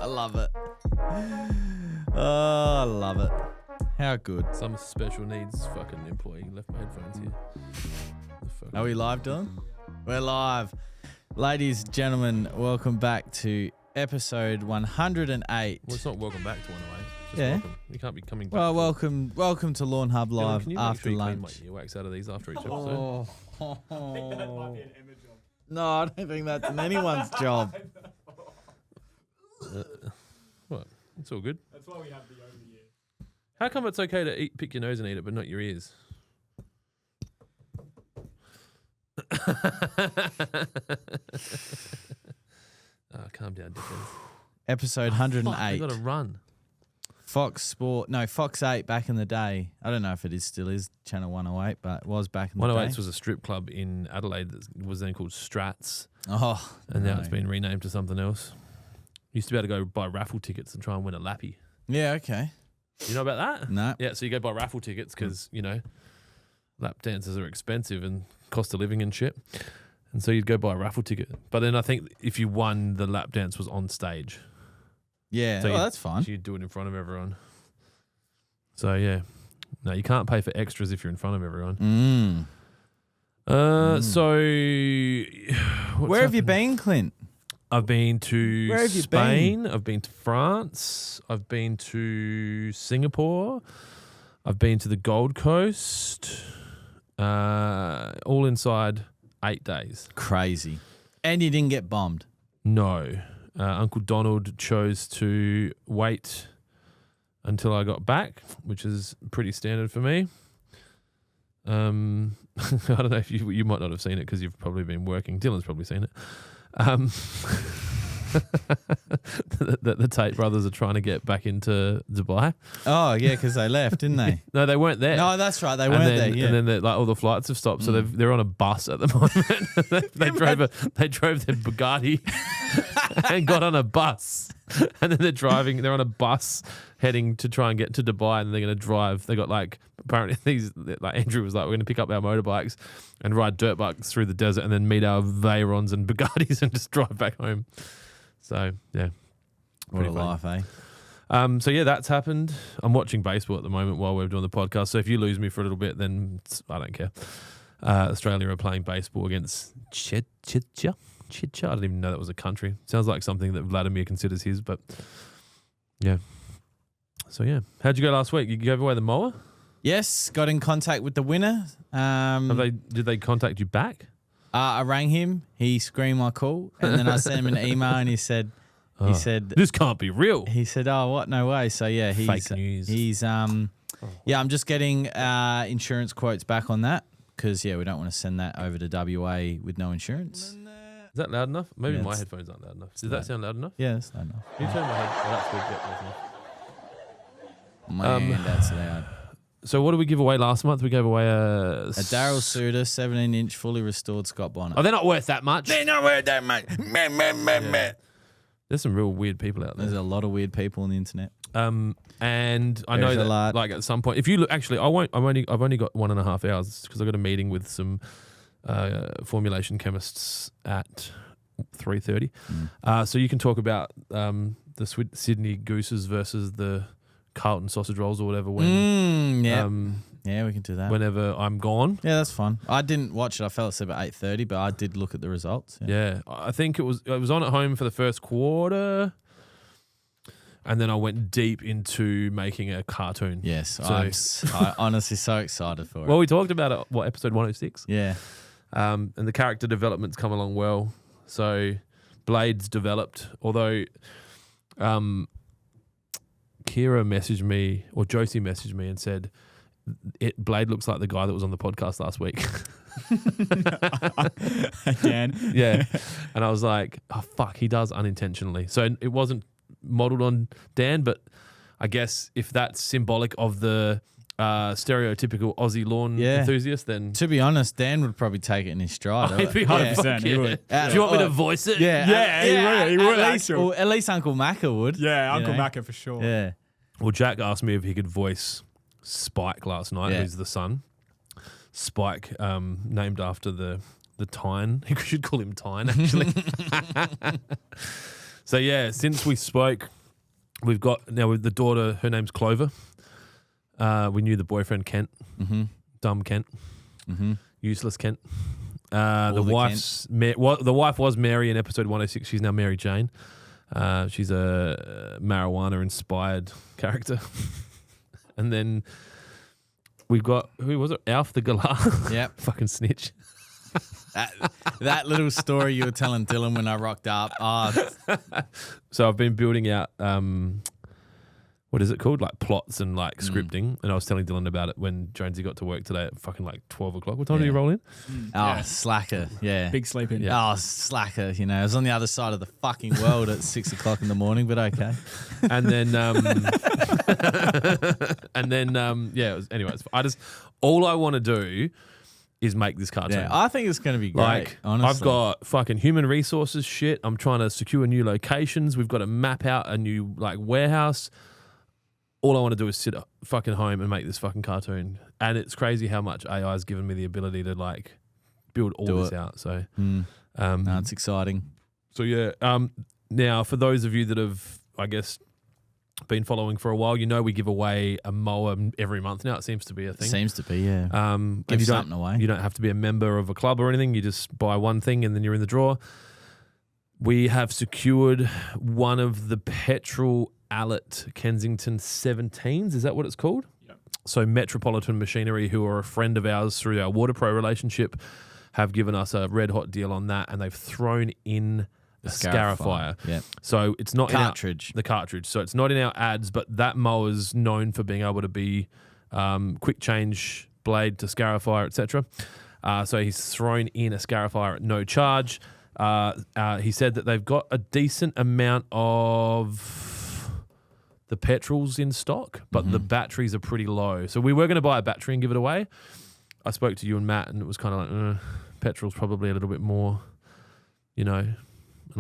I love it. Oh, I love it. How good. Some special needs fucking employee left my headphones here. Are we live, Dylan? We're live. Ladies, gentlemen, welcome back to episode 108. Well, it's not welcome back to 108. Just Yeah. welcome. You can't be coming back. Well, welcome to Lawnhub Live Can you after make sure you lunch. clean my earwax out of these after each episode? I think that might be an Emma job. No, I don't think that's anyone's job. What? It's all good. That's why we have the over ear. How come it's okay to pick your nose and eat it, but not your ears? Calm down, dickhead. Episode I 108. got to run. Fox 8 back in the day. I don't know if it still is Channel 108, but it was back in the day. 108 was a strip club in Adelaide that was then called Strats. Oh, And now it's been renamed to something else. Used to be able to go buy raffle tickets and try and win a lappy. Yeah, okay. You know about that? No. Yeah, so you go buy raffle tickets because, lap dances are expensive and cost of living and shit. And so you'd go buy a raffle ticket. But then I think if you won, the lap dance was on stage. Yeah, So that's fine. So you'd do it in front of everyone. So, yeah. No, you can't pay for extras if you're in front of everyone. So... Where have you been, Clint? I've been to Where have you Spain. I've been to France. I've been to Singapore. I've been to the Gold Coast. All inside 8 days. Crazy. And you didn't get bombed? No. Uncle Donald chose to wait until I got back, which is pretty standard for me. I don't know if you might not have seen it because you've probably been working. Dylan's probably seen it. The Tate brothers are trying to get back into Dubai. Oh, yeah, because they left, didn't they? No, they weren't there. No, that's right. They weren't there, yeah. And then all the flights have stopped, so they're on a bus at the moment. they drove their Bugatti and got on a bus. And then they're on a bus heading to try and get to Dubai, and they're going to drive. They got apparently Andrew was like, we're going to pick up our motorbikes and ride dirt bikes through the desert and then meet our Veyrons and Bugattis and just drive back home. So, yeah. What a funny. life, eh? So, yeah, that's happened. I'm watching baseball at the moment while we're doing the podcast. So if you lose me for a little bit, then I don't care. Australia are playing baseball against Chicha. I didn't even know that was a country. Sounds like something that Vladimir considers his, but yeah. So, yeah. How'd you go last week? You gave away the mower? Yes, got in contact with the winner. Did they contact you back? I rang him. He screamed my call, and then I sent him an email, and he said, this can't be real. He said, "Oh, what? No way." So yeah, Fake news. He's I'm just getting insurance quotes back on that because we don't want to send that over to WA with no insurance. Is that loud enough? Maybe Yeah, my headphones aren't loud enough. Does that sound loud enough? Yeah, that's loud enough. Can you turn my head? Oh, that's good. Yeah, that's enough. Man, that's loud. So what did we give away last month? We gave away a Daryl Suter 17-inch fully restored Scott Bonnet. Oh, they're not worth that much. They're not worth that much. Yeah. There's some real weird people out there. There's a lot of weird people on the internet. And I know that at some point, if you look, actually, I've only got 1.5 hours because I got a meeting with some formulation chemists at 3:30. So you can talk about the Sydney Gooses versus the Carlton sausage rolls or whatever. Yeah, we can do that. Whenever I'm gone. Yeah, that's fun. I didn't watch it. I fell asleep at 8:30, but I did look at the results. Yeah, I think it was on at home for the first quarter, and then I went deep into making a cartoon. Yes, I'm honestly so excited for it. Well, we talked about it, episode 106? Yeah. And the character development's come along well. So Blade's developed, although Kira messaged me, or Josie messaged me and said, Blade looks like the guy that was on the podcast last week. Again. Yeah. And I was like, oh, fuck, he does unintentionally. So it wasn't modeled on Dan, but I guess if that's symbolic of the stereotypical Aussie lawn enthusiast, then... To be honest, Dan would probably take it in his stride. He'd be 100%. He would. Do you want me to voice it? Yeah, he would. At least Uncle Macca would. Yeah, Uncle Macca for sure. Yeah. Well, Jack asked me if he could voice Spike last night, who's the son. Spike, named after the Tyne. You should call him Tyne, actually. So yeah, since we spoke, we've got now the daughter. Her name's Clover. We knew the boyfriend Kent, dumb Kent, useless Kent. The wife was Mary in episode 106. She's now Mary Jane. She's a marijuana-inspired character. And then we've got, who was it? Alf the Galah. Yep. Fucking snitch. That little story you were telling Dylan when I rocked up. So I've been building out, what is it called? Like plots and like scripting. And I was telling Dylan about it when Jonesy got to work today at fucking like 12 o'clock. What time did you roll in? Slacker. Yeah. Big sleep in. Yeah. Oh, slacker. You know, I was on the other side of the fucking world at 6 o'clock in the morning, but okay. And then, anyways, all I want to do is make this cartoon. Yeah, I think it's going to be great, like, honestly. I've got fucking human resources shit. I'm trying to secure new locations. We've got to map out a new like warehouse. All I want to do is sit fucking home and make this fucking cartoon. And it's crazy how much AI has given me the ability to like build all this out. So, no, it's exciting. So yeah. Now for those of you that have, I guess, been following for a while, you know we give away a mower every month now. It seems to be a thing. Seems to be, yeah. Give something away. You don't have to be a member of a club or anything. You just buy one thing and then you're in the draw. We have secured one of the petrol Allet Kensington 17s. Is that what it's called? Yep. So Metropolitan Machinery, who are a friend of ours through our Water Pro relationship, have given us a red hot deal on that, and they've thrown in the Scarifier. Yeah. So it's not cartridge. The cartridge. So it's not in our ads, but that mower's known for being able to be quick change blade to Scarifier, etc. So he's thrown in a Scarifier at no charge. He said that they've got a decent amount of the petrols in stock, but the batteries are pretty low. So we were going to buy a battery and give it away. I spoke to you and Matt, and it was kind of like, petrol's probably a little bit more, you know. And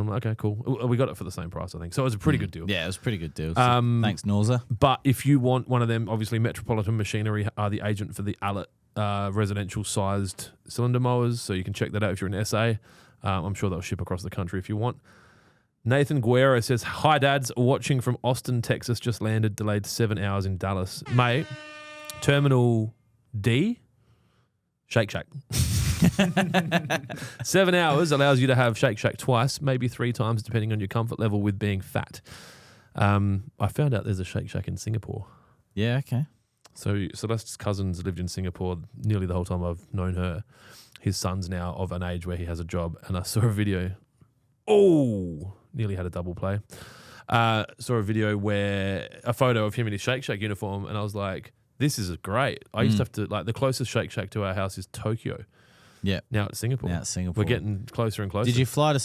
I'm like, okay, cool. We got it for the same price, I think. So it was a pretty good deal. Yeah, it was a pretty good deal. Thanks, Norza. But if you want one of them, obviously Metropolitan Machinery are the agent for the Allet residential-sized cylinder mowers, so you can check that out if you're in SA. I'm sure they'll ship across the country if you want. Nathan Guerrero says, hi, dads. Watching from Austin, Texas. Just landed. Delayed 7 hours in Dallas. Mate, Terminal D, Shake Shack. 7 hours allows you to have Shake Shack twice, maybe 3 times, depending on your comfort level with being fat. I found out there's a Shake Shack in Singapore. Yeah, okay. So Celeste's cousins lived in Singapore nearly the whole time I've known her. His son's now of an age where he has a job, and I saw a video. Oh, nearly had a double play. Saw a video where a photo of him in his Shake Shack uniform, and I was like, this is great. I used to have to, like, the closest Shake Shack to our house is Tokyo. Yeah. Now it's Singapore. We're getting closer and closer. Did you fly to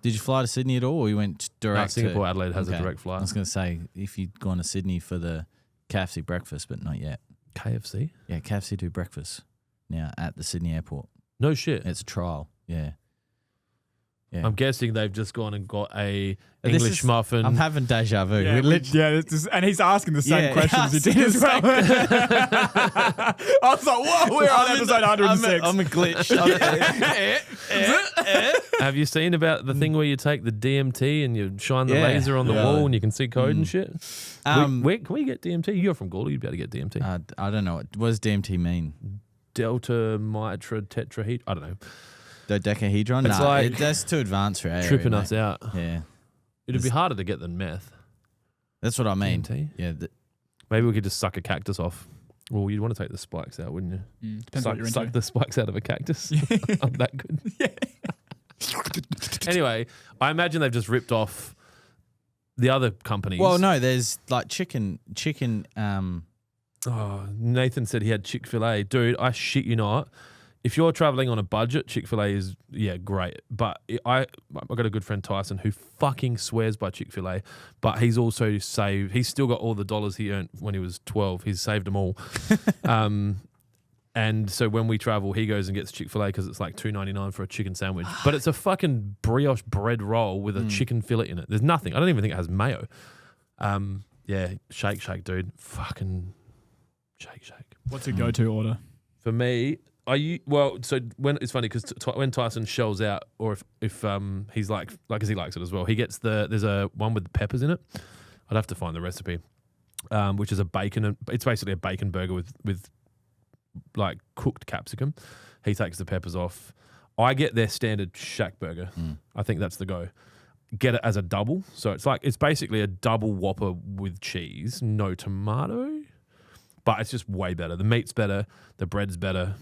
Did you fly to Sydney at all, or you went direct? Singapore Adelaide has a direct flight. I was going to say, if you'd gone to Sydney for the KFC breakfast, but not yet. KFC? Yeah, KFC do breakfast now at the Sydney airport. No shit. It's a trial. Yeah. Yeah. I'm guessing they've just gone and got a English muffin. I'm having deja vu. Yeah, and he's asking the same questions he did as well. I was like, whoa, we're on episode 106. I'm a glitch. Have you seen about the thing where you take the DMT and you shine the laser on the wall and you can see code and shit? Can we get DMT? You're from Gawler, you'd be able to get DMT. I don't know. What does DMT mean? Delta mitra tetrahedral. I don't know. Dodecahedron? It's like that's too advanced for AA. Tripping us out. Yeah. It'd be harder to get than meth. That's what I mean. DMT? Yeah. Maybe we could just suck a cactus off. Well, you'd want to take the spikes out, wouldn't you? Depends what you're into. Suck the spikes out of a cactus. I'm that good. Anyway, I imagine they've just ripped off the other companies. Well, no, there's like chicken. Nathan said he had Chick-fil-A. Dude, I shit you not. If you're traveling on a budget, Chick-fil-A is, great. But I've got a good friend, Tyson, who fucking swears by Chick-fil-A, but he's also he's still got all the dollars he earned when he was 12. He's saved them all. And so when we travel, he goes and gets Chick-fil-A because it's like $2.99 for a chicken sandwich. But it's a fucking brioche bread roll with a chicken fillet in it. There's nothing. I don't even think it has mayo. Shake Shack, dude. Fucking Shake Shack. What's your go-to order? For me, So when it's funny because when Tyson shells out, or if he's like as he likes it as well, he gets there's a one with the peppers in it. I'd have to find the recipe, which is a bacon. It's basically a bacon burger with like cooked capsicum. He takes the peppers off. I get their standard shack burger. I think that's the go. Get it as a double, so it's basically a double Whopper with cheese, no tomato, but it's just way better. The meat's better, the bread's better.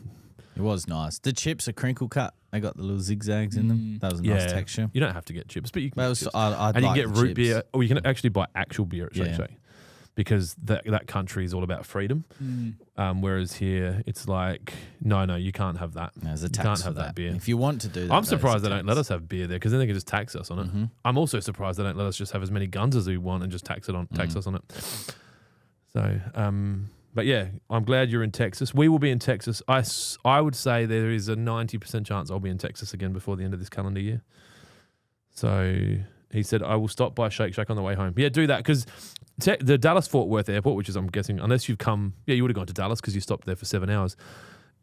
It was nice. The chips are crinkle cut. They got the little zigzags in them. That was a nice texture. You don't have to get chips, but you can. Well, get chips. I'd and like you get the root chips. beer, or you can actually buy actual beer at Shake Shack, because that country is all about freedom. Whereas here, it's like, no, you can't have that. There's a you tax can't for have that beer. If you want to do that, I'm surprised they don't let us have beer there, because then they can just tax us on it. I'm also surprised they don't let us just have as many guns as we want and just tax us on it. So, but yeah, I'm glad you're in Texas. We will be in Texas. I would say there is a 90% chance I'll be in Texas again before the end of this calendar year. So he said, I will stop by Shake Shack on the way home. Yeah, do that, because the Dallas-Fort Worth airport, which is, I'm guessing, unless you've come, you would have gone to Dallas because you stopped there for 7 hours.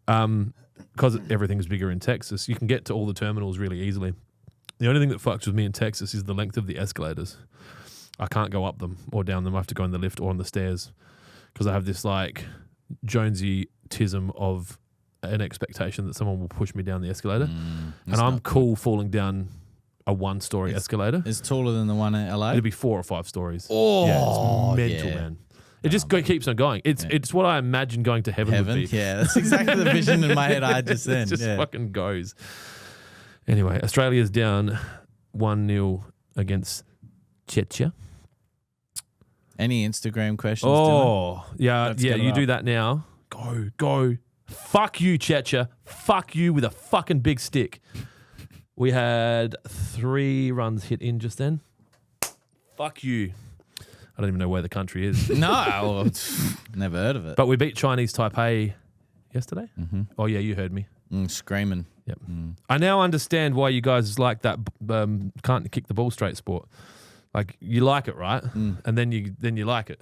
Because everything's bigger in Texas, you can get to all the terminals really easily. The only thing that fucks with me in Texas is the length of the escalators. I can't go up them or down them. I have to go in the lift or on the stairs, because I have this like Jonesy-tism of an expectation that someone will push me down the escalator. And I'm cool falling down a 1-story escalator. It's taller than the one in LA? It'll be 4 or 5 stories. Oh, yeah, it's mental, man. It just keeps on going. It's what I imagine going to heaven would be. Yeah, that's exactly the vision in my head I had just then. It just fucking goes. Anyway, Australia's down 1-0 against Czechia. Any Instagram questions? Oh, yeah, Let's get it you up. do that now. Go. Fuck you, Czechia. Fuck you with a fucking big stick. We had 3 runs hit in just then. Fuck you. I don't even know where the country is. No, never heard of it. But we beat Chinese Taipei yesterday. Oh, yeah, you heard me. Screaming. Yep. I now understand why you guys like that can't kick the ball straight sport. Like, you like it, right? And then you like it.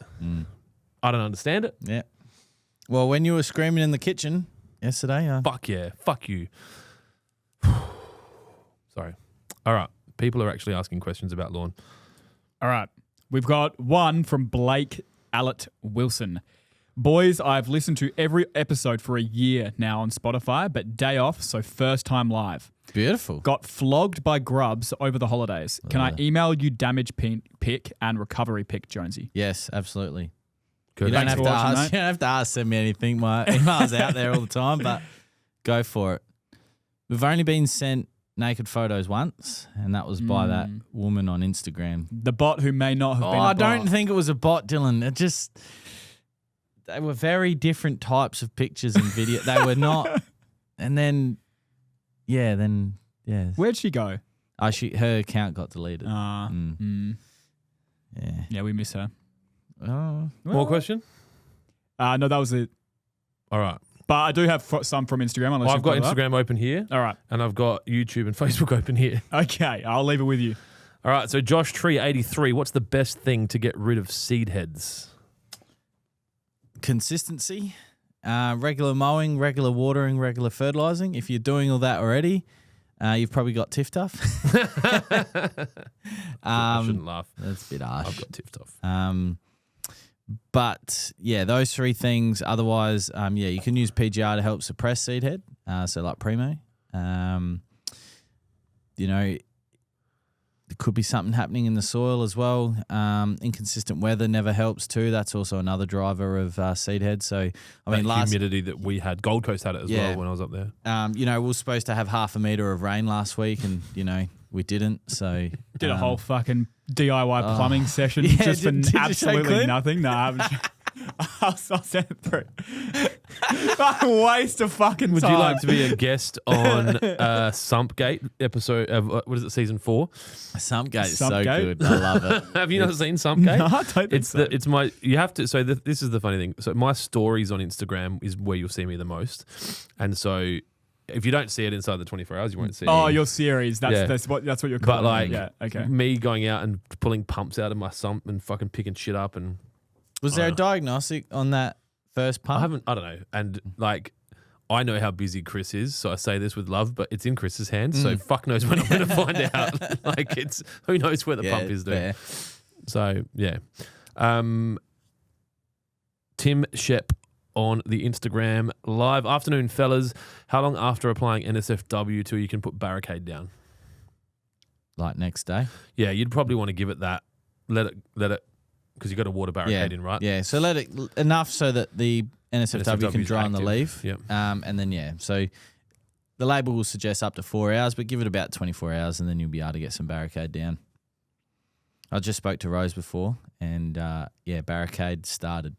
I don't understand it. Yeah. Well, when you were screaming in the kitchen yesterday, Fuck yeah. Fuck you. Sorry. All right. People are actually asking questions about Lawn. All right. We've got one from Blake Allett Wilson. Boys, I've listened to every episode for a year now on Spotify, but day off, so first time live. beautiful. Got flogged by grubs over the holidays. Can I email you damage pick and recovery pick, Jonesy? Yes, absolutely. Good. You don't Thanks have for to watching, ask. You don't have to ask. Send me anything. My email's out there all the time, but go for it. We've only been sent naked photos once, and that was by that woman on Instagram. The bot who may not have been a I bot. don't think it was a bot, Dylan. They were very different types of pictures and video. They were not. And then, yeah. Where'd she go? Her account got deleted. Yeah, we miss her. Oh, More question? No, that was it. All right. But I do have some from Instagram. Unless Well, I've you've got it up. Instagram open here. All right. And I've got YouTube and Facebook open here. Okay, I'll leave it with you. All right. So Josh Tree 83. What's the best thing to get rid of seed heads? consistency, regular mowing, regular watering, regular fertilizing. If you're doing all that already, you've probably got tiff tough. I shouldn't laugh. That's a bit harsh. I've got tiff tough. But yeah, those three things. Otherwise, you can use PGR to help suppress seed head. So like Primo, there could be something happening in the soil as well. Inconsistent weather never helps too. That's also another driver of seed head. So I mean, humidity that we had, Gold Coast had it as well when I was up there. we were supposed to have 0.5 meter of rain last week, and we didn't. So Did a whole fucking DIY plumbing session Yeah, just for did you show absolutely Clint? nothing. No, I haven't. I'll send it through. Fucking waste of fucking Would time. you like to be a guest on Sumpgate episode of what is it, season 4? Sumpgate is so Sumpgate? good. I love it. Have you not seen Sumpgate? No, I don't think so. It's my, you have to, so this is the funny thing. So my stories on Instagram is where you'll see me the most. And so if you don't see it inside the 24 hours, you won't see it. Oh, your series. That's Yeah. that's what you're calling But like, it. Yeah, okay. me going out and pulling pumps out of my sump and fucking picking shit up, and Was there a diagnostic on that first pump? I don't know. And like, I know how busy Chris is, so I say this with love, but it's in Chris's hands, so fuck knows when I'm going to find out. Like, it's who knows where the pump is doing. So, yeah. Tim Shep on the Instagram live. Afternoon, fellas. How long after applying NSFW till you can put barricade down? Like next day? Yeah, you'd probably want to give it that. Let it, because you got a water barricade in, right? Yeah, so let it enough so that the NSFW can dry on the leaf. Yep. And then, so the label will suggest up to 4 hours, but give it about 24 hours and then you'll be able to get some barricade down. I just spoke to Rose before and, barricade started.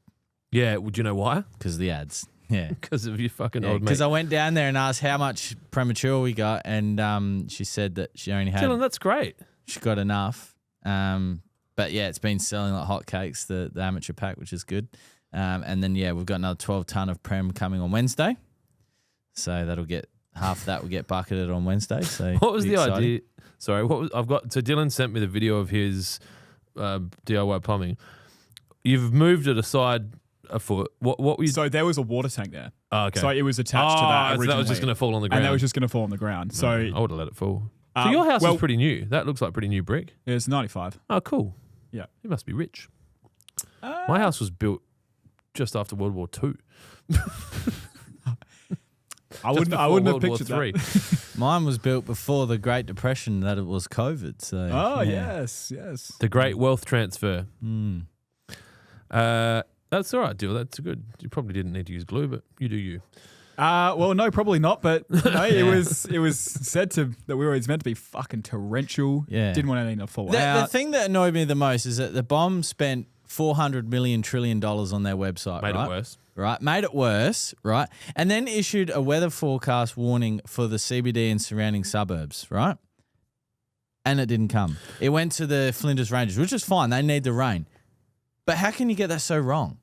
Yeah, would you know why? Because of the ads. Yeah. Because of your fucking old mate. Because I went down there and asked how much premature we got and she said that she only had... Dylan, that's great. She got enough. But yeah, it's been selling like hotcakes, the amateur pack, which is good. And then, we've got another 12 tonne of Prem coming on Wednesday. So that'll get, half that will get bucketed on Wednesday. So what was the idea? Sorry, so Dylan sent me the video of his DIY plumbing. You've moved it aside a foot. What were you... So there was a water tank there. Oh, okay. So it was attached to that originally. So that was just going to fall on the ground. And that was just going to fall on the ground. So I would have let it fall. So your house is pretty new. That looks like pretty new brick. It's 95. Oh, cool. Yeah. You must be rich. My house was built just after World War II. I wouldn't have pictured that. Mine was built before the Great Depression that it was COVID. So yes. The great wealth transfer. That's all right, Dill. That's good. You probably didn't need to use glue, but you do you. Well, no, probably not. But it was said that it was meant to be fucking torrential. Yeah. Didn't want anything to fall out. The thing that annoyed me the most is that the bomb spent $400 million trillion on their website. Made it worse. Right, made it worse, right? And then issued a weather forecast warning for the CBD and surrounding suburbs, right? And it didn't come. It went to the Flinders Ranges, which is fine. They need the rain. But how can you get that so wrong?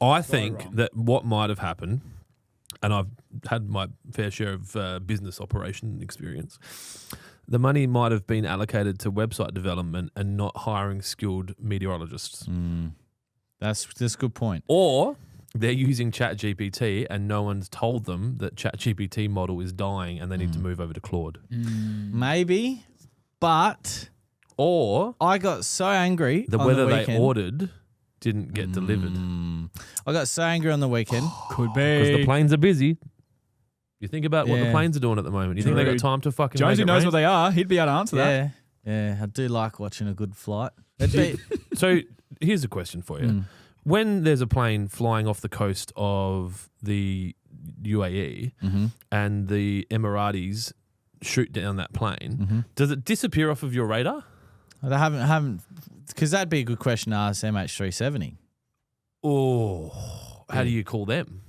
I think that what might have happened, and I've had my fair share of business operation experience, the money might have been allocated to website development and not hiring skilled meteorologists. That's a good point. Or they're using ChatGPT and no one's told them that ChatGPT model is dying and they need to move over to Claude. Maybe, but... Or I got so angry the on weather the weekend. they ordered didn't get delivered. I got so angry on the weekend. Could be. Because the planes are busy. You think about what the planes are doing at the moment. You think they got time to fucking Jonesy knows rain? what they are. He'd be able to answer that. Yeah, I do like watching a good flight. So here's a question for you. When there's a plane flying off the coast of the UAE and the Emiratis shoot down that plane, does it disappear off of your radar? I haven't, because that'd be a good question to ask MH370. Oh, how do you call them?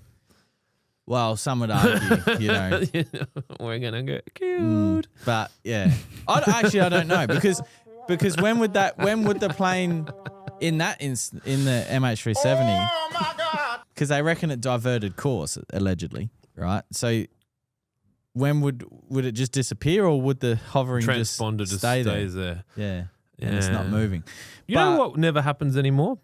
Well, some would argue, we're gonna get killed. But yeah, I don't know because when would the plane in the MH370? Oh my god! Because they reckon it diverted course allegedly, right? So. When would it just disappear, or would the hovering transponder just stay stays there? Yeah, and it's not moving. You know what never happens anymore?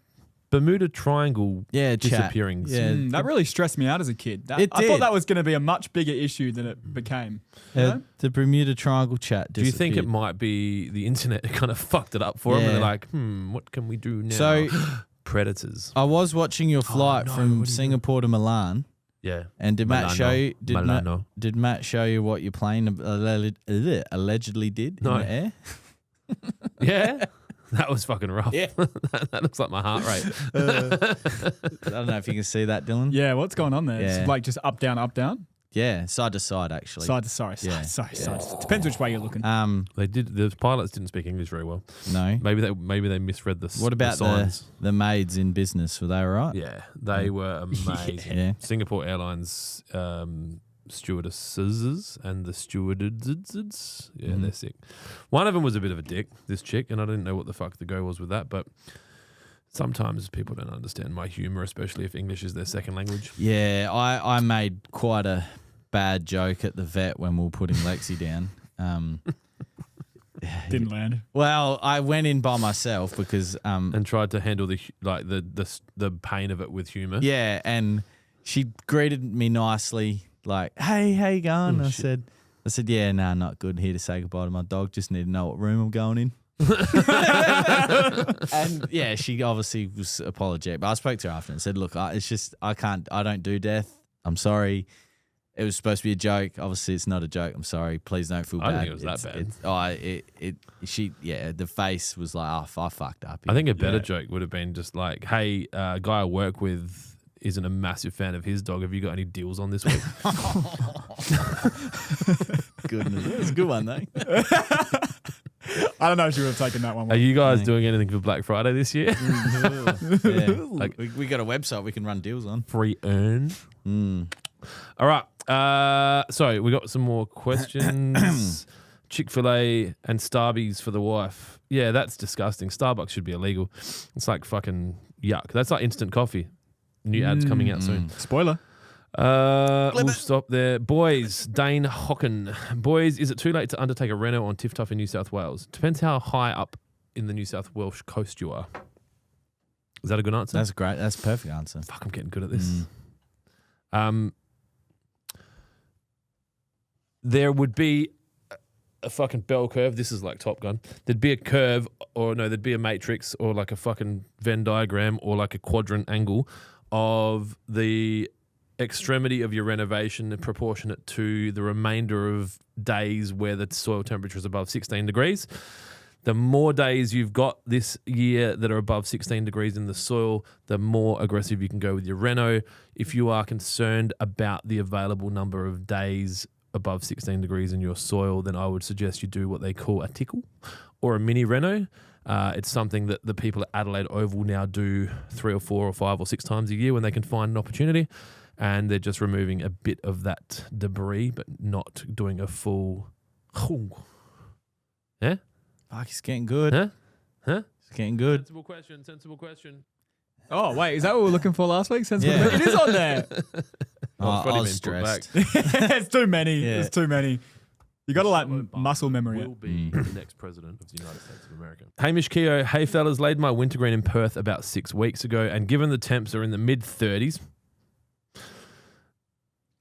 Bermuda Triangle disappearing. Yeah, that really stressed me out as a kid. I thought that was going to be a much bigger issue than it became. The Bermuda Triangle chat disappeared. Do you think it might be the internet that kind of fucked it up for them? And they're like, what can we do now? So predators. I was watching your flight from Singapore to Milan. Yeah. And did Matt show you? Did Matt show you what your plane allegedly did in the air? Yeah. That was fucking rough. Yeah. That looks like my heart rate. I don't know if you can see that, Dylan. Yeah, what's going on there? Yeah. It's like just up, down, up, down? Yeah, side to side, actually. Side. Depends which way you're looking. The pilots didn't speak English very well. No. Maybe they misread the What about the signs. the maids in business? Were they all right? Yeah, they were amazing. Yeah. Singapore Airlines stewardesses and the stewardesses, they're sick. One of them was a bit of a dick, this chick, and I didn't know what the fuck the go was with that, but sometimes people don't understand my humour, especially if English is their second language. Yeah, I made quite a bad joke at the vet when we were putting Lexi down. Didn't land. Well, I went in by myself because and tried to handle the pain of it with humour. Yeah, and she greeted me nicely, like, hey, how you going? Oh, I shit. said, yeah, nah, not good. Here to say goodbye to my dog. Just need to know what room I'm going in. And yeah, she obviously was apologetic, but I spoke to her after and said, look, I don't do death. I'm sorry. It was supposed to be a joke. Obviously, it's not a joke. I'm sorry. Please don't feel bad. I don't think it was that bad. The face was like, oh, I fucked up. I think a better joke would have been just like, hey, a guy I work with isn't a massive fan of his dog. Have you got any deals on this week? Goodness. That was a good one, though. I don't know if she would have taken that one. Are you guys doing anything for Black Friday this year? Yeah. Like, we got a website we can run deals on. free earn. All right. So we got some more questions. Chick-fil-A and Starbucks for the wife. Yeah, that's disgusting. Starbucks should be illegal. It's like fucking yuck. That's like instant coffee. New ads coming out soon. Spoiler. We'll stop there. Boys, Dane Hocken. Boys, is it too late to undertake a reno on Tiftuff in New South Wales? Depends how high up in the New South Welsh coast you are. Is that a good answer? That's great. That's a perfect answer. Fuck, I'm getting good at this. There would be a fucking bell curve. This is like Top Gun. There'd be a curve, there'd be a matrix or like a fucking Venn diagram or like a quadrant angle of the extremity of your renovation proportionate to the remainder of days where the soil temperature is above 16 degrees. The more days you've got this year that are above 16 degrees in the soil, the more aggressive you can go with your reno. If you are concerned about the available number of days above 16 degrees in your soil, then I would suggest you do what they call a tickle or a mini reno. It's something that the people at Adelaide Oval now do 3 or 4 or 5 or 6 times a year when they can find an opportunity. And they're just removing a bit of that debris, but not doing a full... Yeah? Fuck, he's getting good. Huh? He's getting good. Sensible question. Oh, wait. Is that what we were looking for last week? Yeah. It is on there. I was stressed. It's too many. Yeah. It's too many. You got to like Obama muscle memory it. will be the next president of the United States of America. Hamish Keogh, hey fellas, laid my wintergreen in Perth about 6 weeks ago, and given the temps are in the mid-30s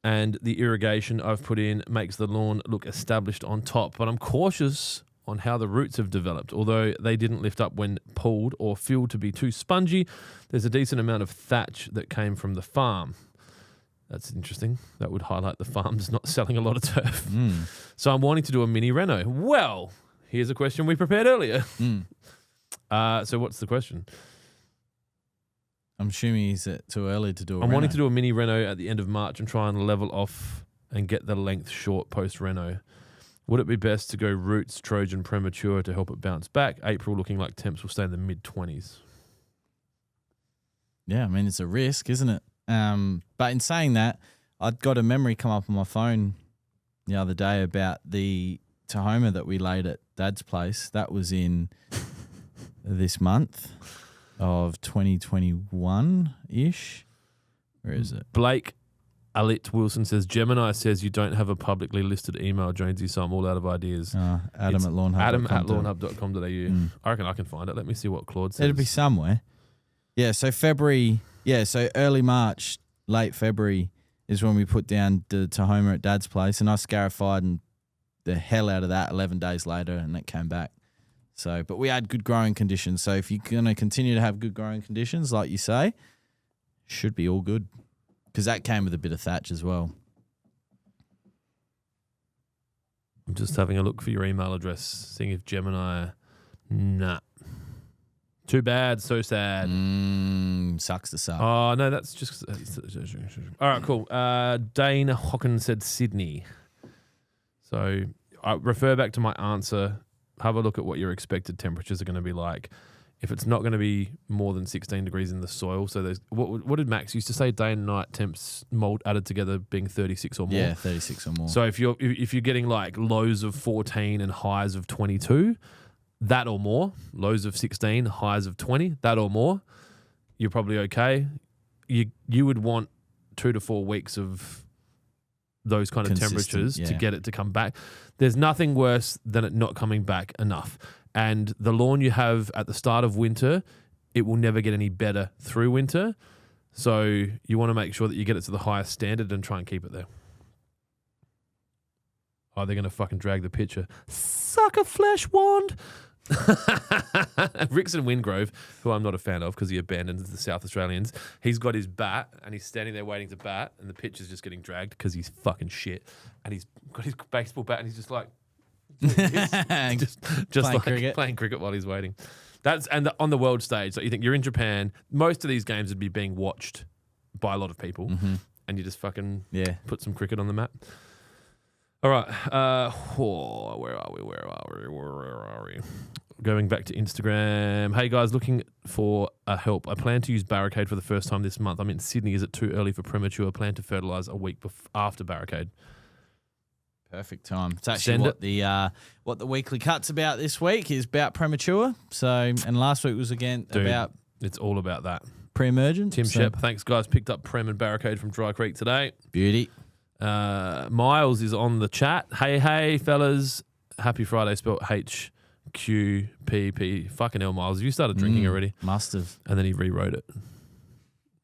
and the irrigation I've put in makes the lawn look established on top, but I'm cautious on how the roots have developed. Although they didn't lift up when pulled or feel to be too spongy, there's a decent amount of thatch that came from the farm. That's interesting. That would highlight the farm's not selling a lot of turf. So I'm wanting to do a mini reno. Well, here's a question we prepared earlier. So what's the question? I'm assuming is it too early to do a I'm wanting reno? to do a mini reno at the end of March and try and level off and get the length short post reno. Would it be best to go roots, Trojan, premature to help it bounce back? April looking like temps will stay in the mid-20s. Yeah, I mean, it's a risk, isn't it? But in saying that, I got a memory come up on my phone the other day about the Tahoma that we laid at Dad's place. That was in this month of 2021-ish. Where is it? Blake Alit Wilson says, Gemini says you don't have a publicly listed email, Jonesy, so I'm all out of ideas. Adam It's at Lawnhub. Adam@lawnhub.com.au. I reckon I can find it. Let me see what Claude says. It'll be somewhere. Yeah, so February, so early March, late February is when we put down the Tahoma at Dad's place, and I scarified and the hell out of that 11 days later, and it came back. So, but we had good growing conditions. So if you're going to continue to have good growing conditions, like you say, should be all good. Because that came with a bit of thatch as well. I'm just having a look for your email address, seeing if Gemini... Nah. Too bad, so sad. Sucks to suck. Oh, no, that's just... All right, cool. Dane Hocken said Sydney. So I refer back to my answer. Have a look at what your expected temperatures are going to be like. If it's not going to be more than 16 degrees in the soil, so there's... What did Max used to say? Day and night temps mold added together being 36 or more. Yeah, 36 or more. So if you're getting like lows of 14 and highs of 22... that or more, lows of 16, highs of 20, that or more, you're probably okay. You would want 2 to 4 weeks of those kind of temperatures to get it to come back. There's nothing worse than it not coming back enough. And the lawn you have at the start of winter, it will never get any better through winter. So you want to make sure that you get it to the highest standard and try and keep it there. Oh, they're going to fucking drag the picture. Suck a flesh wand. Rickson Wingrove, who I'm not a fan of because he abandoned the South Australians, he's got his bat and he's standing there waiting to bat, and the pitcher's just getting dragged because he's fucking shit. And he's got his baseball bat and he's just like, just Playing like cricket. playing cricket while he's waiting. On the world stage, so you think you're in Japan, most of these games would be being watched by a lot of people, and you just fucking put some cricket on the map. All right, where are we? Going back to Instagram. Hey guys, looking for help. I plan to use Barricade for the first time this month. I'm in Sydney. Is it too early for premature? Plan to fertilise a week after Barricade. Perfect time. It's actually what the weekly cut's about this week is about premature. So, and last week was again about it's all about that. Pre-emergent. Tim Shep, thanks guys. Picked up Prem and Barricade from Dry Creek today. Beauty. Miles is on the chat. Hey fellas, happy Friday. Spelled HQPP. Fucking hell, Miles. You started drinking already. Must have. And then he rewrote it.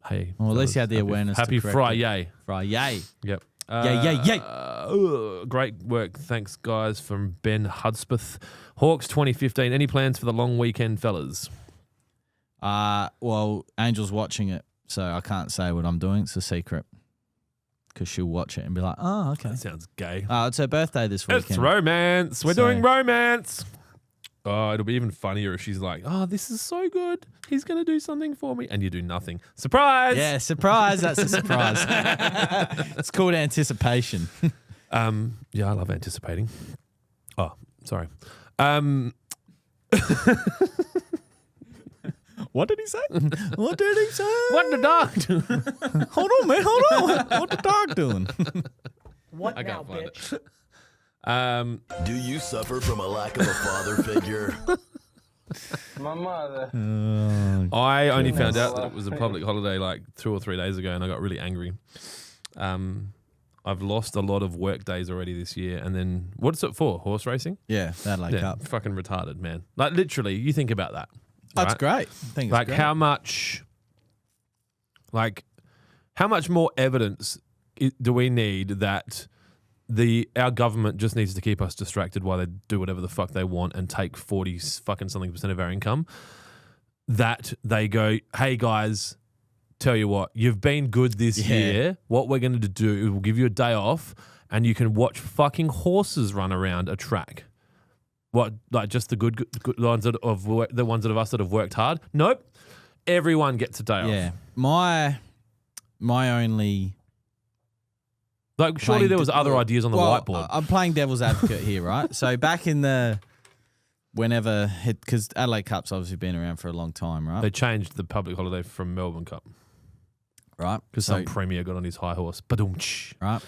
Hey. Well, at least you had the happy, awareness. Happy to correct Friday. it. Friday. Yep. Yay. Great work. Thanks, guys, from Ben Hudspeth. Hawks 2015. Any plans for the long weekend, fellas? Well, Angel's watching it, so I can't say what I'm doing. It's a secret. Because she'll watch it and be like, oh, okay. That sounds gay. It's her birthday this weekend. It's romance. We're doing romance. Oh, it'll be even funnier if she's like, oh, this is so good. He's going to do something for me. And you do nothing. Surprise. Yeah, surprise. That's a surprise. It's called anticipation. Yeah, I love anticipating. Oh, sorry. What did he say? What did he say? What the dog do? Hold on, man. Hold on. What the dog doing? What I now, can't find bitch? it. Do you suffer from a lack of a father figure? My mother. I only found out that it was a public holiday like 2 or 3 days ago, and I got really angry. I've lost a lot of work days already this year, and then what's it for? Horse racing? Yeah, that like Yeah, up. fucking retarded, man. Like literally, you think about that. That's right? great. I think it's Like great. how much more evidence do we need that our government just needs to keep us distracted while they do whatever the fuck they want and take 40 fucking something % of our income? That they go, hey guys, tell you what, you've been good this year. What we're going to do is we'll give you a day off and you can watch fucking horses run around a track. What, like just the good ones the ones of us that have worked hard? Nope. Everyone gets a day off. Yeah. My only... Like, surely there was other ideas on the whiteboard. I'm playing devil's advocate here, right? So back in the... because Adelaide Cup's obviously been around for a long time, right? They changed the public holiday from Melbourne Cup Right. because some premier got on his high horse. Ba-dum-tsh. Right.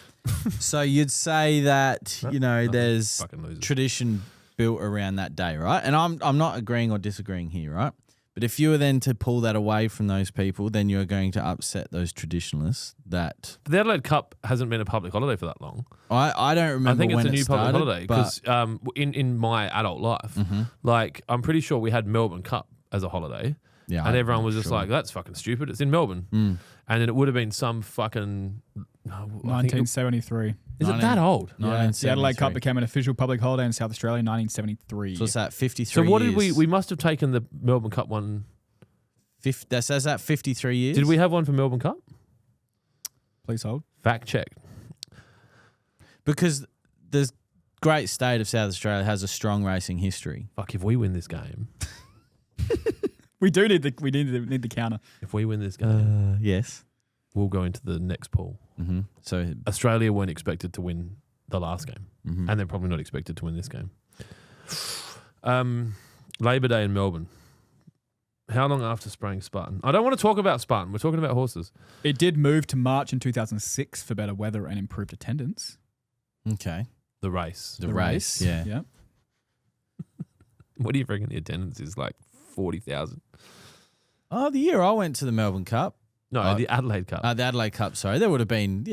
So you'd say that, there's Fucking losers. tradition built around that day, right? And I'm not agreeing or disagreeing here, right? But if you were then to pull that away from those people, then you're going to upset those traditionalists that... The Adelaide Cup hasn't been a public holiday for that long. I don't remember I think it's when a new started, public holiday but- because in my adult life, like I'm pretty sure we had Melbourne Cup as a holiday. Yeah, and everyone I'm was just sure. like, that's fucking stupid. It's in Melbourne. And then it would have been some fucking... 1973. Is it that old? Yeah, the Adelaide Cup 1973. became an official public holiday in South Australia in 1973. So it's that 53 So what years. did we must have taken the Melbourne Cup one. That says that 53 years? Did we have one for Melbourne Cup? Please hold. Fact check. Because the great state of South Australia has a strong racing history. Fuck, if we win this game, We do need the counter. if we win this game, Yes. we'll go into the next pool. Mm-hmm. So, Australia weren't expected to win the last game, mhm. and they're probably not expected to win this game. Labor Day in Melbourne. How long after spraying Spartan? I don't want to talk about Spartan. We're talking about horses. It did move to March in 2006 for better weather and improved attendance. Okay. The race. The race, yeah. Yeah. What do you reckon the attendance is? Like 40,000? Oh, the year I went to the Melbourne Cup, No, the Adelaide Cup. the Adelaide Cup, sorry, there would have been,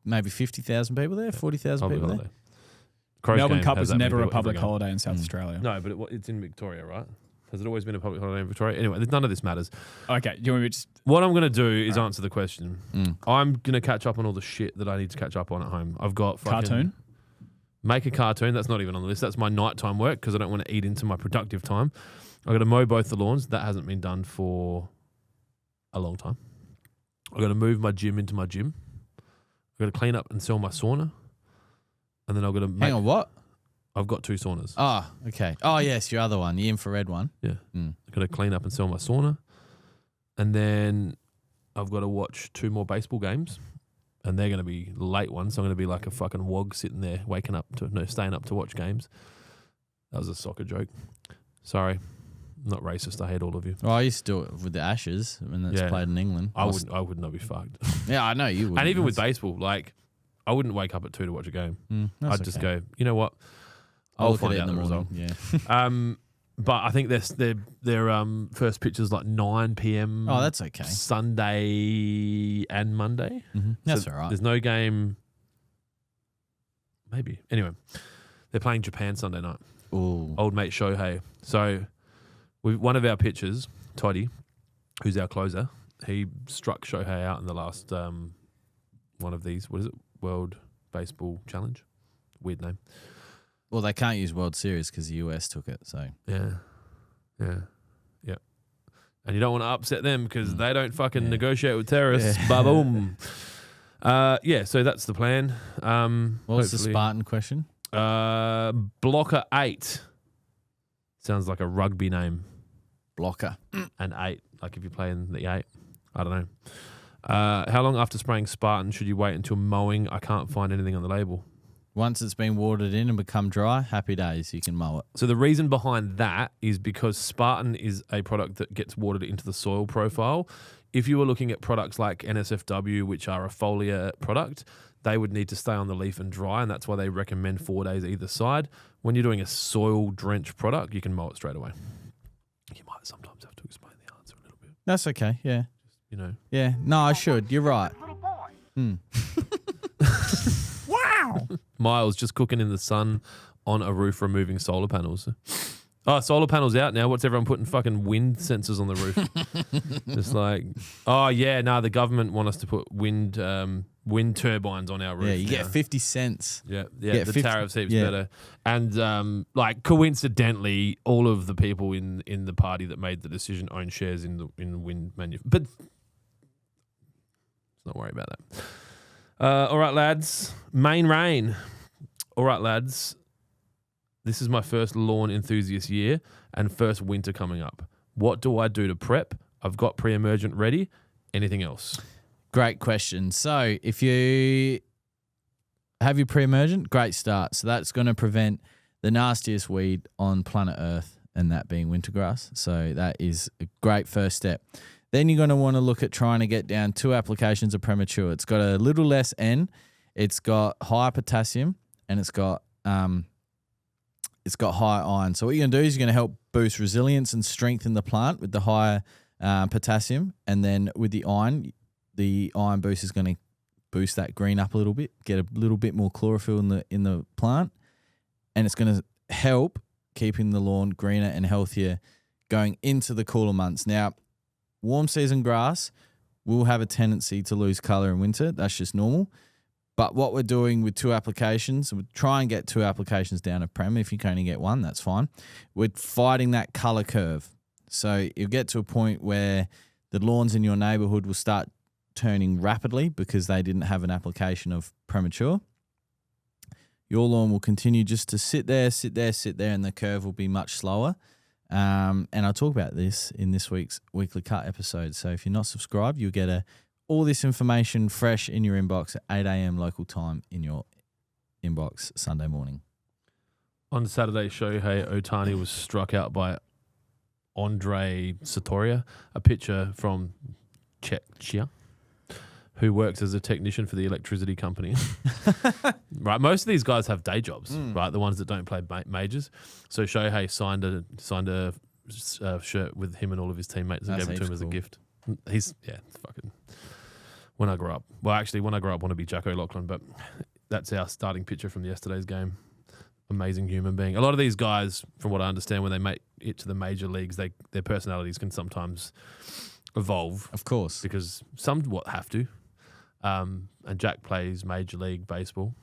maybe 50,000 people there, 40,000 Public people there. holiday. Crows Melbourne game Cup has was that many never a people every public game. holiday in South Australia. No, but it's in Victoria, right? Has it always been a public holiday in Victoria? Anyway, none of this matters. Okay, do you want me to just... What I'm going to do is answer the question. Mm. I'm going to catch up on all the shit that I need to catch up on at home. I've got fucking... Cartoon? make a cartoon. That's not even on the list. That's my nighttime work because I don't want to eat into my productive time. I've got to mow both the lawns. That hasn't been done for a long time. I've got to move my gym into my gym. I've got to clean up and sell my sauna. And then I've got to Hang on, what? I've got 2 saunas. Oh, okay. Oh, yes, your other one, the infrared one. Yeah. I've got to clean up and sell my sauna. And then I've got to watch 2 more baseball games. And they're going to be late ones. So I'm going to be like a fucking wog sitting there staying up to watch games. That was a soccer joke. Sorry. I'm not racist. I hate all of you. Well, I used to do it with the Ashes when it's played in England. I would not be fucked. Yeah, I know you would. And even with baseball, like, I wouldn't wake up at 2 to watch a game. I'd just go, you know what? I'll find look at it out in the result. morning. Yeah. But I think their first pitch is like 9 p.m. Oh, that's okay. Sunday and Monday. That's So all right. There's no game. Maybe. Anyway, they're playing Japan Sunday night. Ooh. Old mate Shohei. So one of our pitchers, Toddy, who's our closer, he struck Shohei out in the last one of these. What is it? World Baseball Challenge. Weird name. Well, they can't use World Series because the US took it. So Yeah. And you don't want to upset them because they don't fucking negotiate with terrorists. Yeah. Ba-boom. So that's the plan. what was the Spartan question? Blocker 8. Sounds like a rugby name. Blocker. And 8, like if you're playing the 8. I don't know. How long after spraying Spartan should you wait until mowing? I can't find anything on the label. Once it's been watered in and become dry, happy days, you can mow it. So the reason behind that is because Spartan is a product that gets watered into the soil profile. If you were looking at products like NSFW, which are a foliar product, they would need to stay on the leaf and dry, and that's why they recommend 4 days either side. When you're doing a soil-drenched product, you can mow it straight away. You might sometimes have to explain the answer a little bit. That's okay, yeah. You know. Yeah, no, I should. You're right. Wow. Miles just cooking in the sun on a roof removing solar panels. Oh, solar panels out now. What's everyone putting fucking wind sensors on the roof? Just like, the government want us to put wind turbines on our roof. Yeah, you now. get 50 cents. Yeah, get the 50 tariff seems yeah. better. And coincidentally, all of the people in the party that made the decision own shares in the wind but let's not worry about that. All right, lads. Main rain. All right, lads. This is my first lawn enthusiast year and first winter coming up. What do I do to prep? I've got pre-emergent ready. Anything else? Great question. So if you have your pre-emergent, great start. So that's going to prevent the nastiest weed on planet Earth, and that being wintergrass. So that is a great first step. Then you're going to want to look at trying to get down 2 applications of premature. It's got a little less N, it's got higher potassium, and it's got high iron. So what you're going to do is you're going to help boost resilience and strengthen the plant with the higher potassium, and then with the iron boost is going to boost that green up a little bit, get a little bit more chlorophyll in the plant, and it's going to help keeping the lawn greener and healthier going into the cooler months. Now, warm season grass will have a tendency to lose color in winter. That's just normal. But what we're doing with 2 applications, we try and get 2 applications down a prem. If you can only get 1, that's fine. We're fighting that color curve. So you'll get to a point where the lawns in your neighborhood will start turning rapidly because they didn't have an application of premature. Your lawn will continue just to sit there, and the curve will be much slower. And I'll talk about this in this week's Weekly Cut episode. So if you're not subscribed, you'll get all this information fresh in your inbox at 8 a.m. local time in your inbox Sunday morning. On Saturday, Shohei Ohtani was struck out by Andre Satoria, a pitcher from Czechia, who works as a technician for the electricity company. Right, most of these guys have day jobs, right? The ones that don't play majors. So Shohei signed a shirt with him and all of his teammates and That's gave it to him as a cool. gift. It's fucking. When I grow up, I want to be Jack O'Loughlin, but that's our starting pitcher from yesterday's game. Amazing human being. A lot of these guys, from what I understand, when they make it to the major leagues, their personalities can sometimes evolve. Of course. Because some have to. And Jack plays Major League Baseball.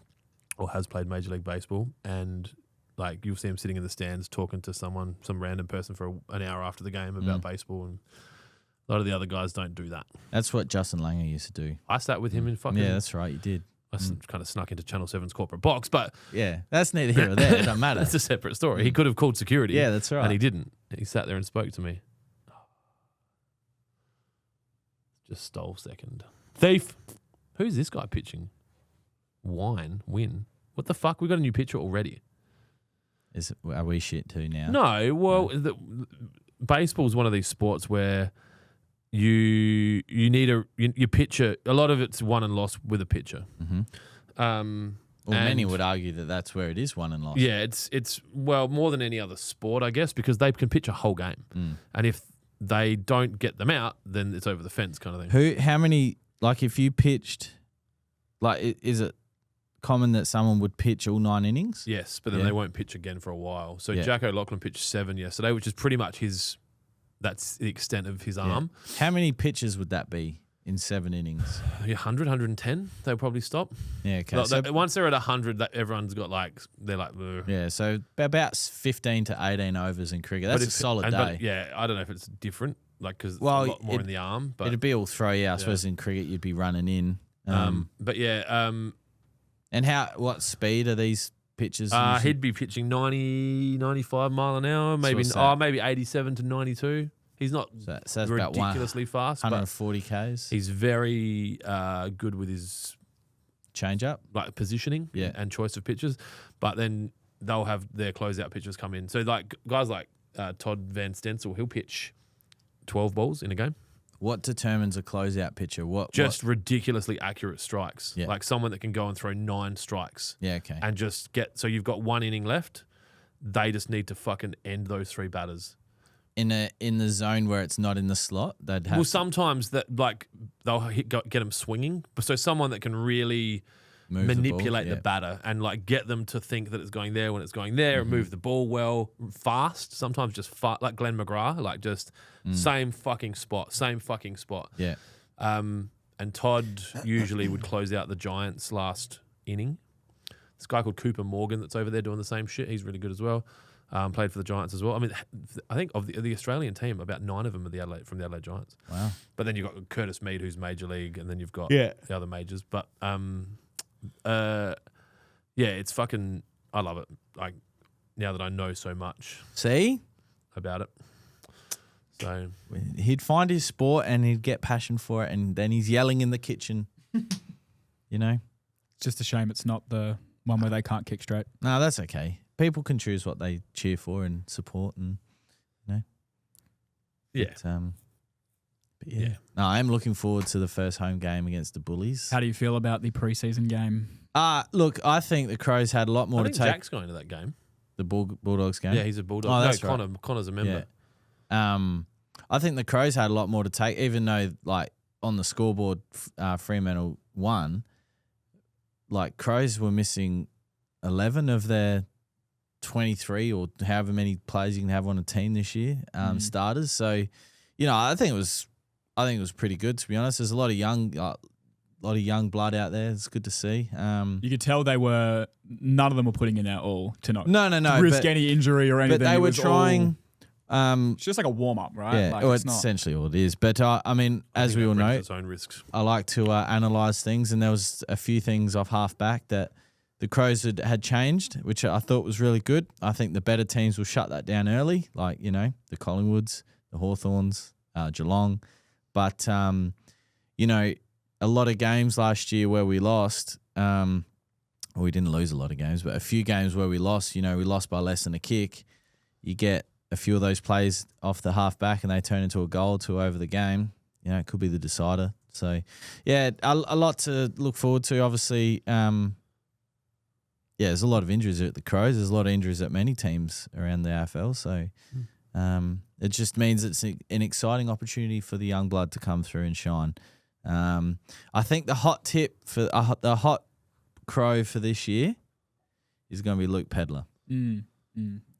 or has played Major League Baseball, and like you'll see him sitting in the stands talking to someone, some random person for an hour after the game about baseball, and a lot of the other guys don't do that. That's what Justin Langer used to do. I sat with him in fucking... Yeah, that's right, you did. I kind of snuck into Channel 7's corporate box, but... Yeah, that's neither here or there. It doesn't matter. That's a separate story. He could have called security. Yeah, that's right. And he didn't. He sat there and spoke to me. Just stole second. Thief! Who's this guy pitching? Win. What the fuck? We got a new pitcher already. Are we shit too now? No, well, baseball's one of these sports where you need your pitcher. A lot of it's won and lost with a pitcher. Mm-hmm. Many would argue that that's where it is won and lost. Yeah, it's well more than any other sport, I guess, because they can pitch a whole game, and if they don't get them out, then it's over the fence kind of thing. How many? Like, if you pitched, like, is it common that someone would pitch all 9 innings? Yes, but then they won't pitch again for a while. So Jack O'Loughlin pitched 7 yesterday, which is pretty much that's the extent of his arm. How many pitches would that be in 7 innings? 100, 110, they'll probably stop. Yeah, okay. Once they're at 100, everyone's got they're like, ugh. Yeah, so about 15 to 18 overs in cricket. That's a solid day. Yeah, I don't know if it's different, because it's a lot more in the arm. But it'd be all throw, I suppose in cricket you'd be running in. But yeah. And what speed are these pitches? He'd be pitching 90, 95 mile an hour, maybe 87 to 92. He's not so that's ridiculously fast. 140 Ks. He's very good with his change up, like positioning and choice of pitches. But then they'll have their closeout pitchers come in. So like guys like Todd Van Stencil, he'll pitch 12 balls in a game. What determines a closeout pitcher? Ridiculously accurate strikes. Yeah. Like someone that can go and throw 9 strikes. Yeah, okay. And just so you've got 1 inning left. They just need to fucking end those 3 batters. In the zone where it's not in the slot, they'd have. Well, sometimes they'll get them swinging. So someone that can really manipulate the batter and get them to think that it's going there when it's going there, and move the ball well, fast. Sometimes just like Glenn McGrath, same fucking spot. Yeah. And Todd usually would close out the Giants' last inning. This guy called Cooper Morgan that's over there doing the same shit. He's really good as well. Played for the Giants as well. I mean, I think of the Australian team, about 9 of them are from the Adelaide Giants. Wow. But then you've got Curtis Mead, who's Major League, and then you've got the other majors. But it's fucking. I love it. Like now that I know so much. See about it. So he'd find his sport and he'd get passion for it, and then he's yelling in the kitchen. You know, it's just a shame it's not the one where they can't kick straight. No, that's okay. People can choose what they cheer for and support, and yeah. But yeah. No, I am looking forward to the first home game against the Bullies. How do you feel about the preseason game? Look, I think the Crows had a lot more to take. Jack's going to that game. The Bulldogs game? Yeah, he's a Bulldog. Oh, that's right. Connor's a member. Yeah. I think the Crows had a lot more to take, even though, on the scoreboard, Fremantle won. Crows were missing 11 of their 23 or however many players you can have on a team this year, starters. So, I think it was pretty good, to be honest. There's a lot of young blood out there. It's good to see. You could tell none of them were putting in their all to not risk any injury or anything. But they were trying. It's just like a warm up, right? Yeah, it's essentially all it is. But as we all know, its own risks. I like to analyse things, and there was a few things off half back that the Crows had changed, which I thought was really good. I think the better teams will shut that down early, the Collingwoods, the Hawthorns, Geelong. But, a lot of games last year where we lost, we didn't lose a lot of games, but a few games where we lost, we lost by less than a kick. You get a few of those plays off the half back and they turn into a goal or 2 over the game. It could be the decider. So, yeah, a lot to look forward to, obviously. There's a lot of injuries at the Crows. There's a lot of injuries at many teams around the AFL. So it just means it's an exciting opportunity for the young blood to come through and shine. I think the hot tip for the hot Crow for this year is going to be Luke Pedler.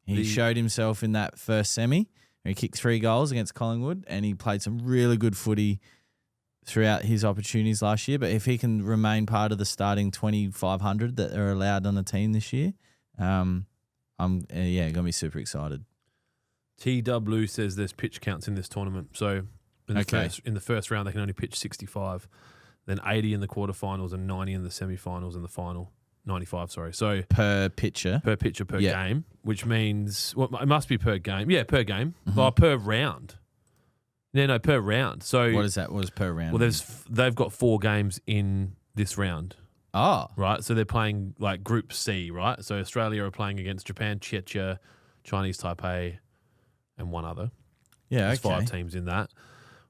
He showed himself in that first semi. He kicked 3 goals against Collingwood, and he played some really good footy throughout his opportunities last year. But if he can remain part of the starting 2,500 that are allowed on the team this year, I'm going to be super excited. TW says there's pitch counts in this tournament. So in the first round, they can only pitch 65, then 80 in the quarterfinals and 90 in the semifinals and the final. 95, sorry. So per pitcher per game, which means it must be per game. Yeah, per game. Well, per round. No, per round. So what is that? What is per round? Well, they've got 4 games in this round. Oh, right. So they're playing like Group C, right? So Australia are playing against Japan, Czechia, Chinese Taipei, and one other. Yeah, There's 5 teams in that,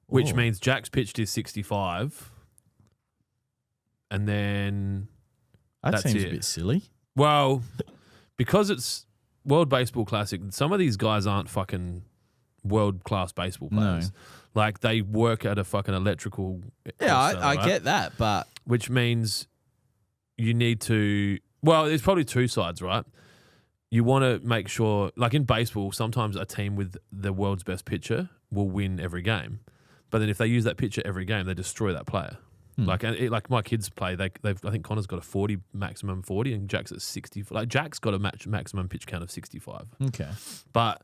which means Jack's pitched is 65, and then. That seems a bit silly. Well, because it's World Baseball Classic, some of these guys aren't fucking world-class baseball players. No. Like, they work at a fucking electrical... Yeah, I right? get that, but... Which means you need to... Well, there's probably 2 sides, right? You want to make sure... Like, in baseball, sometimes a team with the world's best pitcher will win every game. But then if they use that pitcher every game, they destroy that player. Like my kids play, I think Connor's got a maximum 40, and Jack's at 60. Like Jack's got a maximum pitch count of 65. Okay, but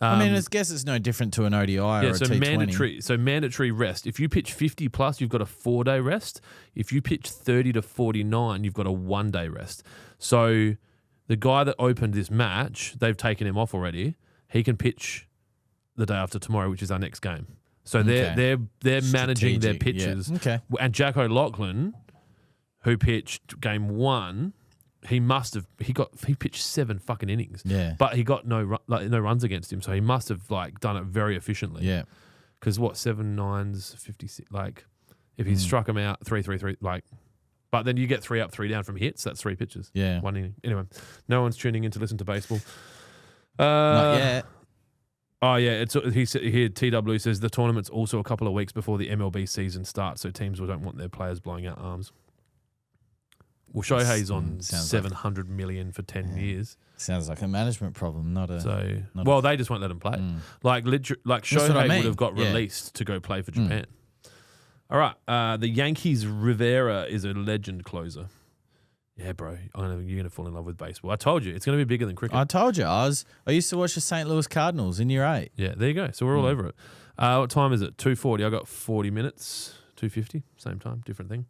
I mean, I guess it's no different to an ODI or a T20. Mandatory rest. If you pitch 50 plus, you've got a 4-day rest. If you pitch 30 to 49, you've got a 1-day rest. So the guy that opened this match, they've taken him off already. He can pitch the day after tomorrow, which is our next game. So they're managing their pitches. Yeah. Okay. And Jack O'Loughlin, who pitched game 1, he pitched 7 fucking innings. Yeah. But he got no runs against him, so he must have done it very efficiently. Yeah. Because 7 nines, 56. Like if he struck him out 3-3-3, but then you get 3 up, 3 down from hits. That's 3 pitches. Yeah. 1 inning. Anyway, no one's tuning in to listen to baseball. Not yet. Oh yeah, he said here. TW says the tournament's also a couple of weeks before the MLB season starts, so teams don't want their players blowing out arms. Well, Shohei's on 700 million for 10 years. Sounds like a management problem, not a. They just won't let him play. Like Shohei would have got released to go play for Japan. All right, the Yankees Rivera is a legend closer. Yeah, bro, you're gonna fall in love with baseball. I told you, it's gonna be bigger than cricket. I told you, I used to watch the St. Louis Cardinals in year 8. Yeah, there you go. So we're all over it. What time is it? 2:40. I got 40 minutes. 2:50. Same time, different thing.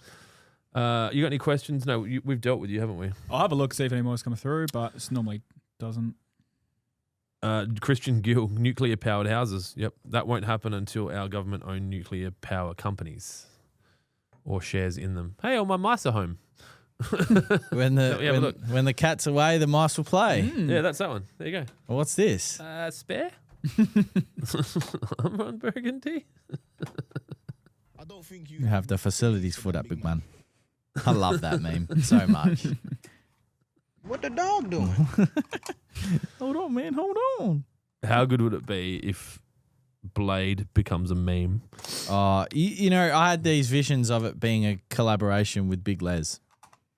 You got any questions? No, we've dealt with you, haven't we? I'll have a look, see if any more's coming through, but it normally doesn't. Christian Gill, nuclear powered houses. Yep, that won't happen until our government own nuclear power companies or shares in them. Hey, all my mice are home. when the cat's away, the mice will play. Yeah, that's that one. There you go. Well, what's this? Spare? I'm on Burgundy. I don't think You have the facilities for that, big man. I love that meme so much. What the dog doing? Hold on, man. Hold on. How good would it be if Blade becomes a meme? You know, I had these visions of it being a collaboration with Big Les.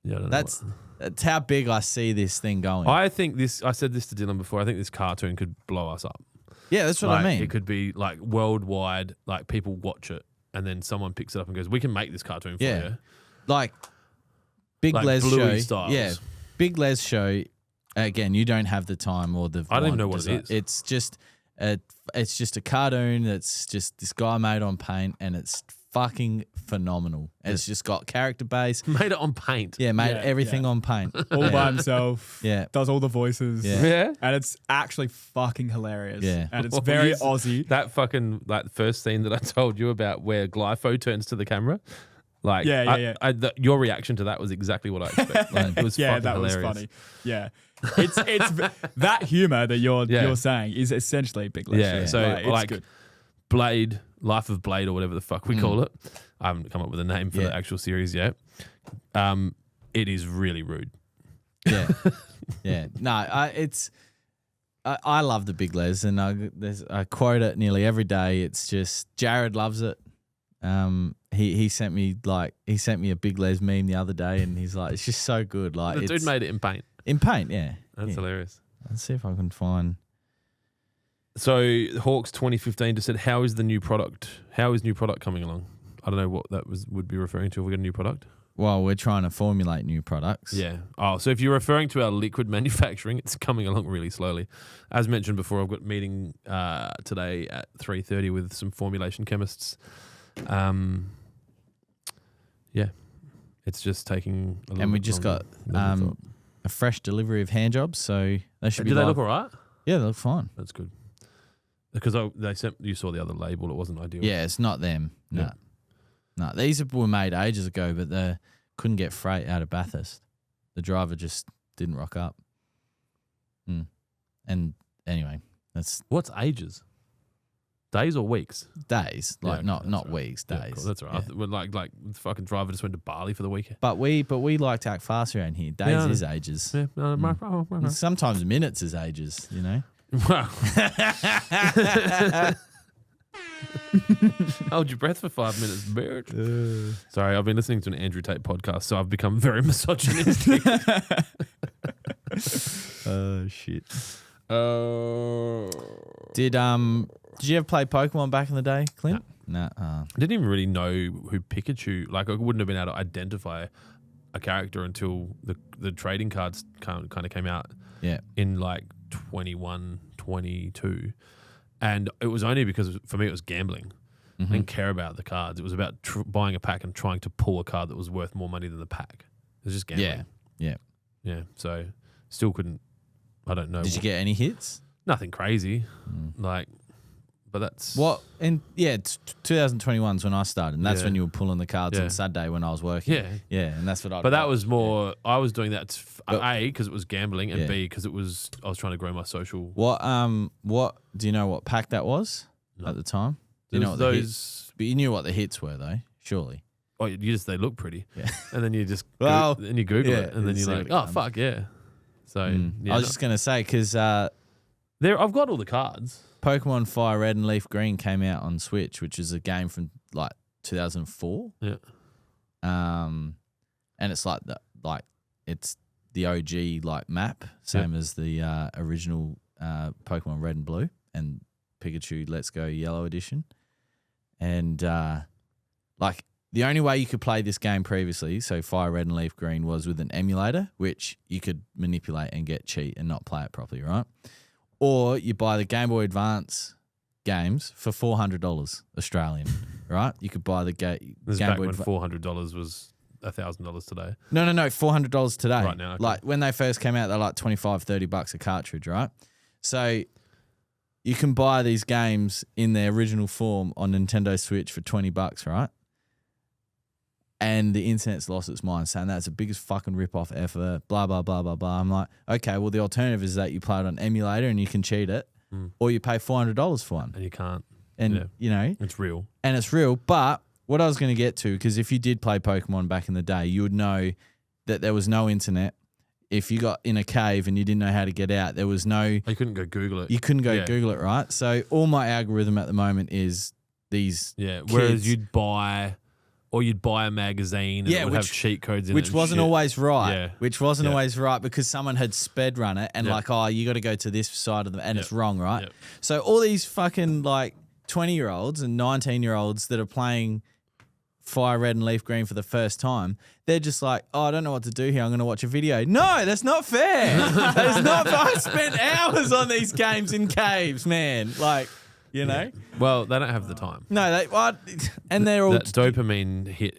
Yeah, I don't know That's how big I see this thing going. I think this. I said this to Dylan before. I think this cartoon could blow us up. Yeah, that's what I mean. It could be like worldwide. Like people watch it, and then someone picks it up and goes, "We can make this cartoon for you." Like Big Les Bluey show. styles. Yeah, Big Les show. Again, you don't have the time or the. I don't even know what it is. It's just a cartoon that's just this guy made on paint, and it's fucking phenomenal. It's just got character base. Made it on paint. Yeah, made everything on paint. All by himself. Yeah. Does all the voices. Yeah. And it's actually fucking hilarious. Yeah. And it's very Aussie. That fucking first scene that I told you about where Glypho turns to the camera. Like, your reaction to that was exactly what I expected. Like, it was fucking that hilarious. was funny. Yeah. It's that humor that you're saying is essentially Big Les. Yeah. So it's good. Blade, Life of Blade, or whatever the fuck we call it. I haven't come up with a name for the actual series yet. It is really rude. Yeah. Yeah. No, I love the Big Les, and I quote it nearly every day. It's just Jared loves it. He sent me a Big Les meme the other day, and he's like, it's just so good. Like The dude made it in paint. In paint, yeah. That's hilarious. Let's see if I can find. So Hawks 2015 just said, how is new product coming along? I don't know what that would be referring to if we got a new product. Well, we're trying to formulate new products. Yeah. Oh, so if you're referring to our liquid manufacturing, it's coming along really slowly. As mentioned before, I've got a meeting today at 3:30 with some formulation chemists. Yeah, it's just taking a little And we bit just longer got than we thought. a fresh delivery of hand jobs, so they should be. Do they live. look all right? Yeah, they look fine. That's good. Because they sent you saw the other label, it wasn't ideal. Yeah, it's not them. No. Yeah. No, these were made ages ago, but they couldn't get freight out of Bathurst. The driver just didn't rock up. And anyway, that's What's ages? Days or weeks? days, like okay, not that's right. weeks, Yeah, days. cool, that's all right. Yeah. Well, like the fucking driver just went to Bali for the weekend. But we like to act fast around here. Days Yeah, I is ages. Yeah, no, my And sometimes minutes is ages, you know? Wow. Hold your breath for 5 minutes, bitch. Sorry, I've been listening to an Andrew Tate podcast, so I've become very misogynistic. Oh shit. Uh, Did you ever play Pokemon back in the day, Clint? No. I didn't even really know who Pikachu. Like, I wouldn't have been able to identify a character until the trading cards kind of came out. Yeah. In like 21, 22. And it was only because for me it was gambling. I didn't care about the cards. It was about buying a pack and trying to pull a card that was worth more money than the pack. It was just gambling. Yeah. Yeah. So still couldn't. I don't know. Did you get any hits? Nothing crazy. Like, but that's What? And 2021 is when I started, and that's Yeah. when you were pulling the cards Yeah. on Saturday when I was working. Yeah. Yeah, and that's what I. But that was more. I was doing that But- A because it was gambling, and Yeah. B because I was trying to grow my social. What do you know what pack that was at the time? Do you know what the hits? Those? But you knew what the hits were though, surely. Oh, they look pretty. Yeah. And then you just Well, then you Google yeah, it, and then it's you're like, like, oh fuck yeah. So yeah, I was just gonna say because there. I've got all the cards. Pokemon Fire Red and Leaf Green came out on Switch, which is a game from like 2004. Yeah. And it's it's the OG like map, same as the original Pokemon Red and Blue and Pikachu Let's Go Yellow edition. And like the only way you could play this game previously, so Fire Red and Leaf Green, was with an emulator, which you could manipulate and get cheat and not play it properly, right? Or you buy the Game Boy Advance games for $400 Australian, right? You could buy the This is Game back Boy when Advance. $400 was $1,000 today. No, $400 today. Right now, okay. Like when they first came out, they're like $25-$30 a cartridge, right? So you can buy these games in their original form on Nintendo Switch for $20, right? And the internet's lost its mind saying that's the biggest fucking rip-off ever, blah, blah, blah, blah, blah. I'm like, okay, well, the alternative is that you play it on emulator and you can cheat it, or you pay $400 for one. And you can't. And, Yeah. you know, It's real. and it's real. But what I was going to get to, because if you did play Pokemon back in the day, you would know that there was no internet. If you got in a cave and you didn't know how to get out, there was no, You couldn't go Google it. you couldn't go Yeah. Google it, right? So all my algorithm at the moment is these, Yeah. Whereas kids- you'd buy a magazine and Yeah, it would which- have cheat codes in it. which and wasn't shit. always right. Yeah. Which wasn't Yeah. always right because someone had sped run it and Yeah. like, oh, you got to go to this side of them and it's wrong, right? Yep. So all these fucking like 20-year-olds and 19-year-olds that are playing Fire Red and Leaf Green for the first time, they're just like, oh, I don't know what to do here. I'm going to watch a video. No, that's not fair. That's not fair. I spent hours on these games in caves, man. Like, you know? Well, they don't have the time. No, and they're all, That dopamine hit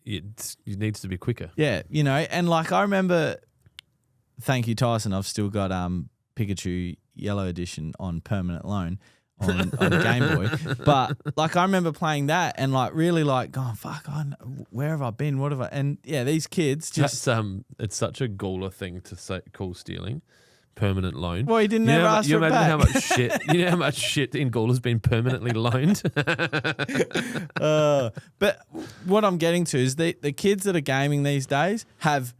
it needs to be quicker. yeah, you know, and like I remember, thank you, Tyson, I've still got Pikachu Yellow Edition on permanent loan on Game Boy. But like I remember playing that and like really like going, fuck, where have I been? What have I? And yeah, these kids just. That's it's such a Gawler thing to call stealing. Permanent loan. Well, he didn't ever ask you for it imagine back. how much shit. You know how much shit in Gawler's been permanently loaned. But what I'm getting to is the kids that are gaming these days have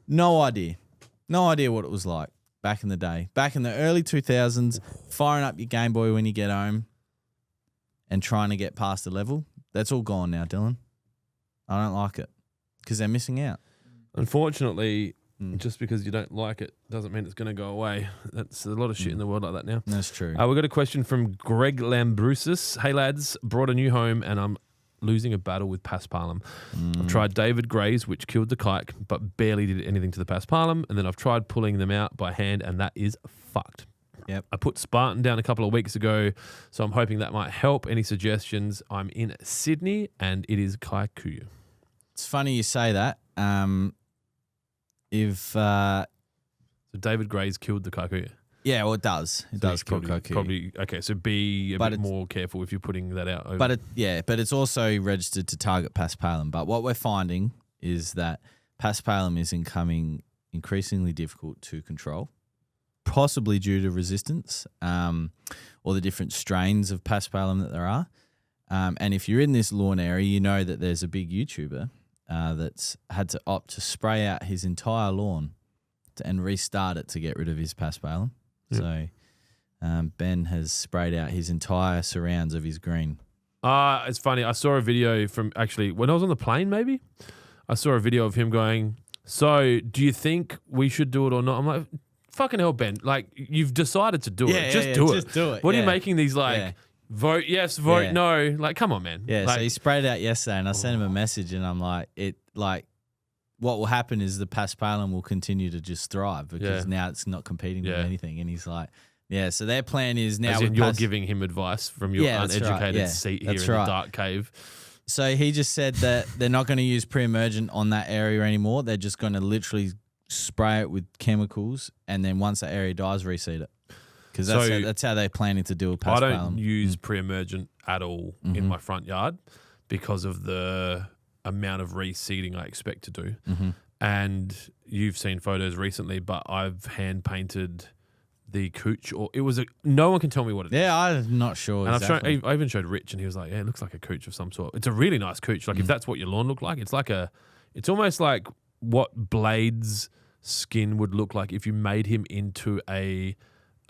no idea what it was like back in the day. Back in the early 2000s, firing up your Game Boy when you get home and trying to get past the level. That's all gone now, Dylan. I don't like it because they're missing out. Unfortunately, just because you don't like it doesn't mean it's going to go away. That's a lot of shit in the world like that now. That's true. We got a question from Greg Lambrusis. Hey lads, brought a new home and I'm losing a battle with paspalum. I've tried David Gray's, which killed the kike, but barely did anything to the paspalum. And then I've tried pulling them out by hand, and that is fucked. Yep. I put Spartan down a couple of weeks ago, so I'm hoping that might help. Any suggestions? I'm in Sydney, and it is Kaikuyu. It's funny you say that. So David Gray's killed the Kaikuyu. Yeah, well, it does. It does kill Kaikuyu. Probably okay. So be a bit more careful if you're putting that out. Over. But it's also registered to target paspalum. But what we're finding is that paspalum is becoming increasingly difficult to control, possibly due to resistance or the different strains of paspalum that there are. And if you're in this lawn area, you know that there's a big YouTuber that's had to opt to spray out his entire lawn and restart it to get rid of his paspalum. Yep. So Ben has sprayed out his entire surrounds of his green. It's funny. I saw a video from actually when I was on the plane, maybe. I saw a video of him going, so do you think we should do it or not? I'm like, fucking hell, Ben. Like, you've decided to do it. Just do it. What are you making these vote yes, vote no? Like, come on, man. Yeah, like, so he sprayed out yesterday and I sent him a message and I'm like, what will happen is the paspalum will continue to just thrive because now it's not competing with anything. And he's like, so their plan is now. As in you're giving him advice from your uneducated seat here in the dark cave. So he just said that they're not going to use pre-emergent on that area anymore. They're just going to literally spray it with chemicals and then once that area dies, reseed it. Because that's how they're planning to do a paspalum. I don't use pre-emergent at all in my front yard because of the amount of reseeding I expect to do. And you've seen photos recently, but I've hand painted the cooch, or it was no one can tell me what it is. Yeah, I'm not sure. And exactly. I even showed Rich, and he was like, "Yeah, it looks like a cooch of some sort. It's a really nice cooch. Like if that's what your lawn looked like, it's almost like what Blade's skin would look like if you made him into a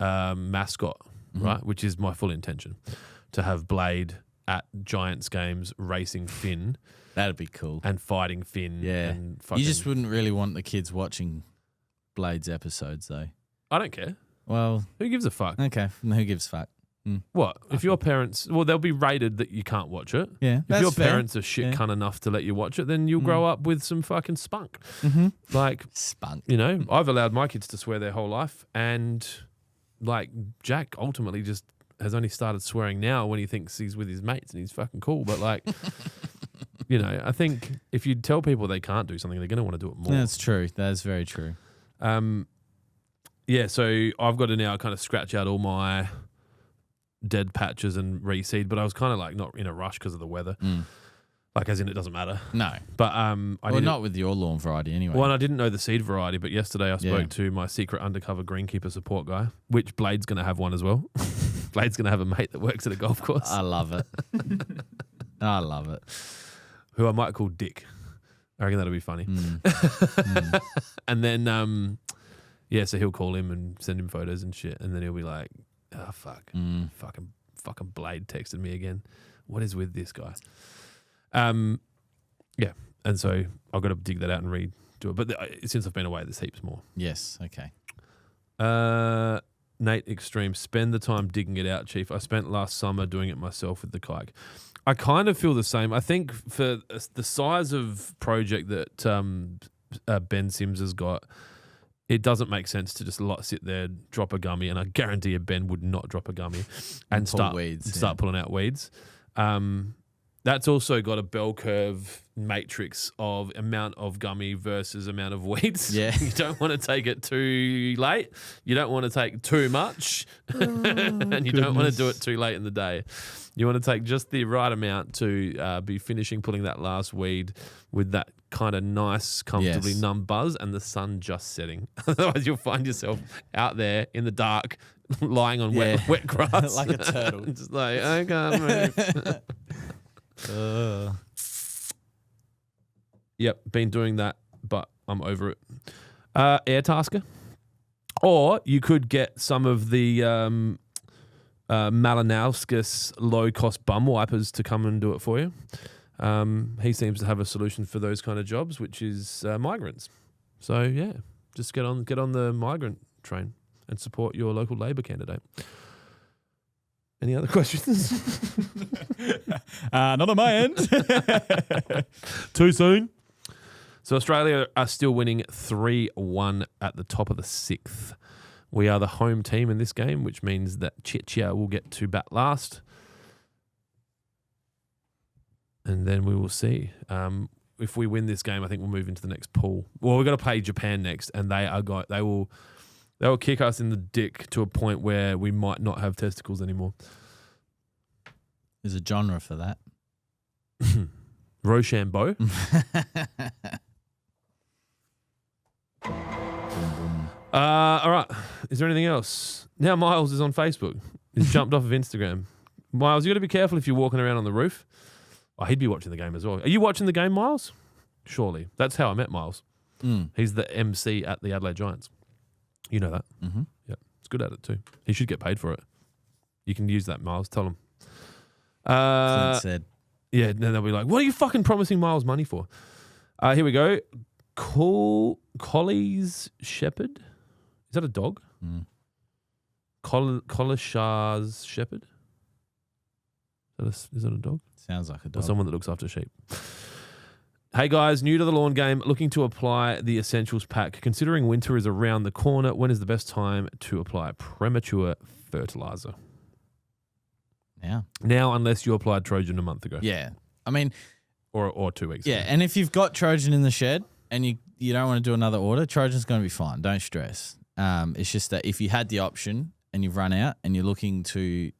mascot, right? Which is my full intention, to have Blade at Giants games racing Finn. That'd be cool. And fighting Finn. Yeah. And you just wouldn't really want the kids watching Blade's episodes, though. I don't care. Well, who gives a fuck? Okay, who gives a fuck? What? If your parents, they'll be rated that you can't watch it. Yeah. If your parents are shit cunt enough to let you watch it, then you'll grow up with some fucking spunk. Like, spunk. You know, I've allowed my kids to swear their whole life, and like Jack ultimately just has only started swearing now when he thinks he's with his mates and he's fucking cool. But like, you know, I think if you tell people they can't do something, they're going to want to do it more. That's true. That's very true. Yeah, so I've got to now kind of scratch out all my dead patches and reseed, but I was kind of like not in a rush because of the weather. Like as in it doesn't matter. No. But not with your lawn variety anyway. Well, and I didn't know the seed variety, but yesterday I spoke to my secret undercover greenkeeper support guy, which Blade's going to have one as well. Blade's going to have a mate that works at a golf course. I love it. I love it. Who I might call Dick. I reckon that'll be funny. And then so he'll call him and send him photos and shit, and then he'll be like, "Oh fuck, fucking Blade texted me again. What is with this guy?" Yeah, and so I've got to dig that out and redo it. But since I've been away, there's heaps more. Yes. Okay. Nate Extreme, spend the time digging it out, Chief. I spent last summer doing it myself with the kike. I kind of feel the same. I think for the size of project that Ben Sims has got, it doesn't make sense to just sit there, drop a gummy, and I guarantee you Ben would not drop a gummy and start pulling out weeds. That's also got a bell curve matrix of amount of gummy versus amount of weeds. Yeah. You don't want to take it too late. You don't want to take too much. And you don't want to do it too late in the day. You want to take just the right amount to be finishing pulling that last weed with that kind of nice, comfortably numb buzz and the sun just setting. Otherwise, you'll find yourself out there in the dark, lying on wet grass. Like a turtle. Just like, I can't move. Yep, been doing that, but I'm over it. Air Tasker. Or you could get some of the Malinauskas low-cost bum wipers to come and do it for you. He seems to have a solution for those kind of jobs, which is migrants. So, yeah, just get on the migrant train and support your local Labor candidate. Any other questions? Not on my end. Too soon. So Australia are still winning 3-1 at the top of the 6th. We are the home team in this game, which means that Czechia will get to bat last. And then we will see. If we win this game, I think we'll move into the next pool. Well, we've got to play Japan next, and they will kick us in the dick to a point where we might not have testicles anymore. There's a genre for that. Rochambeau. All right. Is there anything else? Now Miles is on Facebook. He's jumped off of Instagram. Miles, you got to be careful if you're walking around on the roof. Oh, he'd be watching the game as well. Are you watching the game, Miles? Surely. That's how I met Miles. He's the MC at the Adelaide Giants. You know that. Mm-hmm. Yeah. He's good at it too. He should get paid for it. You can use that, Miles. Tell him. Clint said. Yeah, then they'll be like, what are you fucking promising Miles money for? Here we go. Collie's Shepherd. Is that a dog? Collishaw's Shepherd. Is that a dog? Sounds like a Or dog. someone that looks after sheep. Hey guys, new to the lawn game, looking to apply the essentials pack. Considering winter is around the corner, when is the best time to apply premature fertilizer? Now, unless you applied Trojan a month ago. Yeah. I mean, or 2 weeks yeah. ago. And if you've got Trojan in the shed and you don't want to do another order, Trojan's going to be fine. Don't stress. It's just that if you had the option and you've run out and you're looking to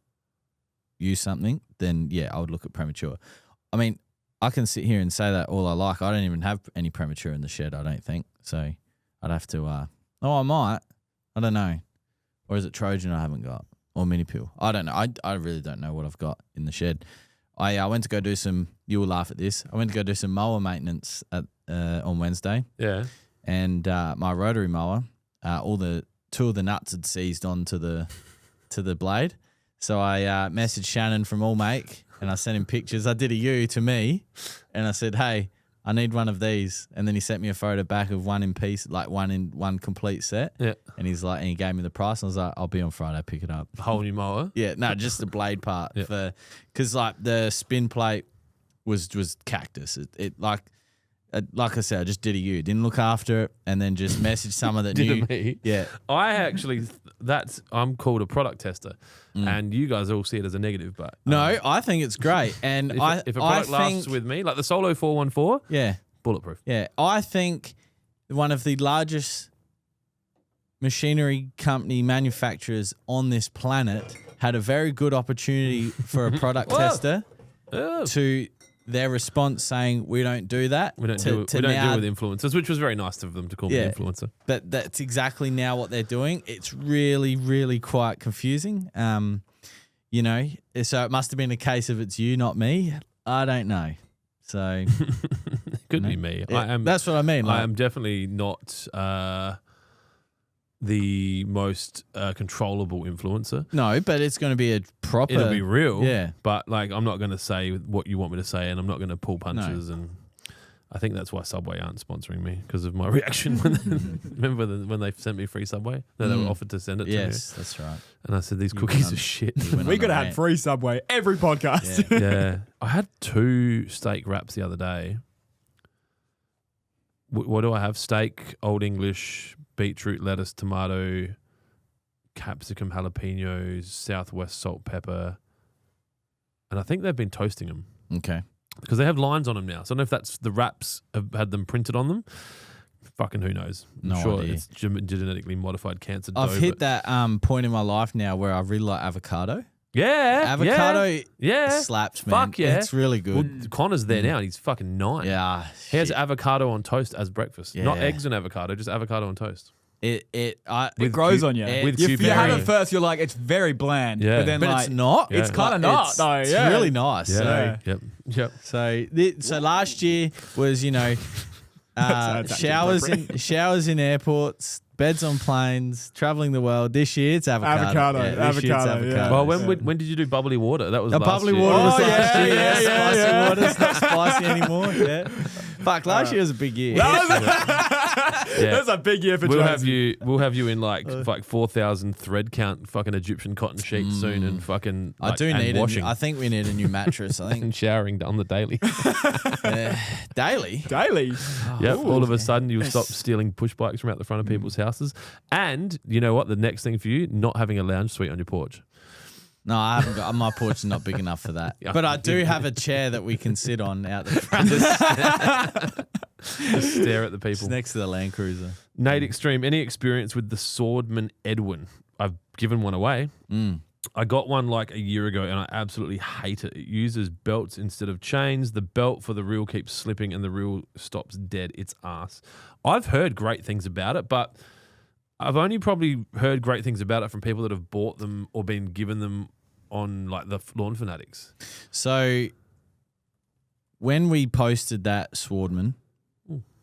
use something, then yeah, I would look at premature. I mean, I can sit here and say that all I like. I don't even have any premature in the shed, I don't think. So I'd have to, I might. I don't know. Or is it Trojan I haven't got? Or mini pill? I don't know. I really don't know what I've got in the shed. I went to go do some, you will laugh at this, I went to go do some mower maintenance on Wednesday. Yeah. And my rotary mower, two of the nuts had seized onto the blade. So I messaged Shannon from All Make and I sent him pictures. I did a U to me and I said, hey, I need one of these. And then he sent me a photo back of one in piece, like one complete set. Yeah. And and he gave me the price. And I was like, I'll be on Friday, pick it up. Whole new mower? Yeah, no, just the blade part. Yeah. Because like the spin plate was cactus. It like I said, I just did a U. Didn't look after it and then just messaged someone that knew. Me. Yeah. I actually, I'm called a product tester and you guys all see it as a negative, but. No, I think it's great. And if a product lasts with me, like the Solo 414, yeah, bulletproof. Yeah, I think one of the largest machinery company manufacturers on this planet had a very good opportunity for a product tester to their response saying, we don't do that. We don't deal with influencers, which was very nice of them to call me an influencer. But that's exactly now what they're doing. It's really, really quite confusing. So it must have been a case of it's you, not me. I don't know. So could be me. That's what I mean. I am definitely not the most controllable influencer. No, but it's going to be a proper. It'll be real. Yeah. But like, I'm not going to say what you want me to say, and I'm not going to pull punches. No. And I think that's why Subway aren't sponsoring me because of my reaction. Remember when they sent me free Subway? No, they were offered to send it to me. Yes, that's right. And I said, these cookies are shit. We could have had free Subway every podcast. Yeah. I had 2 steak wraps the other day. What do I have? Steak, Old English, beetroot, lettuce, tomato, capsicum, jalapenos, Southwest salt, pepper. And I think they've been toasting them. Okay. Because they have lines on them now. So I don't know if that's the wraps have had them printed on them. Fucking who knows? I'm sure idea. It's genetically modified cancer dough. I've hit that point in my life now where I really like avocado. Yeah. Avocado yeah. slaps, man. Fuck yeah. It's really good. Well, Connor's there now and he's fucking 9. Yeah. He has avocado on toast as breakfast. Yeah. Not eggs and avocado, just avocado on toast. It grows on you. With If you have berry. it first, you're like, it's very bland. Yeah. But then But like, it's not. It's kind of not, It's, though. it's Yeah. really nice. Yeah. Yep. So last year was, That's actually showers in airports, beds on planes, traveling the world. This year it's avocado. This year it's Avocado, yeah. Well, when did you do bubbly water? That was last bubbly year. water was Oh, last yeah, year. yeah, Spicy yeah. water's not spicy anymore. Yeah. Fuck, last year was a big year. That's a big year for Jonesy. We'll have you in like 4,000 thread count fucking Egyptian cotton sheets soon and fucking washing. I think we need a new mattress. I think and showering on the daily. Daily. Yep. All of a sudden you'll stop stealing push bikes from out the front of people's houses. And you know what? The next thing for you, not having a lounge suite on your porch. No, I haven't got. My porch is not big enough for that. But I do have a chair that we can sit on out the front. Just stare at the people. It's next to the Land Cruiser. Nate Extreme, any experience with the Swordman Edwin? I've given one away. I got one like a year ago and I absolutely hate it. It uses belts instead of chains. The belt for the reel keeps slipping and the reel stops dead. It's ass. I've heard great things about it, but I've only probably heard great things about it from people that have bought them or been given them on like the Lawn Fanatics. So when we posted that Swordman,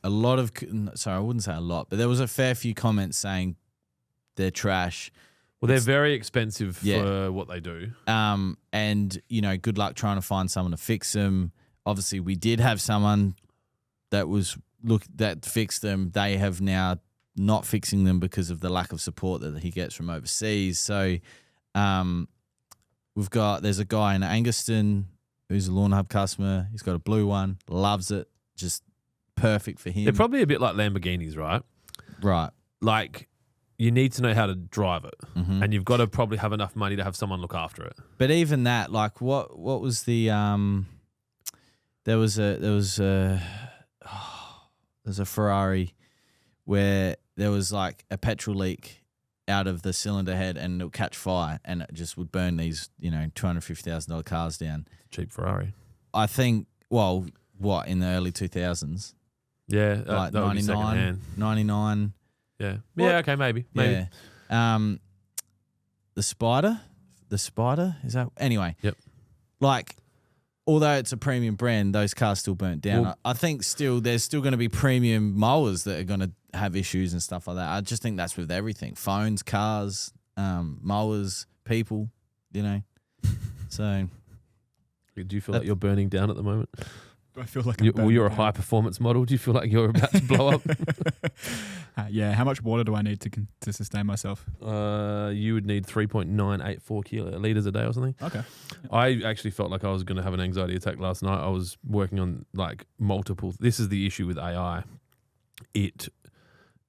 a lot of, sorry, I wouldn't say a lot, but there was a fair few comments saying they're trash. Well, they're very expensive for what they do. And, you know, good luck trying to find someone to fix them. Obviously, we did have someone that that fixed them. They have now not fixing them because of the lack of support that he gets from overseas. So there's a guy in Anguston who's a Lawnhub customer. He's got a blue one, loves it, just perfect for him. They're probably a bit like Lamborghinis, right? Right. Like, you need to know how to drive it, and you've got to probably have enough money to have someone look after it. But even that, like, what was the there was a Ferrari where there was like a petrol leak out of the cylinder head and it'll catch fire and it just would burn these, you know, $250,000 cars down. Cheap Ferrari. I think, well, what, in the early 2000s? Yeah, like that 99. Yeah. What? Yeah, okay, maybe. Yeah. The Spider, is that? Anyway. Yep. Like, although it's a premium brand, those cars still burnt down. Well, I think there's still going to be premium mowers that are going to have issues and stuff like that. I just think that's with everything. Phones, cars, mowers, people, you know. So. Do you feel like you're burning down at the moment? I feel like you're a high performance model. Do you feel like you're about to blow up? Yeah. How much water do I need to sustain myself? You would need 3.984 liters a day or something. Okay. I actually felt like I was going to have an anxiety attack last night. I was working on like multiple. This is the issue with AI. It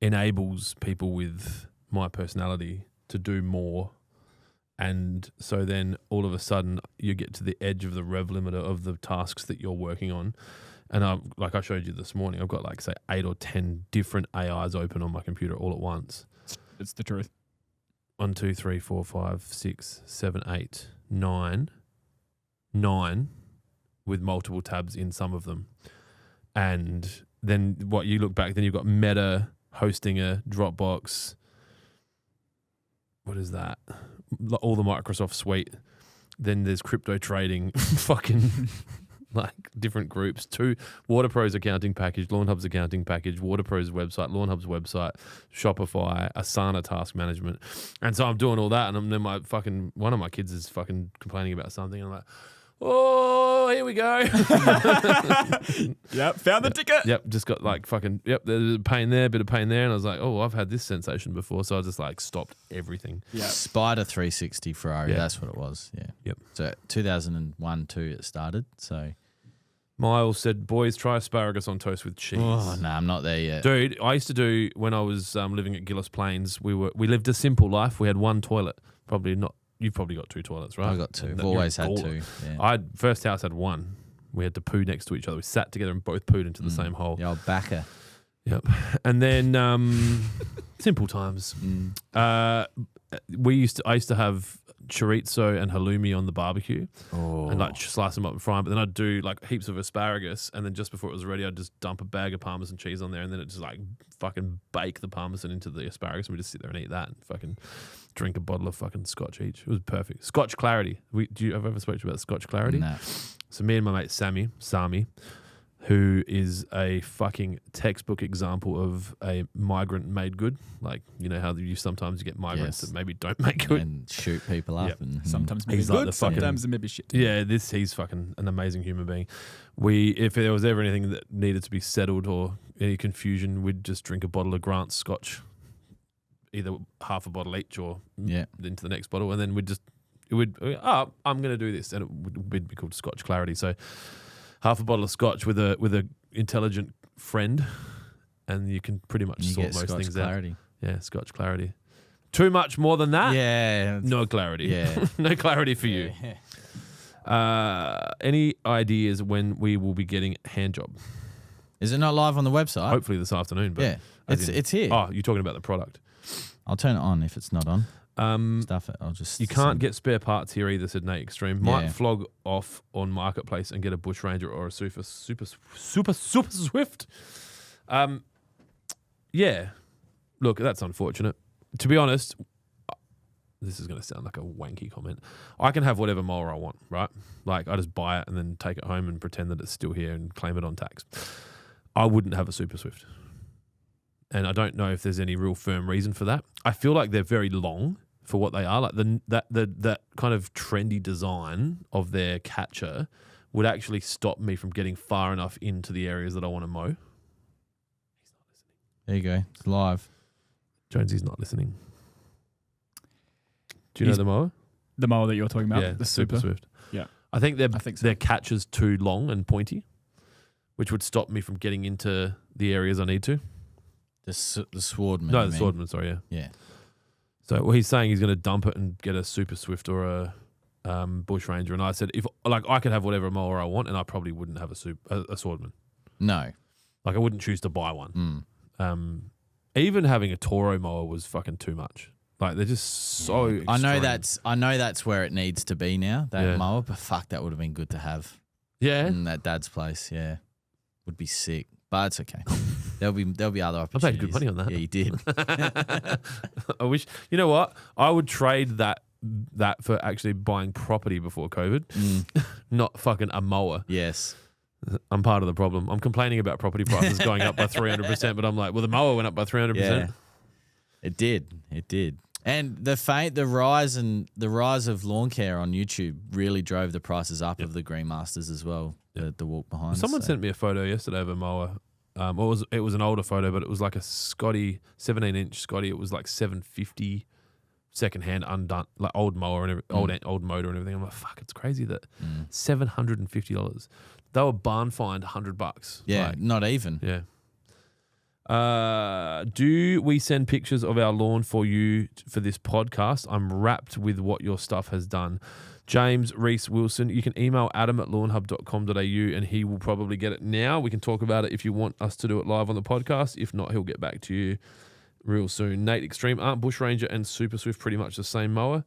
enables people with my personality to do more. And so then all of a sudden you get to the edge of the rev limiter of the tasks that you're working on. And like I showed you this morning, I've got like, say, 8 or 10 different AIs open on my computer all at once. It's the truth. 1, 2, 3, 4, 5, 6, 7, 8, 9. 9 with multiple tabs in some of them. And then what you look back, then you've got Meta hosting a Dropbox. What is that? All the Microsoft suite. Then there's crypto trading, fucking like different groups. 2 WaterPro's accounting package, Lawnhub's accounting package, WaterPro's website, Lawnhub's website, Shopify, Asana task management. And so I'm doing all that, and then one of my kids is fucking complaining about something, and I'm like, oh, here we go. Yep, found the ticket. Yep, just got like fucking, there's a pain there, bit of pain there. And I was like, oh, I've had this sensation before. So I just like stopped everything. Yeah. Spider 360 Ferrari, that's what it was. Yeah. Yep. So 2001-2 it started. So Miles said, boys, try asparagus on toast with cheese. Oh, no, I'm not there yet. Dude, I used to do, when I was living at Gillis Plains, we lived a simple life. We had one toilet, probably not. You've probably got 2 toilets, right? I got 2. I've always had 2. Yeah. First house had 1. We had to poo next to each other. We sat together and both pooed into the same hole. The old backer. Yep. And then simple times. I used to have chorizo and halloumi on the barbecue and like slice them up and fry them. But then I'd do like heaps of asparagus, and then just before it was ready, I'd just dump a bag of Parmesan cheese on there, and then it just like fucking bake the Parmesan into the asparagus, and we just sit there and eat that and fucking drink a bottle of fucking scotch each. It was perfect. Scotch Clarity. Have I ever spoke to you about Scotch Clarity? No. So me and my mate Sami, who is a fucking textbook example of a migrant made good. Like, you know how you sometimes get migrants that maybe don't make good. And shoot people up. Yep. And sometimes maybe he's good, like the fucking, sometimes maybe shit. Yeah, he's fucking an amazing human being. If there was ever anything that needed to be settled or any confusion, we'd just drink a bottle of Grant's Scotch, either half a bottle each or into the next bottle, and then I'm going to do this, and would be called Scotch Clarity. So half a bottle of Scotch with a intelligent friend, and you can pretty much sort most things out. Yeah, Scotch Clarity. Too much more than that? Yeah. No clarity. Yeah. No clarity for you. Any ideas when we will be getting hand job? Is it not live on the website? Hopefully this afternoon. But it's here. Oh, you're talking about the product. I'll turn it on if it's not on. Stuff it. I'll just. You can't get spare parts here either, said Nate Extreme. Might flog off on Marketplace and get a Bush Ranger or a super Swift. Yeah. Look, that's unfortunate. To be honest, this is going to sound like a wanky comment. I can have whatever mower I want, right? Like I just buy it and then take it home and pretend that it's still here and claim it on tax. I wouldn't have a Super Swift. And I don't know if there's any real firm reason for that. I feel like they're very long for what they are. Like that kind of trendy design of their catcher would actually stop me from getting far enough into the areas that I want to mow. There you go. It's live. Jonesy's not listening. Do you know the mower? The mower that you're talking about? Yeah, the Super Swift. Yeah. I think so. their catcher's too long and pointy, which would stop me from getting into the areas I need to. The Swordman. No, the Swordman, sorry, yeah. Yeah. So he's saying he's going to dump it and get a Super Swift or a Bush Ranger. And I said, if like I could have whatever mower I want, and I probably wouldn't have a Swordman. No. Like I wouldn't choose to buy one. Even having a Toro mower was fucking too much. Like they're just so extreme. I know that's where it needs to be now, that mower, but fuck, that would have been good to have. Yeah. In that dad's place, yeah. Would be sick. But it's okay. There'll be other I opportunities. paid good money on that. Yeah, you did. I wish, you know what? I would trade that for actually buying property before COVID, not fucking a mower. Yes. I'm part of the problem. I'm complaining about property prices going up by 300%, but I'm like, well, the mower went up by 300%. Yeah. It did. And the rise of lawn care on YouTube really drove the prices up of the Green Masters as well. The walk behind. Someone sent me a photo yesterday of a mower. It was an older photo, but it was like a Scotty 17-inch Scotty. It was like $750 secondhand, undone, like old mower and old motor and everything. I'm like, fuck, it's crazy that $750. They were barn fined $100. Yeah, like, not even. Yeah. Do we send pictures of our lawn for you for this podcast? I'm wrapped with what your stuff has done. James Reese Wilson, you can email adam@lawnhub.com.au and he will probably get it now. We can talk about it if you want us to do it live on the podcast. If not, he'll get back to you real soon. Nate Extreme, aren't Bush Ranger and Super Swift pretty much the same mower?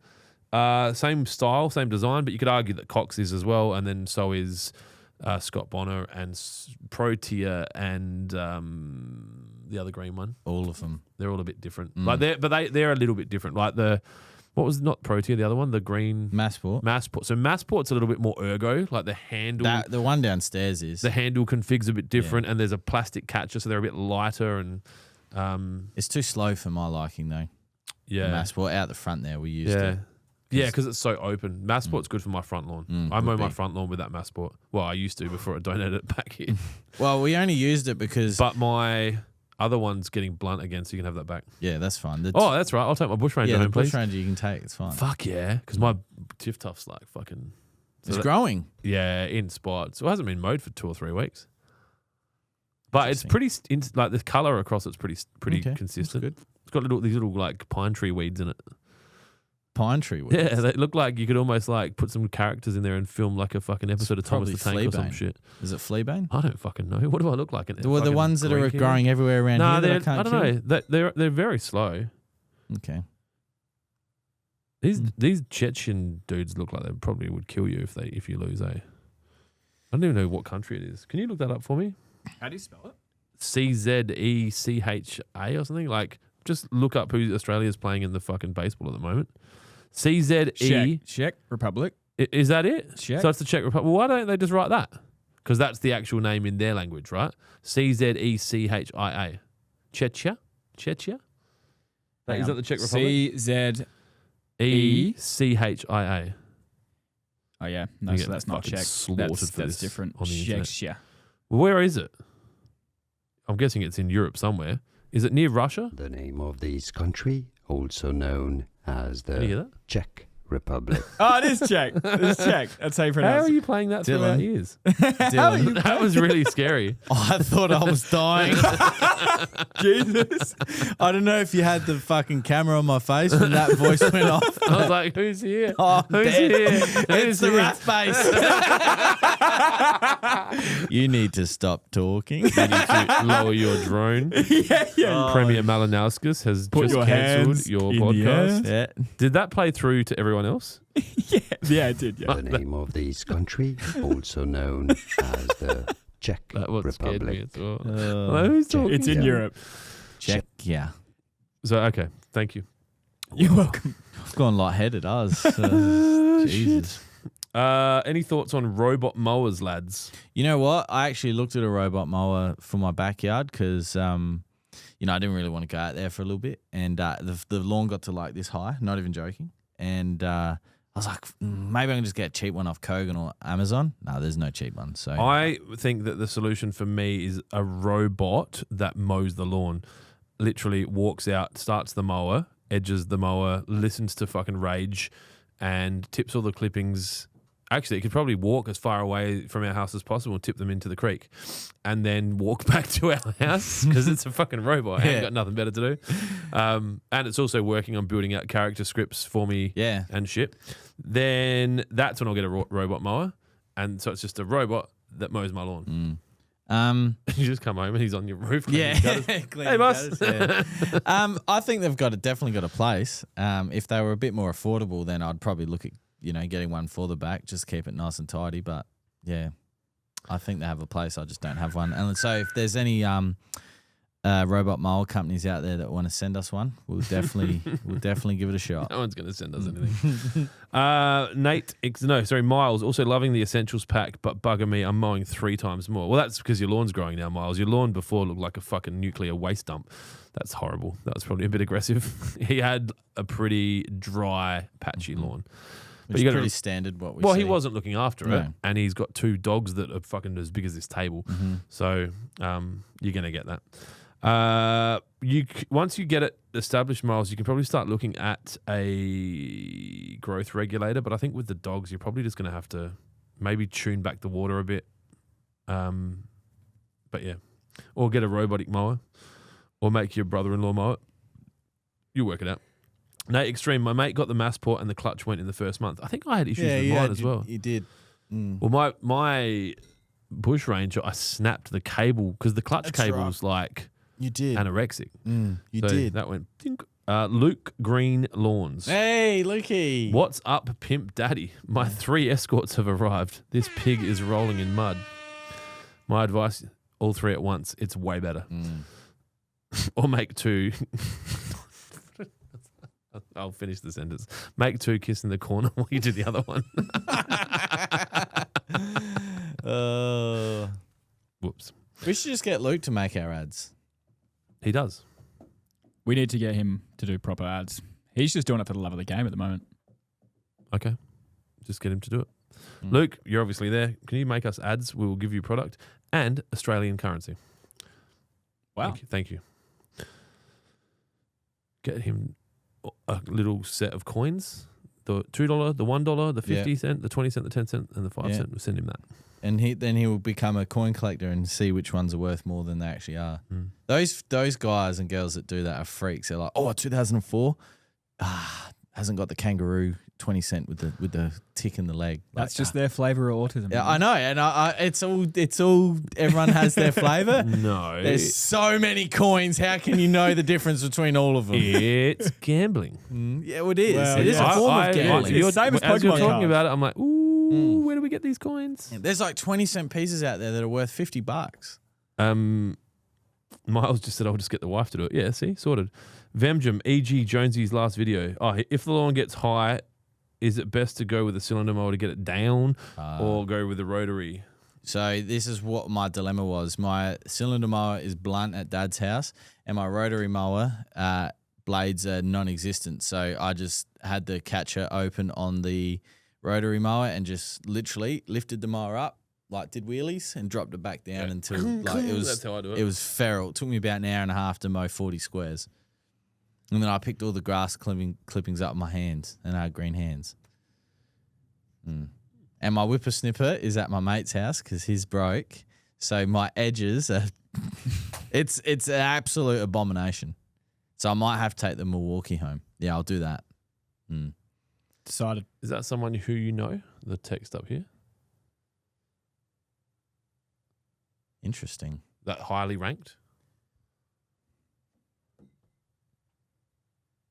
Same style, same design, but you could argue that Cox is as well, and then so is Scott Bonner and Pro Tier and the other green one. All of them. They're all a bit different. Like they're a little bit different. Like what was not Pro Tier, the other one? The green Massport. So Massport's a little bit more ergo, like the handle. The one downstairs is. The handle config's a bit different, and there's a plastic catcher, so they're a bit lighter and it's too slow for my liking though. Yeah. Massport out the front there we used to. Yeah, because it's so open. Massport's good for my front lawn. I mow my front lawn with that Massport. Well, I used to before I donated it back here. Well, we only used it because... But my other one's getting blunt again, so you can have that back. Yeah, that's fine. That's right. I'll take my Bush Ranger home, please. Bush Ranger you can take. It's fine. Fuck yeah, because my Tiff Tuff's like fucking... It's growing. Yeah, in spots. It hasn't been mowed for 2 or 3 weeks. But it's pretty... like the colour across it's pretty consistent. Good. It's got these little like pine tree weeds in it. Pine tree weeds? Yeah, they look like you could almost like put some characters in there and film like a fucking episode of Thomas the Tank or some shit. Is it Fleabane? I don't fucking know. What do I look like? The ones that are growing everywhere around here that I don't know. They're very slow. Okay. These Chechen dudes look like they probably would kill you if you lose, I don't even know what country it is. Can you look that up for me? How do you spell it? CZECHA or something. Like, just look up who Australia's playing in the fucking baseball at the moment. CZE. Czech Republic. Is that it? Czech. So it's the Czech Republic. Well, why don't they just write that? Because that's the actual name in their language, right? CZECHIA. Chechia? Is that the Czech Republic? CZECHIA. Oh, yeah. No, so that's not Czech. Slaughtered That's different. on the internet. Czechia. Well, where is it? I'm guessing it's in Europe somewhere. Is it near Russia? The name of this country, also known as Can you hear the that? Czech Republic. Oh, it is Czech. It is Czech. That's how you How pronounce are it. you playing that through our Dylan. ears? Dylan. That was really scary. I thought I was dying. Jesus. I don't know if you had the fucking camera on my face when that voice went off. I was like, who's here? Oh, Who's dead. here? It's Who's the here? rat face. You need to stop talking. You need to lower your drone. Yeah. Premier Malinowskis has Put just your cancelled hands your in the podcast. air. Yeah. Did that play through to everyone else? Yeah, it did. Yeah. The name of this country, also known as the Czech That what scared me Republic. as well. Hello, who's talking? It's in Yeah. Europe. Check. Yeah. So, okay, thank you. You're welcome. I've gone lightheaded. I was. Jesus. Any thoughts on robot mowers, lads? You know what? I actually looked at a robot mower for my backyard because, you know, I didn't really want to go out there for a little bit. And the lawn got to like this high, not even joking. And I was like, maybe I can just get a cheap one off Kogan or Amazon. No, there's no cheap one. So I think that the solution for me is a robot that mows the lawn. Literally walks out, starts the mower, edges the mower, listens to fucking Rage, and tips all the clippings. Actually, it could probably walk as far away from our house as possible and tip them into the creek and then walk back to our house because it's a fucking robot. I ain't got nothing better to do. And it's also working on building out character scripts for me yeah. and shit. Then that's when I'll get a robot mower. And so it's just a robot that mows my lawn. You just come home and he's on your roof. Yeah. Hey, boss. I think they've definitely got a place. If they were a bit more affordable, then I'd probably look at, you know, getting one for the back, just keep it nice and tidy. But yeah, I think they have a place. I just don't have one. And so if there's any robot mower companies out there that want to send us one, we'll definitely give it a shot. No one's going to send us anything. Miles, also loving the Essentials pack, but bugging me, I'm mowing 3 times more. Well, that's because your lawn's growing now, Miles. Your lawn before looked like a fucking nuclear waste dump. That's horrible. That was probably a bit aggressive. He had a pretty dry, patchy lawn. Which is pretty standard what we see. Well, he wasn't looking after it, and he's got 2 dogs that are fucking as big as this table. So you're going to get that. Once you get it established, Miles, you can probably start looking at a growth regulator. But I think with the dogs, you're probably just going to have to maybe tune back the water a bit. But yeah, or get a robotic mower, or make your brother-in-law mow it. You work it out. Nate Extreme, my mate got the mass port and the clutch went in the first month. I think I had issues with mine as well. You did. Well, my Bush Ranger, I snapped the cable because the clutch cable's like You did. anorexic. You So did. That went. Dink. Luke Green Lawns. Hey, Lukey. What's up, Pimp Daddy? My 3 escorts have arrived. This pig is rolling in mud. My advice, all 3 at once. It's way better. Or make 2. I'll finish the sentence. Make 2, kiss in the corner while you do the other one. Whoops. We should just get Luke to make our ads. He does. We need to get him to do proper ads. He's just doing it for the love of the game at the moment. Okay. Just get him to do it. Luke, you're obviously there. Can you make us ads? We will give you product and Australian currency. Wow. Thank you. Get him a little set of coins. The $2, the $1, the 50 cent, the 20 cent, the 10 cent, and the 5 cent. We'll send him that. And he will become a coin collector and see which ones are worth more than they actually are. Those guys and girls that do that are freaks. They're like, 2004, hasn't got the kangaroo 20 cent with the tick in the leg. That's just their flavour of autism. Yeah, I know, and it's all. Everyone has their flavour. No. There's so many coins. How can you know the difference between all of them? It's gambling. Yeah, well, it is. Well, It is yeah. a form of gambling. It's the same as you're Pokemon talking cards. about it, I'm like, ooh, where do we get these coins? There's like 20 cent pieces out there that are worth $50. Miles just said, I'll just get the wife to do it. Yeah, see, sorted. Vemjum, E.G. Jonesy's last video. Oh, if the lawn gets high, is it best to go with a cylinder mower to get it down or go with a rotary? So this is what my dilemma was. My cylinder mower is blunt at Dad's house, and my rotary mower blades are non-existent. So I just had the catcher open on the rotary mower and just literally lifted the mower up, like did wheelies and dropped it back down until like it was. That's how I do it. It was feral. It took me about an hour and a half to mow 40 squares, and then I picked all the grass clippings up with my hands, and I had green hands. And my whippersnipper is at my mate's house because his broke, so my edges are. it's an absolute abomination. So I might have to take the Milwaukee home. Yeah, I'll do that. Decided. Is that someone who you know? The text up here. Interesting. That highly ranked.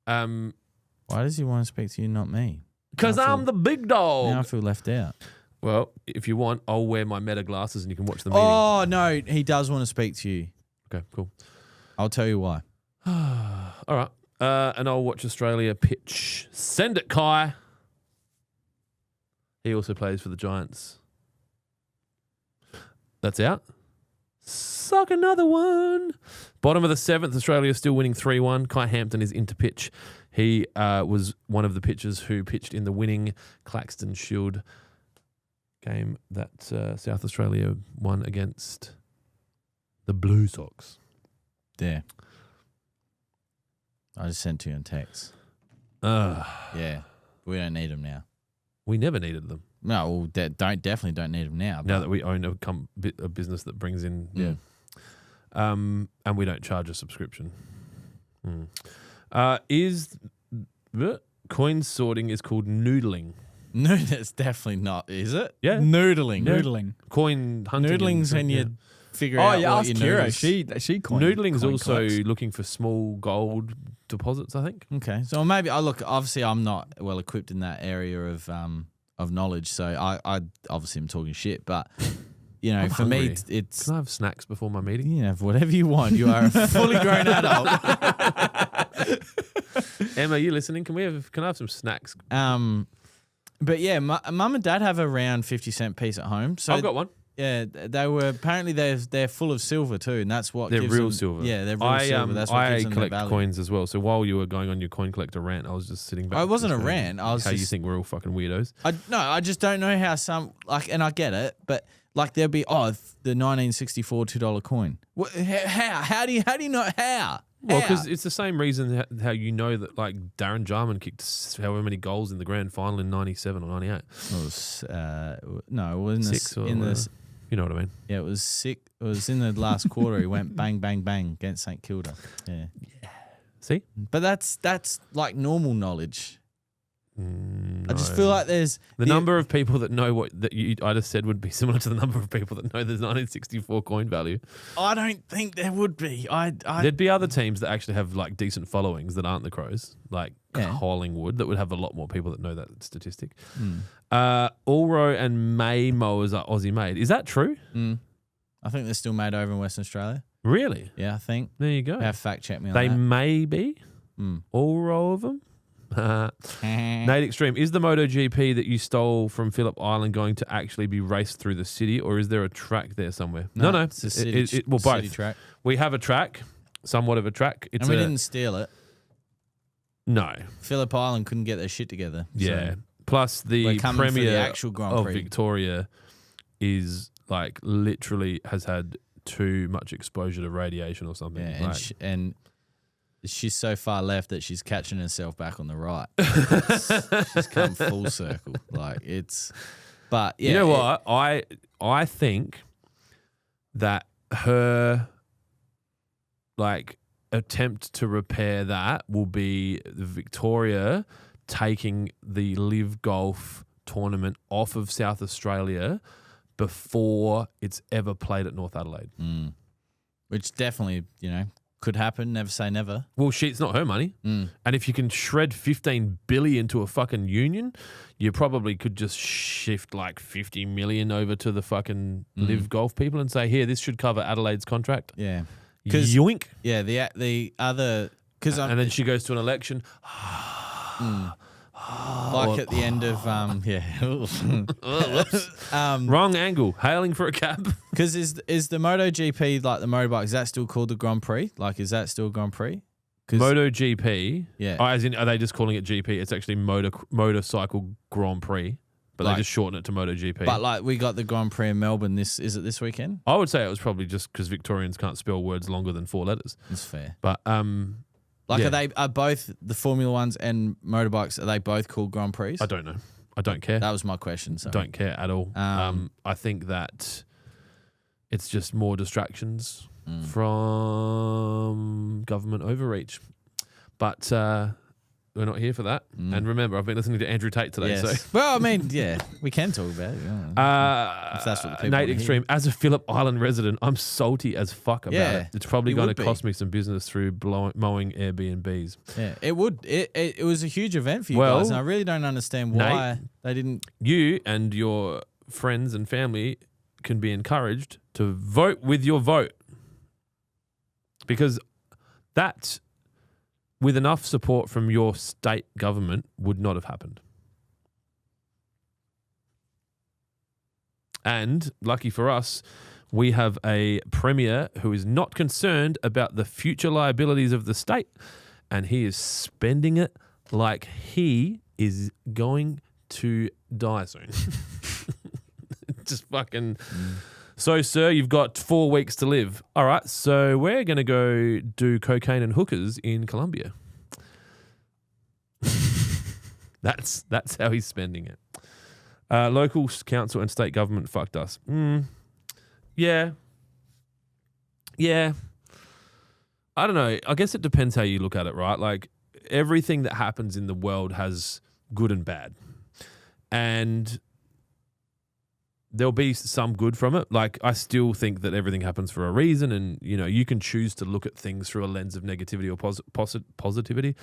Why does he want to speak to you, not me? Because I'm the big dog. Now I feel left out. Well, if you want, I'll wear my Meta glasses and you can watch the meeting. Oh, no, he does want to speak to you. Okay, cool. I'll tell you why. All right. And I'll watch Australia pitch. Send it, Kai. He also plays for the Giants. That's out. Suck another one. Bottom of the 7th, Australia is still winning 3-1. Kai Hampton is into pitch. He was one of the pitchers who pitched in the winning Claxton Shield game that South Australia won against the Blue Sox. There. I just sent to you in text. Yeah, we don't need them now. We never needed them. No, well, definitely don't need them now. Now that we own a business that brings in, and we don't charge a subscription. Coin sorting is called noodling. No, that's definitely not, is it? Yeah. Noodling. Yeah. Noodling. Coin hunting. Noodling's when you figure out yeah, what ask you Kira. She coined. Noodling's coin also collects. looking for small gold deposits, I think. Okay, so maybe obviously I'm not well equipped in that area of knowledge, so I obviously am talking shit, but you know, I'm for me hungry. it's Can I have snacks before my meeting? you have whatever you want. You are a fully grown adult. Emma, are you listening? Can I have some snacks? But yeah, mum and dad have a round 50-cent piece at home. So I've got one. Yeah, they were apparently they're full of silver too, and that's what They're gives real them, silver. Yeah, they're real silver. That's what I gives them their collect value. coins as well. So while you were going on your coin collector rant, I was just sitting back. It wasn't just a going, rant. I was how you just- think we're all fucking weirdos? I just don't know how some and I get it, but there'll be the 1964 $2 coin. How do you know how? Well, How? because it's the same reason how you know that like Darren Jarman kicked however many goals in the grand final in '97 or '98. It was no, it was Six or in whatever. this. You know what I mean? Yeah, it was sick. It was in the last quarter. He went bang, bang, bang against St Kilda. Yeah, See? but that's like normal knowledge. I just No. feel like there's The number of people that know what that I just said would be similar to the number of people that know the 1964 coin value. I don't think there would be. There'd be other teams that actually have like decent followings that aren't the Crows, like Yeah. Collingwood, that would have a lot more people that know that statistic. Allro and May mowers are Aussie made. Is that true? I think they're still made over in Western Australia. Really? Yeah, I think. There you go. Have fact check me on They that. may be. Allro of them. Nate Extreme, is the MotoGP that you stole from Phillip Island going to actually be raced through the city, or is there a track there somewhere? No. It's a city, Well, city both. track. We have a track, somewhat of a track. It's And we didn't steal it. No. Phillip Island couldn't get their shit together. Yeah. So Plus, the we're coming for the premier actual Grand of Prix. Victoria is like literally has had too much exposure to radiation or something. yeah, Like, and she's so far left that she's catching herself back on the right. She's come full circle. Like but yeah. you know what? I think that her like attempt to repair that will be Victoria taking the Live Golf tournament off of South Australia before it's ever played at North Adelaide. Which definitely, could happen. Never say never. Well, it's not her money. And if you can shred 15 billion to a fucking union, you probably could just shift like 50 million over to the fucking Live Golf people and say, here, this should cover Adelaide's contract. Yeah. Yoink. Yeah, the other because And then she goes to an election. like at the end of Wrong angle. Hailing for a cab. because is the MotoGP like the motorbike? Is that still called the Grand Prix? Like, is that still Grand Prix? MotoGP. Yeah. Oh, as in, are they just calling it GP? It's actually motorcycle Grand Prix. but they just shorten it to MotoGP. But like we got the Grand Prix in Melbourne. Is it this weekend? I would say it was probably just because Victorians can't spell words longer than 4 letters. That's fair. But yeah. are both the Formula Ones and motorbikes? Are they both called Grand Prix? I don't know. I don't care. That was my question. So Don't care at all. I think that it's just more distractions from government overreach. But we're not here for that. And remember, I've been listening to Andrew Tate today. Yes. So. Well, I mean, yeah, we can talk about it. Yeah. If that's what the people Nate want to Extreme, as a Phillip Island resident, I'm salty as fuck about it. It's probably you going to would be. cost me some business through mowing Airbnbs. Yeah, it would. It was a huge event for you Well, guys, and I really don't understand why they didn't. You and your friends and family can be encouraged to vote with your vote, because that, with enough support from your state government, would not have happened. And lucky for us, we have a premier who is not concerned about the future liabilities of the state, and he is spending it like he is going to die soon. Just fucking... So, sir, you've got 4 weeks to live. All right, so we're going to go do cocaine and hookers in Colombia. That's how he's spending it. Local council and state government fucked us. Yeah. I don't know. I guess it depends how you look at it, right? Like, everything that happens in the world has good and bad. And there'll be some good from it. Like, I still think that everything happens for a reason, and, you know, you can choose to look at things through a lens of negativity or positivity.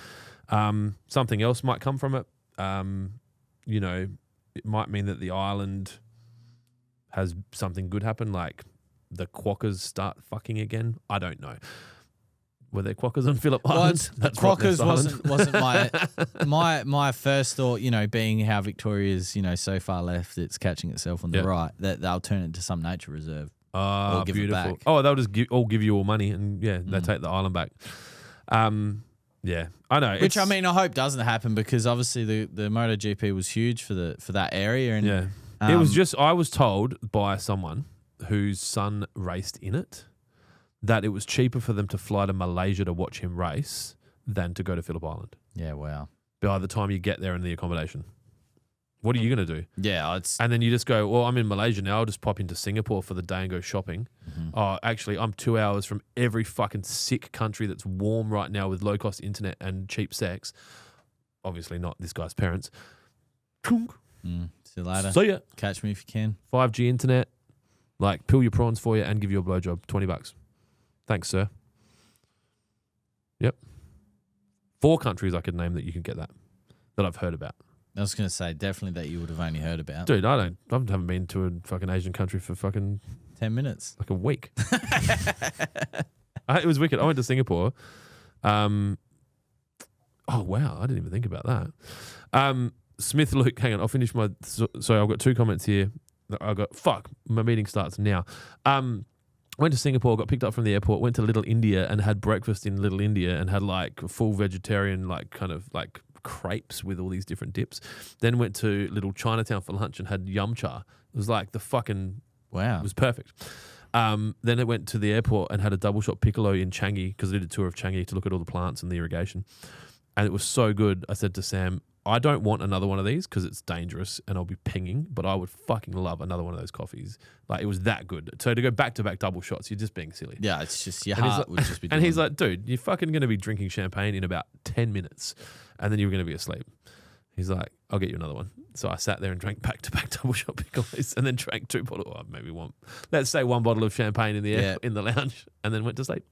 Something else might come from it. You know, it might mean that the island has something good happen, like the quokkas start fucking again. I don't know. Were there quokkas on Phillip Island? Quokkas wasn't my first thought. You know, being how Victoria's, you know, so far left, it's catching itself on the right. That they'll turn it to some nature reserve. Ah, give it beautiful. back. Oh, they'll just give you all money, and they take the island back. Yeah, I know. Which I mean, I hope doesn't happen, because obviously the MotoGP was huge for that area, and yeah, it was just, I was told by someone whose son raced in it that it was cheaper for them to fly to Malaysia to watch him race than to go to Phillip Island. Yeah, wow. By the time you get there and the accommodation, what are you going to do? Yeah, and then you just go, well, I'm in Malaysia now. I'll just pop into Singapore for the day and go shopping. Oh, actually, I'm 2 hours from every fucking sick country that's warm right now with low-cost internet and cheap sex. Obviously not this guy's parents. See you later. See ya. Catch me if you can. 5G internet, like peel your prawns for you and give you a blowjob, $20. Thanks, sir. Yep. 4 countries I could name that you can get that I've heard about. I was going to say, definitely that you would have only heard about. Dude, I haven't been to a fucking Asian country for fucking 10 minutes. like a week. It was wicked. I went to Singapore. Oh, wow. I didn't even think about that. Smith Luke, hang on. I'll finish my... Sorry, I've got 2 comments here. My meeting starts now. Went to Singapore, got picked up from the airport, went to Little India and had breakfast in Little India and had like full vegetarian, like kind of like crepes with all these different dips. Then went to Little Chinatown for lunch and had yum cha. It was like the fucking... Wow. It was perfect. Then it went to the airport and had a double shot piccolo in Changi, because I did a tour of Changi to look at all the plants and the irrigation. And it was so good. I said to Sam, I don't want another one of these because it's dangerous and I'll be pinging, but I would fucking love another one of those coffees. Like, it was that good. So to go back-to-back double shots, you're just being silly. Yeah, it's just your heart would just be doing And he's like, dude, you're fucking going to be drinking champagne in about 10 minutes and then you're going to be asleep. He's like, I'll get you another one. So I sat there and drank back-to-back double shot piccolos and then drank 2 bottles, maybe one. Let's say 1 bottle of champagne in the in the lounge, and then went to sleep.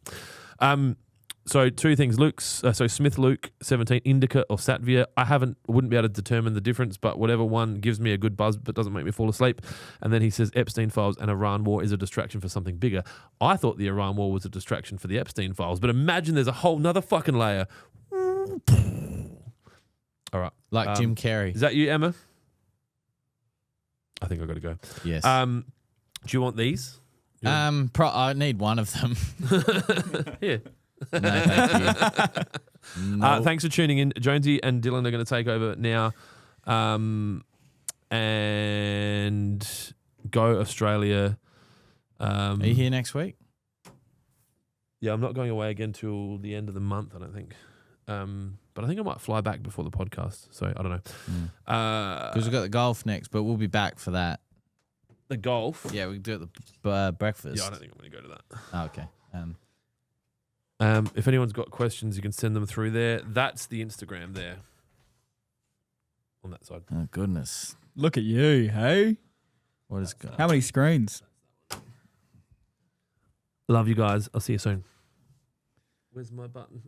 So 2 things, so Smith Luke 17, Indica or Satvia. Wouldn't be able to determine the difference, but whatever one gives me a good buzz but doesn't make me fall asleep. And then he says Epstein files and Iran war is a distraction for something bigger. I thought the Iran war was a distraction for the Epstein files, but imagine there's a whole nother fucking layer. All right. Like Jim Carrey. Is that you, Emma? I think I've got to go. Yes. Do you want these? I need one of them. Here. No, thank you. Thanks for tuning in. Jonesy and Dylan are going to take over now. and go Australia. Are you here next week? Yeah, I'm not going away again till the end of the month, I don't think. But I think I might fly back before the podcast. So I don't know. Because we've got the golf next, but we'll be back for that. The golf. Yeah, we can do it at the breakfast. Yeah, I don't think I'm going to go to that. Oh, okay. If anyone's got questions, you can send them through there. That's the Instagram there. On that side. Oh, goodness. Look at you, hey? What is going on? How many screens? Love you guys. I'll see you soon. Where's my button?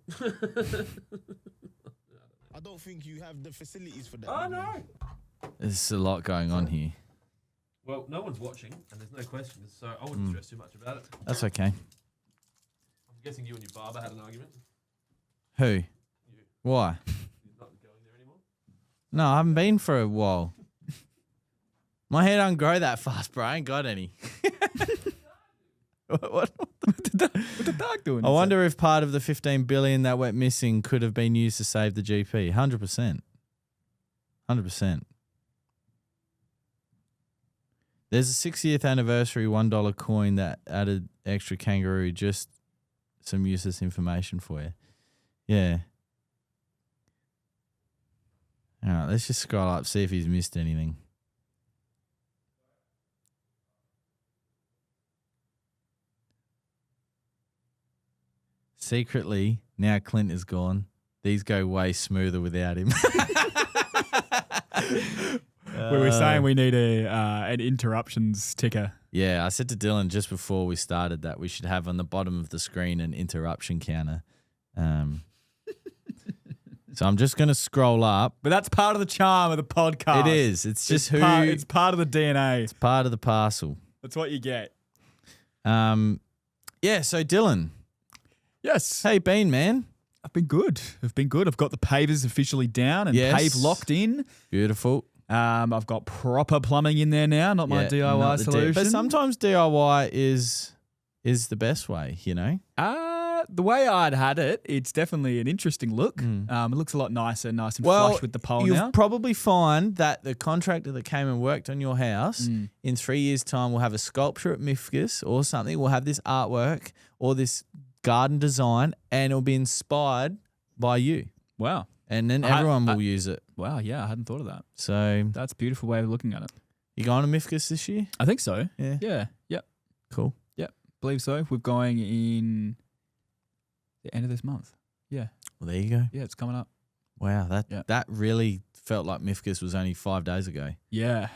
I don't think you have the facilities for that. Oh, no. There's a lot going on here. Well, no one's watching and there's no questions, so I wouldn't stress too much about it. That's okay. I'm guessing you and your barber had an argument. Who? You. Why? You're not going there anymore? No, I haven't been for a while. My hair don't grow that fast, bro. I ain't got any. What the dog doing? I wonder if part of the 15 billion that went missing could have been used to save the GP. 100%. 100%. There's a 60th anniversary $1 coin that added extra kangaroo. Just some useless information for you. Yeah. All right, let's just scroll up, see if he's missed anything. Secretly, now Clint is gone. These go way smoother without him. We were saying we need an interruptions ticker. Yeah, I said to Dylan just before we started that we should have on the bottom of the screen an interruption counter. So I'm just going to scroll up. But that's part of the charm of the podcast. It is. It's just it's part of the DNA. It's part of the parcel. That's what you get. Yeah, so Dylan. Yes. How you been, man? I've been good. I've got the pavers officially down and pave locked in. Beautiful. I've got proper plumbing in there now, not my DIY not the solution. but sometimes DIY is the best way, you know? The way I'd had it, it's definitely an interesting look. It looks a lot nice and flush with the pole now. You'll probably find that the contractor that came and worked on your house in 3 years' time will have a sculpture at Mifkus or something. We'll have this artwork or this garden design and it'll be inspired by you. Wow. And then everyone will use it. Wow, yeah, I hadn't thought of that. So that's a beautiful way of looking at it. You going to Mifkus this year? I think so. Yeah. Yeah. Yep. Cool. Yep. Believe so. We're going in the end of this month. Yeah. Well, there you go. Yeah, it's coming up. Wow, that really felt like Mifkus was only 5 days ago. Yeah.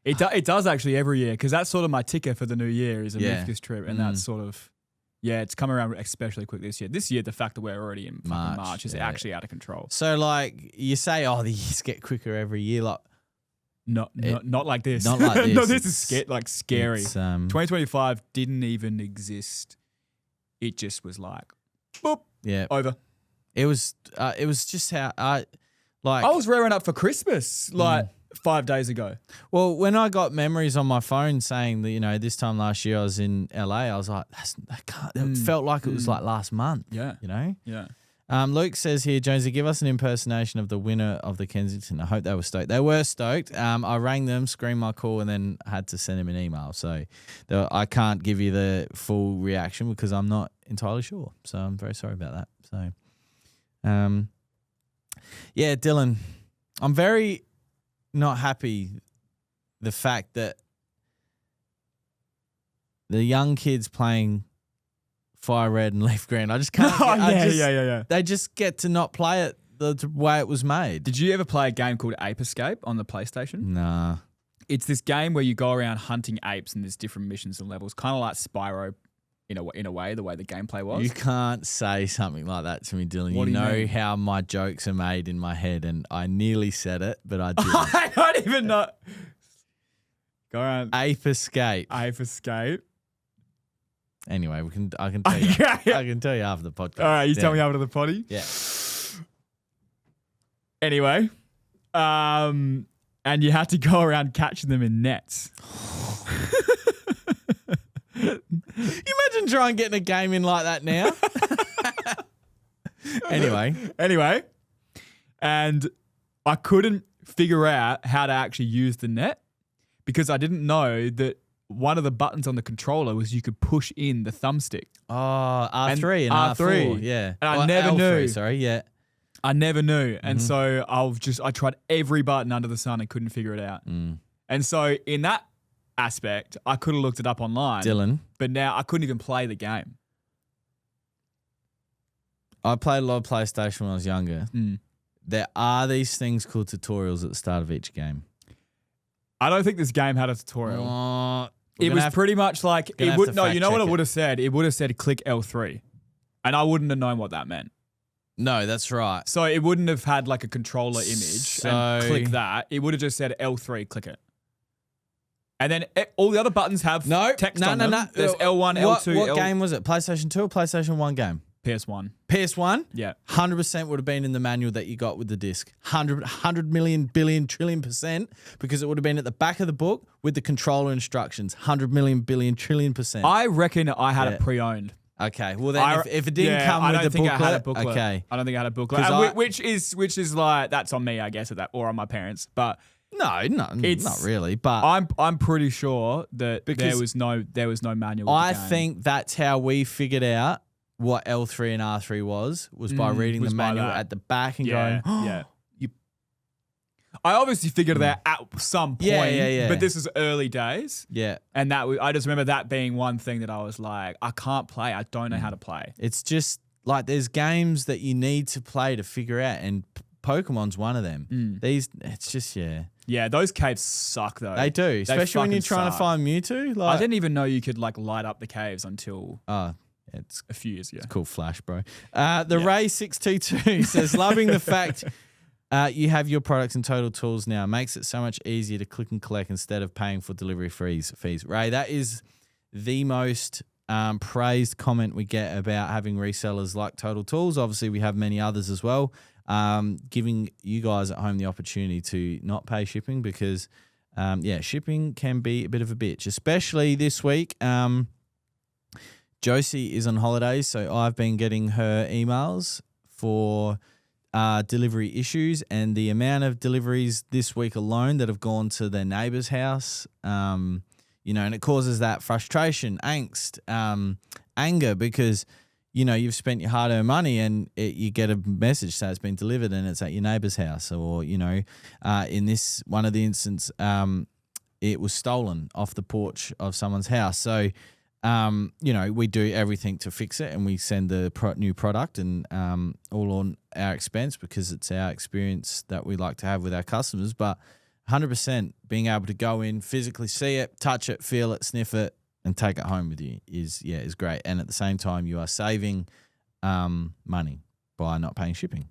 It does actually every year because that's sort of my ticker for the new year is a Mifkus trip. And that's sort of, it's come around especially quick this year. This year, the fact that we're already in March is actually out of control. So, like, you say, the years get quicker every year. Like, not like this. Not like this. No, this is scary. 2025 didn't even exist. It just was like, boop, yeah, over. It was just how I was rearing up for Christmas 5 days ago. Well, when I got memories on my phone saying that, this time last year I was in LA, I was like, it felt like it was like last month. Yeah. Yeah. Luke says here, Jonesy, give us an impersonation of the winner of the Kensington. I hope they were stoked. They were stoked. I rang them, screened my call, and then had to send them an email. So I can't give you the full reaction because I'm not entirely sure. So I'm very sorry about that. So, yeah, Dylan, I'm very not happy the fact that the young kids playing Fire Red and Leaf Green, I just can't. Yeah. They just get to not play it the way it was made. Did you ever play a game called Ape Escape on the PlayStation? Nah. It's this game where you go around hunting apes and there's different missions and levels, kind of like Spyro in a way, the way the gameplay was. You can't say something like that to me, Dylan. What do you know mean? how my jokes are made in my head, and I nearly said it, but I didn't. I don't even know. Go around. Ape Escape. Ape Escape. Anyway, I can tell you. Yeah. I can tell you after the podcast. All right, you tell me after the potty. Yeah. Anyway, and you had to go around catching them in nets. You imagine trying getting a game in like that now? Anyway, and I couldn't figure out how to actually use the net because I didn't know that one of the buttons on the controller was you could push in the thumbstick. Oh, R3 and R4. Yeah. And I Or never L3, knew. Sorry, yeah. I never knew. And so I tried every button under the sun and couldn't figure it out. And so in that aspect, I could have looked it up online. Dylan. But now I couldn't even play the game. I played a lot of PlayStation when I was younger. There are these things called tutorials at the start of each game. I don't think this game had a tutorial. We're It gonna was have- pretty much like gonna it have would. to No, you know what fact it check would have said? It would have said click L3, and I wouldn't have known what that meant. No, that's right. So it wouldn't have had like a controller image and So- click that. It would have just said L3, click it. And then all the other buttons have text on them. There's L1, L2, What game was it? PlayStation 2 or PlayStation 1 game? PS1. PS1? Yeah. 100% would have been in the manual that you got with the disc. 100 million, billion, trillion %, because it would have been at the back of the book with the controller instructions. 100 million, billion, trillion %. I reckon I had Yeah. it pre-owned. Okay, well then if it didn't come I with don't the think booklet, I had a booklet. okay. I don't think I had a booklet, 'Cause And I- which is like that's on me, I guess, at that or on my parents. But No, It's- not really, but I'm pretty sure that Because there was no manual. of I the game. think that's how we figured out what L3 and R3 was by reading was the by manual that. at the back and yeah, going, yeah. I obviously figured it out at some point, Yeah. but this is early days, yeah. and I just remember that being one thing that I was like, I can't play. I don't know how to play. It's just like there's games that you need to play to figure out, and Pokemon's one of them. It's just, Yeah, those caves suck though. They do, especially when you're fucking trying to suck. find Mewtwo. I Like, didn't even know you could like light up the caves until it's a few years ago. cool Flash, bro. The Ray622 says, loving the fact you have your products in Total Tools now. Makes it so much easier to click and collect instead of paying for delivery fees. Ray, that is the most praised comment we get about having resellers like Total Tools. Obviously, we have many others as well. Giving you guys at home the opportunity to not pay shipping because, shipping can be a bit of a bitch, especially this week. Josie is on holidays, so I've been getting her emails for delivery issues, and the amount of deliveries this week alone that have gone to their neighbour's house, and it causes that frustration, angst, anger because, you've spent your hard-earned money and you get a message saying it's been delivered and it's at your neighbour's house, or, in this one of the instances, it was stolen off the porch of someone's house. So, we do everything to fix it and we send the new product and all on our expense because it's our experience that we like to have with our customers. But 100% being able to go in, physically see it, touch it, feel it, sniff it, and take it home with you is great. And at the same time, you are saving money by not paying shipping.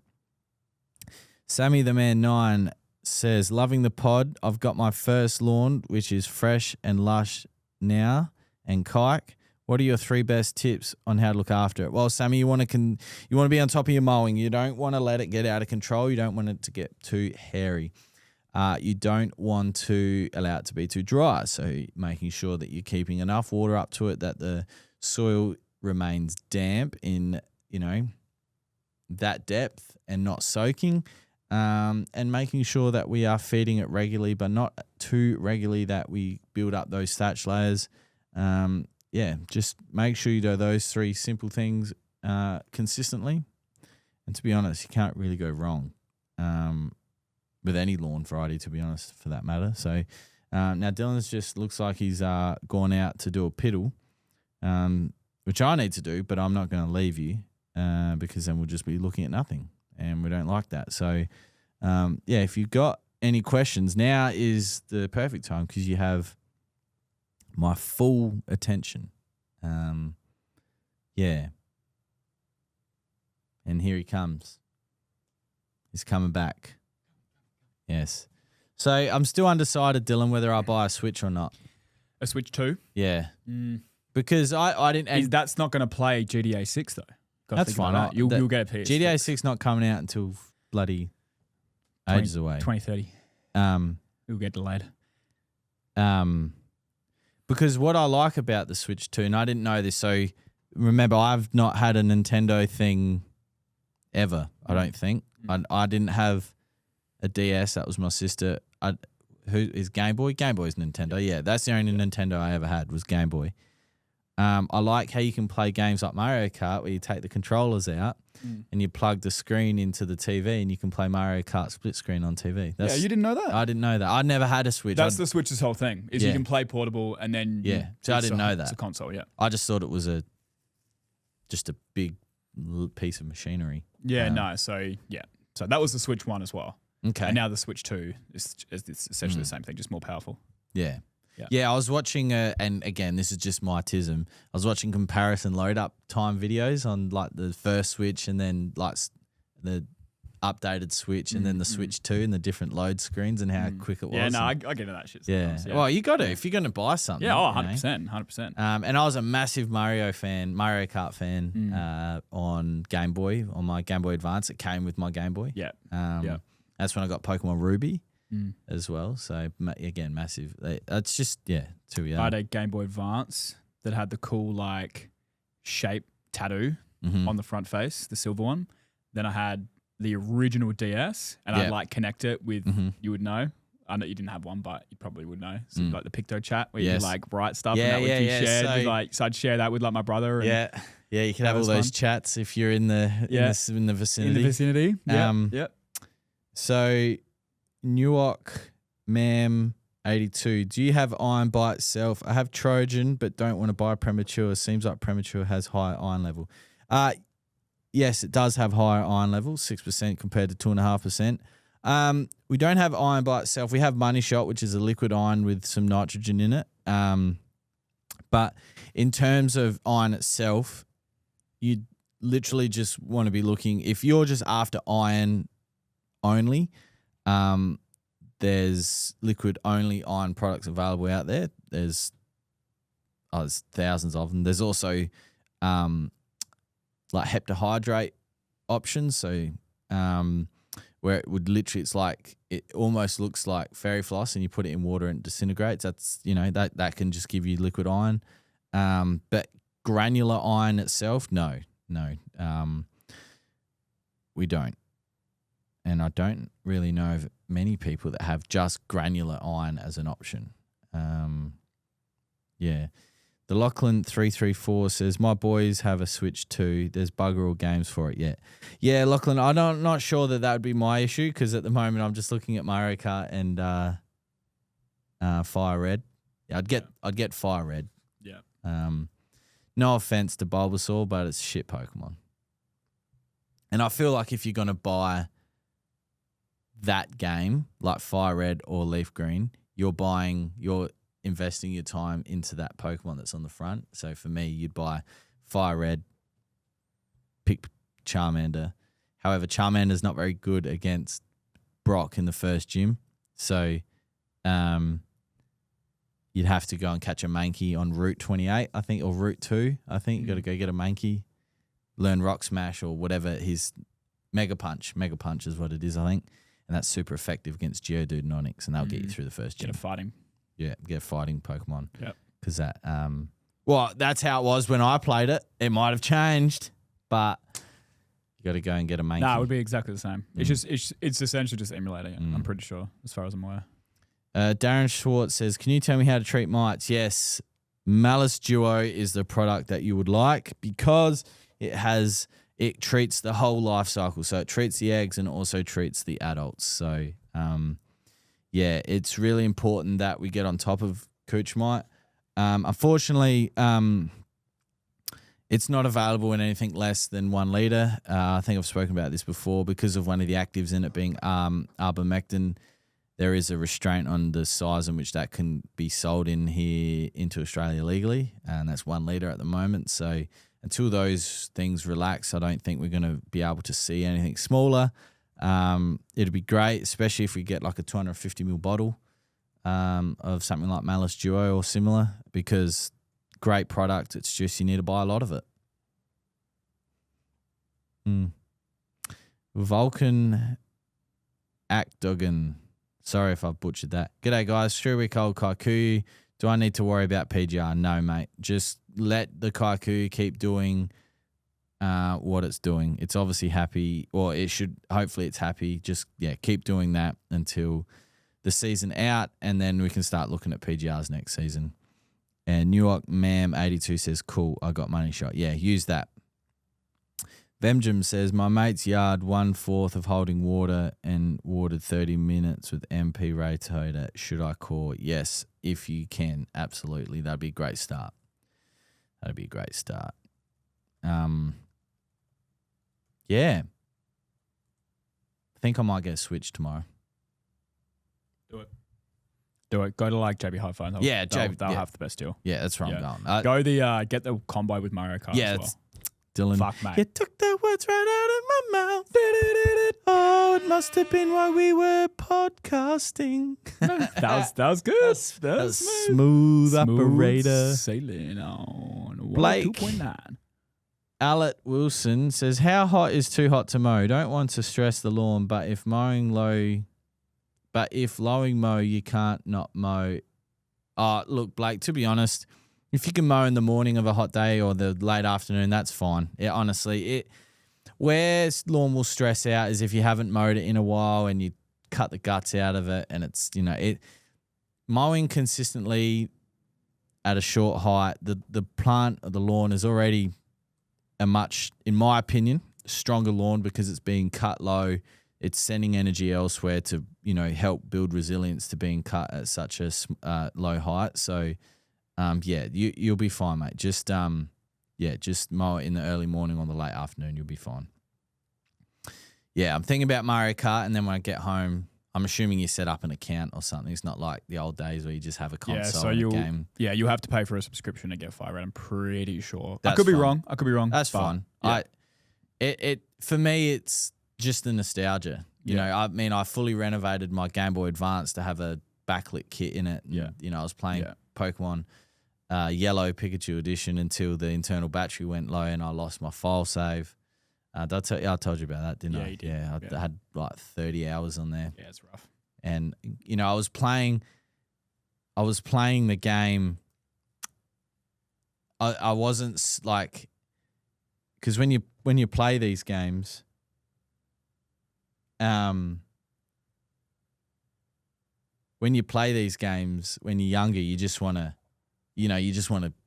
Sammy the Man 9 says, loving the pod. I've got my first lawn, which is fresh and lush now. And Kike, what are your 3 best tips on how to look after it? Well, Sammy, you want to be on top of your mowing. You don't want to let it get out of control. You don't want it to get too hairy. You don't want to allow it to be too dry. So making sure that you're keeping enough water up to it that the soil remains damp in, that depth and not soaking. And making sure that we are feeding it regularly, but not too regularly that we build up those thatch layers. Just make sure you do those 3 simple things consistently. And to be honest, you can't really go wrong with any lawn variety, to be honest, for that matter. So now Dylan's just looks like he's gone out to do a piddle, which I need to do, but I'm not going to leave you because then we'll just be looking at nothing, and we don't like that. So, if you've got any questions, now is the perfect time because you have my full attention. And here he comes. He's coming back. Yes. So I'm still undecided, Dylan, whether I buy a Switch or not. A Switch 2? Yeah. Because I didn't... And That's not going to play GTA 6 though. Gotta that's think fine. about that. You'll get a PS. GTA 6 not coming out until bloody ages away. 2030. It'll get delayed. Because what I like about the Switch 2, and I didn't know this, so remember, I've not had a Nintendo thing ever, I don't think. I didn't have a DS. That was my sister. Who is Game Boy? Game Boy's Nintendo. Yeah, that's the only Nintendo I ever had was Game Boy. I like how you can play games like Mario Kart where you take the controllers out and you plug the screen into the TV and you can play Mario Kart split screen on TV. Yeah, you didn't know that? I didn't know that. I never had a Switch. That's the Switch's whole thing, is you can play portable and then... So I didn't know that. It's a console, yeah. I just thought it was just a big piece of machinery. Yeah, So that was the Switch 1 as well. Okay. And now the Switch 2 is essentially the same thing, just more powerful. Yeah. Yeah, I was watching, and again, this is just my tism. I was watching comparison load up time videos on like the first Switch and then like the updated Switch and then the Switch 2 and the different load screens and how quick it was. Yeah, no, I get into that shit. Yeah. Yeah. Well, you got to if you're going to buy something. Yeah, 100%. 100%. And I was a massive Mario Kart fan on Game Boy, on my Game Boy Advance. It came with my Game Boy. Yeah. That's when I got Pokemon Ruby. As well, so again, massive. It's just too young. I had a Game Boy Advance that had the cool like shape tattoo on the front face, the silver one. Then I had the original DS, and I'd like connect it with. You would know. I know you didn't have one, but you probably would know. So like the Picto Chat, where you could like write stuff, and that would be shared. With, like, so I'd share that with like my brother. And you could have all those chats if you're in the in the vicinity. In the vicinity. Yeah. So. Newark Mam 82. Do you have iron by itself? I have Trojan, but don't want to buy Premature. Seems like Premature has high iron level. Yes, it does have higher iron level, 6% compared to 2.5%. We don't have iron by itself. We have Money Shot, which is a liquid iron with some nitrogen in it. But in terms of iron itself, you literally just want to be looking. If you're just after iron only, there's liquid only iron products available out there. There's thousands of them. There's also like heptahydrate options. So where it would literally, it almost looks like fairy floss, and you put it in water and it disintegrates. That's that can just give you liquid iron. But granular iron itself, no, we don't. And I don't really know of many people that have just granular iron as an option. The Lachlan 334 says, my boys have a Switch 2. There's bugger all games for it yet. Yeah, Lachlan, I'm not sure that would be my issue, because at the moment I'm just looking at Mario Kart and Fire Red. Yeah, I'd get Fire Red. Yeah. No offense to Bulbasaur, but it's shit Pokemon. And I feel like if you're going to buy that game, like Fire Red or Leaf Green, you're investing your time into that Pokemon that's on the front. So for me, you'd buy Fire Red, pick Charmander. However, Charmander's not very good against Brock in the first gym. So you'd have to go and catch a Mankey on Route 28, I think, or Route 2. I think you got to go get a Mankey, learn Rock Smash or whatever his Mega Punch. Mega Punch is what it is, I think. And that's super effective against Geodude and Onix, and they'll get you through the first gym. Get a fighting. Yeah, get a fighting Pokemon. Yep. Because that, that's how it was when I played it. It might have changed, but you got to go and get a Mankey. No, it would be exactly the same. It's just it's essentially just emulating it. I'm pretty sure, as far as I'm aware. Darren Schwartz says, can you tell me how to treat mites? Yes, Malice Duo is the product that you would like, because it treats the whole life cycle. So it treats the eggs and also treats the adults. So, it's really important that we get on top of Cooch Mite. Unfortunately, it's not available in anything less than 1 litre. I think I've spoken about this before. Because of one of the actives in it being ivermectin, there is a restraint on the size in which that can be sold in here into Australia legally, and that's 1 litre at the moment. So until those things relax, I don't think we're going to be able to see anything smaller. It'd be great, especially if we get like a 250ml bottle of something like Malice Duo or similar, because great product. It's just you need to buy a lot of it. Vulcan Akdogan. Sorry if I've butchered that. G'day, guys. Strawberry Cold Kaiku. Do I need to worry about PGR? No, mate. Just let the Kaiku keep doing what it's doing. It's obviously happy, or it should. Hopefully, it's happy. Just keep doing that until the season out, and then we can start looking at PGRs next season. And New York Ma'am 82 says, "Cool, I got money shot. Yeah, use that." Vemjum says, "My mate's yard 1/4 of holding water and watered 30 minutes with MP Raytoda. Should I call? Yes, if you can, absolutely. That'd be a great start. That'd be a great start. Yeah. I think I might get a Switch tomorrow. Do it. Go to like JB Hi-Fi. Yeah, they'll have the best deal. Yeah, that's where Yeah. I'm going. Go get the combo with Mario Kart. Yeah, as well. it's Dylan. Fuck, mate. You took the words right out of my mouth. Oh, it must have been while we were podcasting. that was good. That was smooth operator. Sailing on Blake. 2.9. Alec Wilson says, "How hot is too hot to mow? Don't want to stress the lawn, but if lowing mow, you can't not mow." Look, Blake, to be honest, if you can mow in the morning of a hot day or the late afternoon, that's fine. Yeah, honestly, where lawn will stress out is if you haven't mowed it in a while and you cut the guts out of it, and it's mowing consistently at a short height. The plant of the lawn is already a much, in my opinion, stronger lawn because it's being cut low. It's sending energy elsewhere to help build resilience to being cut at such a low height. So. You'll be fine, mate. Just mow it in the early morning or the late afternoon. You'll be fine. Yeah, I'm thinking about Mario Kart, and then when I get home, I'm assuming you set up an account or something. It's not like the old days where you just have a console and a game. Yeah, you have to pay for a subscription to get Fire Red. I'm pretty sure. That's I could be fine. wrong. That's fine. Yeah. For me, it's just the nostalgia. You know, I mean, I fully renovated my Game Boy Advance to have a backlit kit in it. And, I was playing Pokemon Yellow Pikachu Edition until the internal battery went low and I lost my file save. I told you about that, didn't I? You did. Yeah, I had like 30 hours on there. Yeah, it's rough. And I was playing the game. I wasn't like, because when you play these games, when you're younger, you just want to,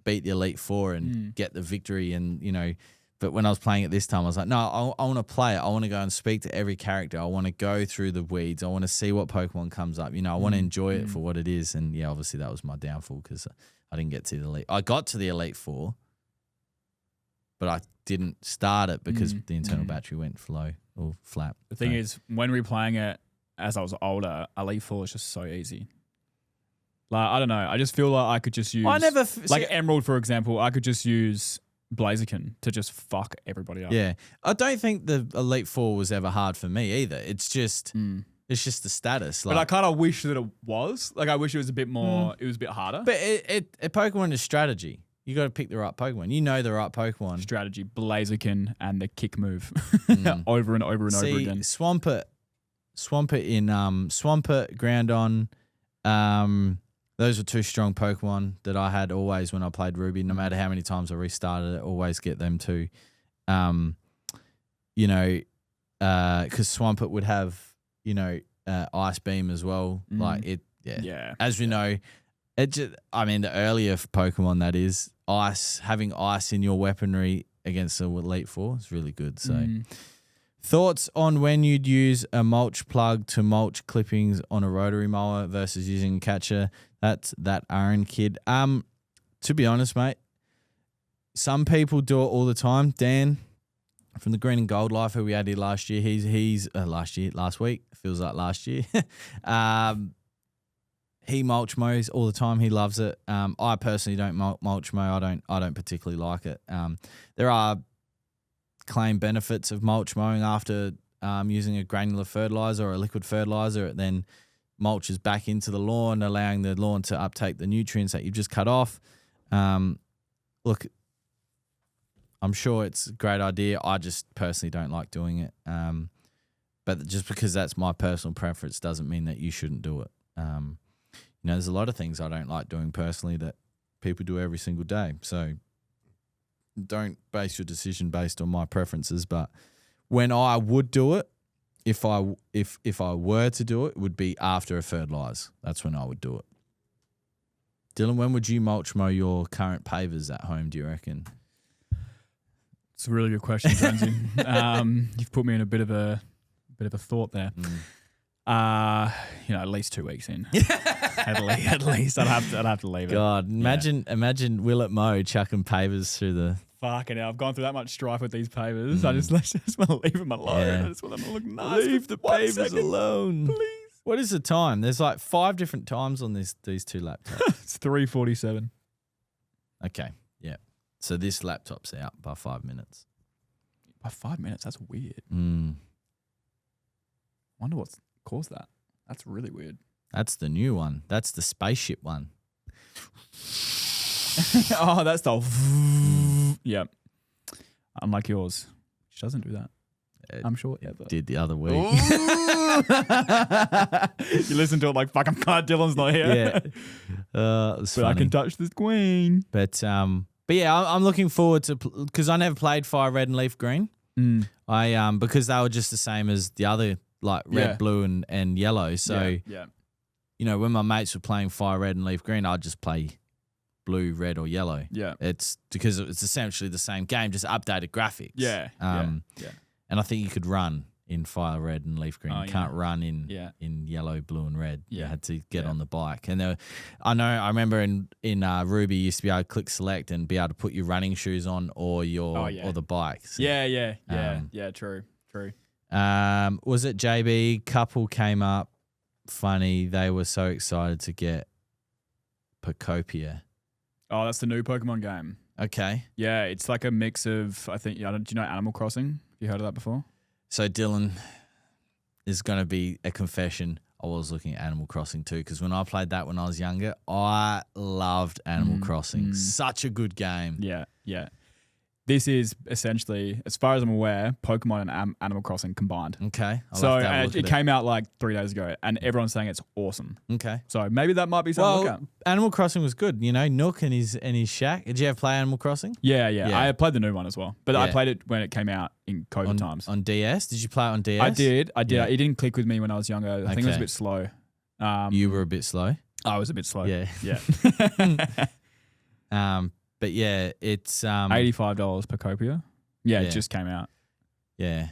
beat the Elite Four and get the victory. And, but when I was playing it this time, I was like, no, I want to play it. I want to go and speak to every character. I want to go through the weeds. I want to see what Pokemon comes up. I want to enjoy it for what it is. And yeah, obviously that was my downfall because I didn't get to the Elite. I got to the Elite Four, but I didn't start it because the internal battery went low or flat. The thing is, when replaying it as I was older, Elite Four is just so easy. Like, I don't know. I just feel like I could just use... Emerald, for example, I could just use Blaziken to just fuck everybody up. Yeah. I don't think the Elite Four was ever hard for me either. It's just... It's just the status. But I kind of wish that it was. Like, I wish it was a bit more... It was a bit harder. But a Pokemon is strategy. You got to pick the right Pokemon. You know the right Pokemon. Strategy, Blaziken, and the kick move over and over and over again. Swampert in Swampert, Groudon, those were two strong Pokemon that I had always when I played Ruby. No matter how many times I restarted it, always get them too. Because Swampert would have, Ice Beam as well. Like it, yeah. As we know, the earlier Pokemon that is, having ice in your weaponry against the Elite Four is really good. So, thoughts on when you'd use a mulch plug to mulch clippings on a rotary mower versus using a catcher? That's that Aaron kid. To be honest, mate, some people do it all the time. Dan from the Green and Gold Life, who we had here last year, last week, feels like last year. He mulch mows all the time. He loves it. I personally don't mulch mow. I don't particularly like it. There are claim benefits of mulch mowing after using a granular fertilizer or a liquid fertilizer. It then mulches back into the lawn, allowing the lawn to uptake the nutrients that you've just cut off. Look, I'm sure it's a great idea. I just personally don't like doing it. But just because that's my personal preference doesn't mean that you shouldn't do it. There's a lot of things I don't like doing personally that people do every single day. So don't base your decision based on my preferences, but when I would do it, if I were to do it, it would be after a fertilize. That's when I would do it. Dylan, when would you mulch mow your current pavers at home, do you reckon? It's a really good question, Jonesy. You've put me in a bit of a thought there. At least 2 weeks in. at least I'd have to leave it. God, imagine Will it mow chucking pavers through the. Fucking hell, I've gone through that much strife with these pavers. I just want to leave them alone. Yeah. I just want them to look nice. Leave the pavers alone, please. What is the time? There's like 5 different times on these 2 laptops. It's 3:47. Okay, yeah. So this laptop's out by 5 minutes. By 5 minutes? That's weird. Wonder what's caused that. That's really weird. That's the new one. That's the spaceship one. Oh, that's the. Yep. Unlike yours, which doesn't do that. I'm sure. Yeah, but Did the other week. you listen to it like, fuck, I'm glad Dylan's not here. Yeah. It was But funny. I can touch this queen. But yeah, I'm looking forward to because I never played Fire Red and Leaf Green. I because they were just the same as the other like red, blue, and yellow. So yeah. when my mates were playing Fire Red and Leaf Green, I'd just play blue, red, or yellow. Yeah. It's because it's essentially the same game, just updated graphics. Yeah. Yeah. And I think you could run in Fire Red and Leaf Green. Oh, You can't run in yellow, blue, and red. You Yeah. had to get on the bike. And I remember in Ruby, you used to be able to click select and be able to put your running shoes on or or the bike. So, Yeah. True. was it JB? Couple came up. Funny, they were so excited to get Pocopia. Oh, that's the new Pokemon game. Okay. Yeah, it's like a mix of, I think, do you know Animal Crossing? Have you heard of that before? So Dylan, is going to be a confession. I was looking at Animal Crossing too because when I played that when I was younger, I loved Animal Crossing. Such a good game. Yeah. This is essentially, as far as I'm aware, Pokemon and Animal Crossing combined. Okay. So it came out like 3 days ago, and everyone's saying it's awesome. Okay. So maybe that might be something to look at. Animal Crossing was good. Nook and his shack. Did you ever play Animal Crossing? Yeah. I played the new one as well, but I played it when it came out in COVID times. On DS? Did you play it on DS? I did. Yeah. It didn't click with me when I was younger. I think it was a bit slow. You were a bit slow? I was a bit slow. Yeah. But yeah, it's $85 per copia. Yeah, Yeah. it just came out. yeah.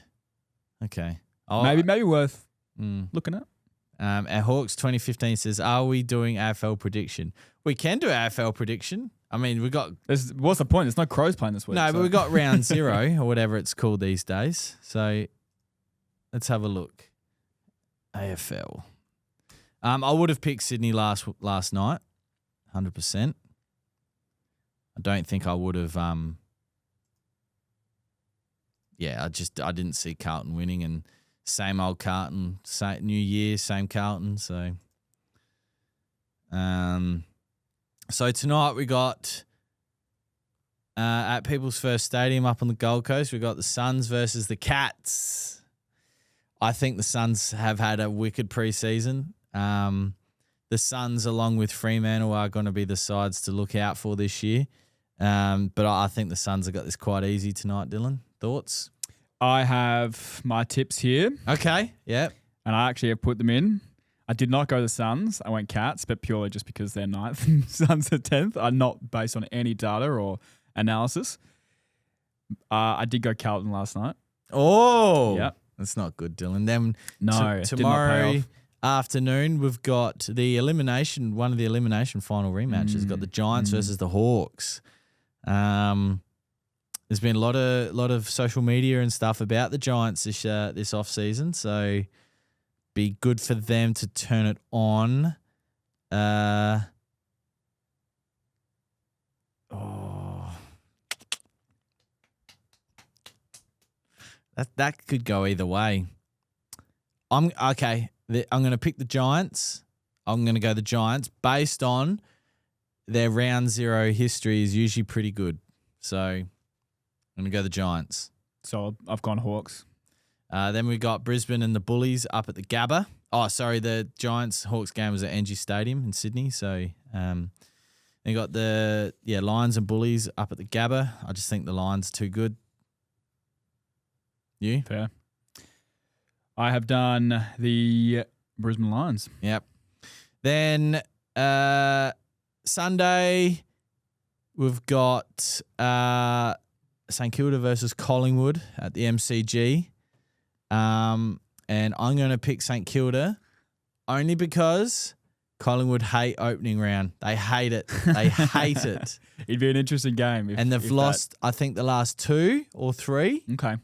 Okay. Maybe worth looking at. Our Hawks 2015 says, "Are we doing AFL prediction? We can do AFL prediction. I mean, we got What's the point? There's no Crows playing this week. but we got round 0 or whatever it's called these days. So let's have a look. AFL. I would have picked Sydney last night, 100%. I don't think I would have. I didn't see Carlton winning, and same old Carlton, new year, same Carlton. So, so tonight we got at People's First Stadium up on the Gold Coast. We got the Suns versus the Cats. I think the Suns have had a wicked preseason. The Suns, along with Fremantle, are going to be the sides to look out for this year. But I think the Suns have got this quite easy tonight, Dylan. Thoughts? I have my tips here, Okay. Yep. and I actually have put them in. I did not go the Suns. I went Cats, but purely just because they're 9th and Suns are 10th. I'm not based on any data or analysis. I did go Carlton last night. Oh. Yep. That's not good, Dylan. Then No, it did not pay tomorrow off. afternoon, we've got one of the elimination final rematches. We've got the Giants versus the Hawks. There's been a lot of social media and stuff about the Giants this off season, so be good for them to turn it on. That could go either way. I'm going to pick the Giants. I'm going to go the Giants based on their round 0 history is usually pretty good. So I'm going to go the Giants. So I've gone Hawks. Then we got Brisbane and the Bullies up at the Gabba. Oh, sorry, the Giants-Hawks game was at NG Stadium in Sydney. So Then you got the Lions and Bullies up at the Gabba. I just think the Lions are too good. You? Fair. I have done the Brisbane Lions. Yep. Then Sunday we've got St Kilda versus Collingwood at the MCG. And I'm going to pick St Kilda only because Collingwood hate opening round. They hate it. They hate it. It'd be an interesting game. And they've lost, I think, the last 2 or 3. Okay.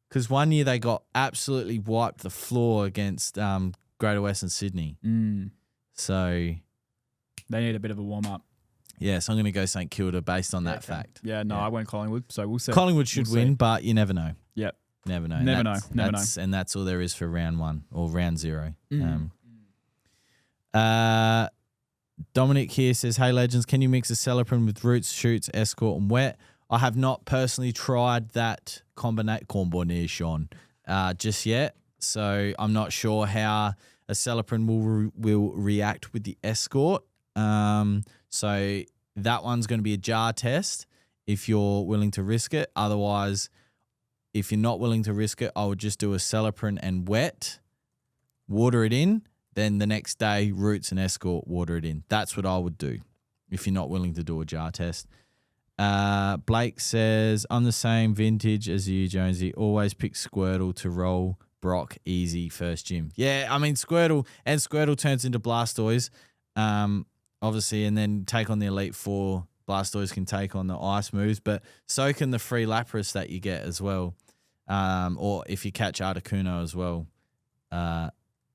Because one year they got absolutely wiped the floor against Greater Western Sydney. So they need a bit of a warm-up. Yeah, so I'm going to go St Kilda based on that fact. Yeah, no, I went Collingwood, so we'll see. Collingwood should win, but you never know. Yep. Never know. Never know. And that's all there is for round 1 or round 0. Dominic here says, "Hey legends, can you mix a Celeprin with roots, shoots, escort, and wet?" I have not personally tried that combination just yet, so I'm not sure how a Celeprin will react with the escort. So that one's going to be a jar test if you're willing to risk it. Otherwise, if you're not willing to risk it, I would just do a Celeprin and wet, water it in, then the next day, roots and escort, water it in. That's what I would do if you're not willing to do a jar test. Blake says, "I'm the same vintage as you, Jonesy. Always pick Squirtle to roll Brock easy first gym." Yeah, I mean, Squirtle turns into Blastoise, obviously, and then take on the Elite Four. Blastoise can take on the ice moves, but so can the free Lapras that you get as well. Or if you catch Articuno as well.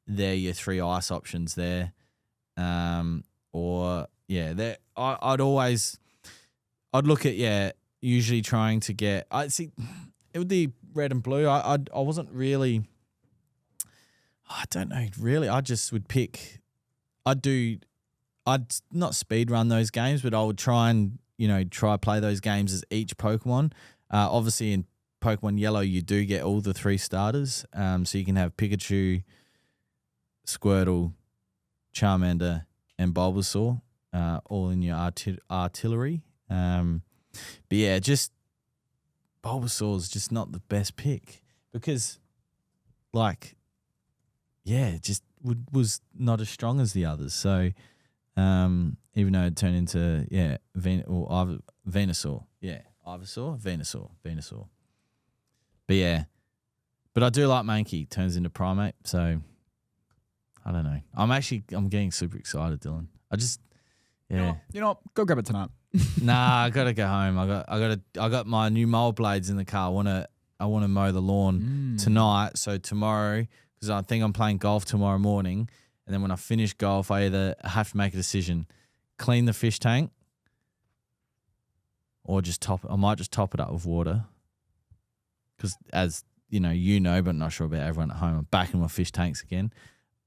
They're your 3 ice options there. I'd look at, usually trying to get, I see it would be red and blue. I wasn't really, I don't know, really. I just would pick, I'd not speed run those games, but I would try and, play those games as each Pokemon. Obviously in Pokemon Yellow, you do get all the 3 starters. So you can have Pikachu, Squirtle, Charmander, and Bulbasaur, all in your artillery. But yeah, just Bulbasaur is just not the best pick because, just was not as strong as the others. So, even though it turned into Venusaur, Venusaur. But yeah, but I do like Mankey. Turns into Primate, so I don't know. I'm getting super excited, Dylan. Go grab it tonight. Nah, I gotta go home. I got my new mold blades in the car. I wanna mow the lawn tonight. So tomorrow, because I think I'm playing golf tomorrow morning, and then when I finish golf, I either have to make a decision: clean the fish tank, or I might just top it up with water. Because as but not sure about everyone at home, I'm back in my fish tanks again.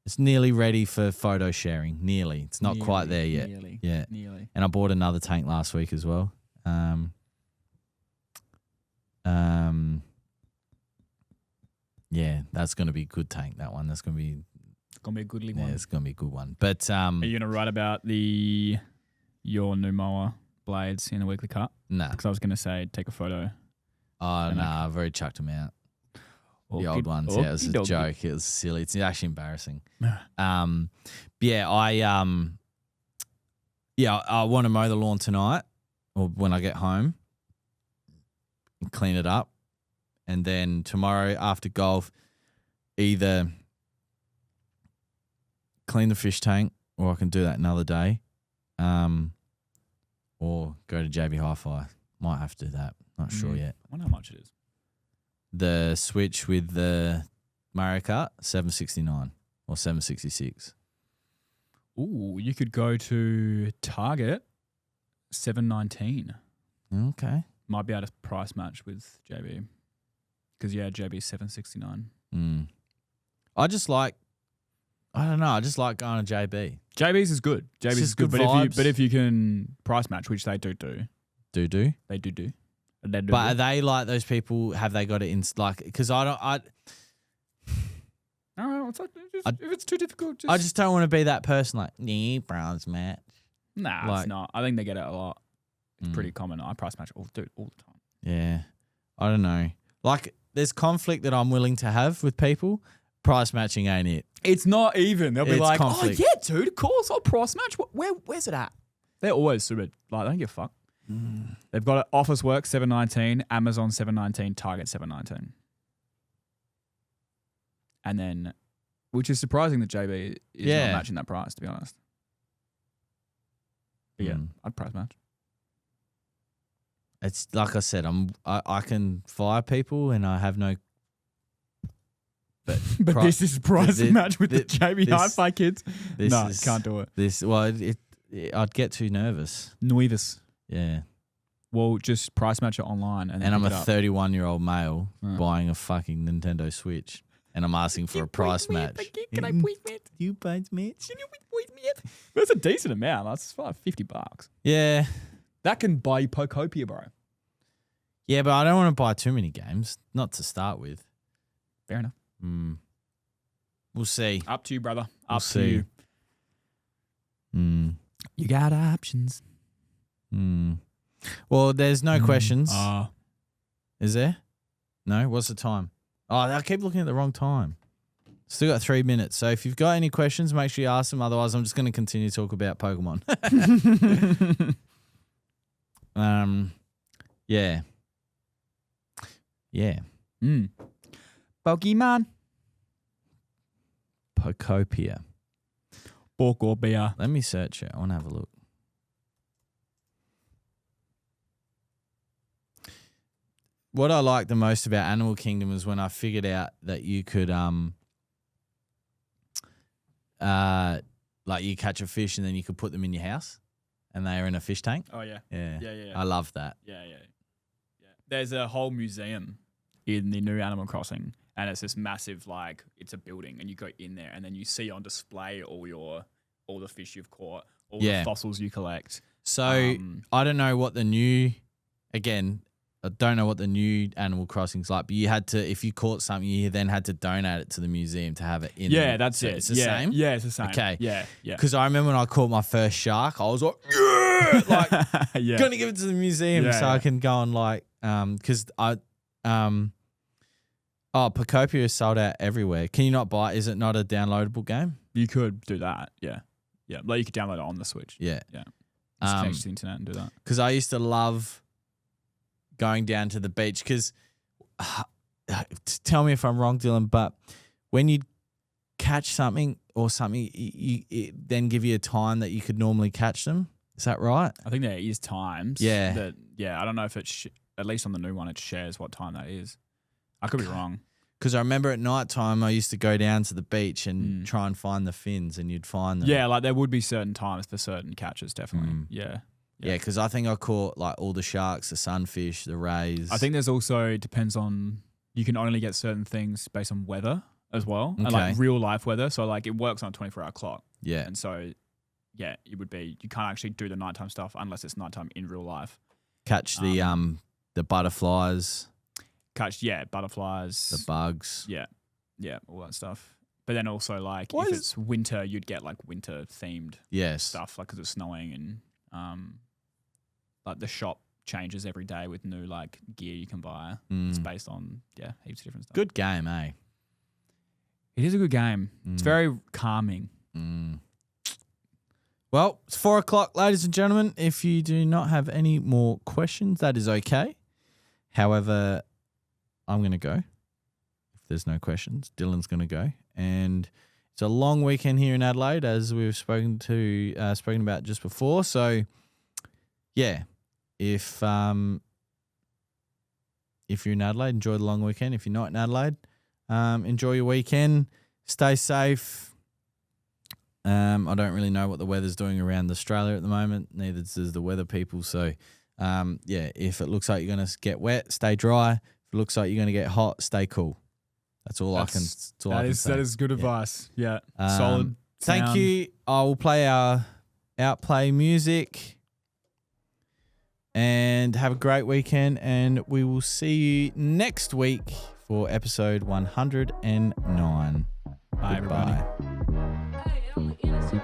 It's nearly ready for photo sharing. Nearly. It's not quite there yet. Nearly. And I bought another tank last week as well. That's going to be a good tank, that one. That's going to be... It's going to be a goodly one. Yeah, it's going to be a good one. But are you going to write about your new mower blades in the weekly cut? Nah. Because I was going to say take a photo. Oh, no, I've already chucked them out. The old ones. Yeah, it was a joke. It was silly. It's actually embarrassing. I want to mow the lawn tonight or when I get home and clean it up. And then tomorrow after golf, either clean the fish tank or I can do that another day. Or go to JB Hi-Fi. Might have to do that. Not sure yet. I wonder how much it is. The Switch with the Mario Kart, $769 or $766. Ooh, you could go to Target, $719. Okay. Might be able to price match with JB. Because, JB's $769. I just like going to JB. JB's is good. JB's is good. But if you can price match, which they do. Do? They do. But are they like those people? Have they got it in because I don't. If it's too difficult, I just don't want to be that person like, bronze match. Nah, Like- it's not. I think they get it a lot. It's Mm. pretty common. I price match all the time. Yeah. I don't know. Like, there's conflict that I'm willing to have with people. Price matching ain't it. It's not even. They'll be It's like, conflict. oh, yeah, dude, of course, I'll price match. Where's it at? They're always super, like, they don't give a fuck. They've got it, Office Works $7.19, Amazon $7.19, Target $7.19. And then, which is surprising that JB is Yeah. not matching that price, to be honest. But yeah, Mm. I'd price match. It's like I said, I can fire people and I have no. But But this is price thi- match with the thi- JB this- Hi-Fi kids. this No, is, can't do it. I'd get too nervous. Nuevas. Yeah. Well, just price match it online. And And I'm a pick it up. 31-year-old male Right. buying a fucking Nintendo Switch, and I'm asking for a price match. Can I please match? You price match? Can you please match? That's a decent amount. That's like $50. Yeah. That can buy you Pokopia, bro. Yeah, but I don't want to buy too many games, not to start with. Fair enough. We'll see. Up to you, brother. We'll Up to see. you. Mm. You got options. Well, there's no questions. Uh, Is there? No? What's the time? Oh, I keep looking at the wrong time. Still got 3 minutes. So if you've got any questions, make sure you ask them. Otherwise, I'm just going to continue to talk about Pokemon. Yeah. Yeah. Pokemon. Pokopia. Pokopia. Let me search it. I want to have a look. What I like the most about Animal Kingdom is when I figured out that you could like you catch a fish and then you could put them in your house and they are in a fish tank. Oh, yeah. Yeah. Yeah. I love that. Yeah. There's a whole museum in the new Animal Crossing, and it's this massive, like, it's a building, and you go in there, and then you see on display all the fish you've caught, all Yeah. the fossils you collect. So Um, I don't know what the new, again, I don't know what the new Animal Crossing's like, but you had to, if you caught something, you then had to donate it to the museum to have it in there. Yeah, that's So it. It's the yeah, same? Yeah, it's the same. Okay. Yeah. Because I remember when I caught my first shark, I was like, yeah, like, Yeah. gonna give it to the museum Yeah, so I yeah. can go and like, because Pokopia is sold out everywhere. Can you not buy? Is it not a downloadable game? You could do that. Yeah. Like you could download it on the Switch. Yeah. Yeah. Just connect to the internet and do that. Because I used to love going down to the beach. Because tell me if I'm wrong, Dylan, but when you catch something or something, it then give you a time that you could normally catch them. Is that right? I think there is times. Yeah. That, I don't know if it's at least on the new one it shares what time that is. I could be wrong. Because I remember at night time I used to go down to the beach and try and find the fins, and you'd find them. Yeah, like there would be certain times for certain catches, definitely. Yeah. Yeah, because I think I caught like all the sharks, the sunfish, the rays. I think there's also, it depends on, you can only get certain things based on weather as well. And like Okay. real life weather. So like it works on a 24-hour clock. Yeah. And so, yeah, it would be, you can't actually do the nighttime stuff unless it's nighttime in real life. Catch the butterflies, Catch, butterflies. the bugs. Yeah, all that stuff. But then also like What if is- it's winter, you'd get like winter themed Yes. stuff, like because it's snowing and like the shop changes every day with new like gear you can buy. It's based on heaps of different stuff. Good game, eh? It is a good game. It's very calming. Well, it's 4 o'clock, ladies and gentlemen. If you do not have any more questions, that is okay. However, I'm going to go. If there's no questions, Dylan's going to go. And it's a long weekend here in Adelaide, as we've spoken about just before. So, yeah, if you're in Adelaide, enjoy the long weekend. If you're not in Adelaide, enjoy your weekend. Stay safe. I don't really know what the weather's doing around Australia at the moment. Neither does the weather people. So, if it looks like you're going to get wet, stay dry. If it looks like you're going to get hot, stay cool. That's all I can say. That is good advice. Yeah. Solid. Thank sound. you. I will play our outplay music. And have a great weekend. And we will see you next week for episode 109. Bye, everybody. Goodbye. Hey, I'm an innocent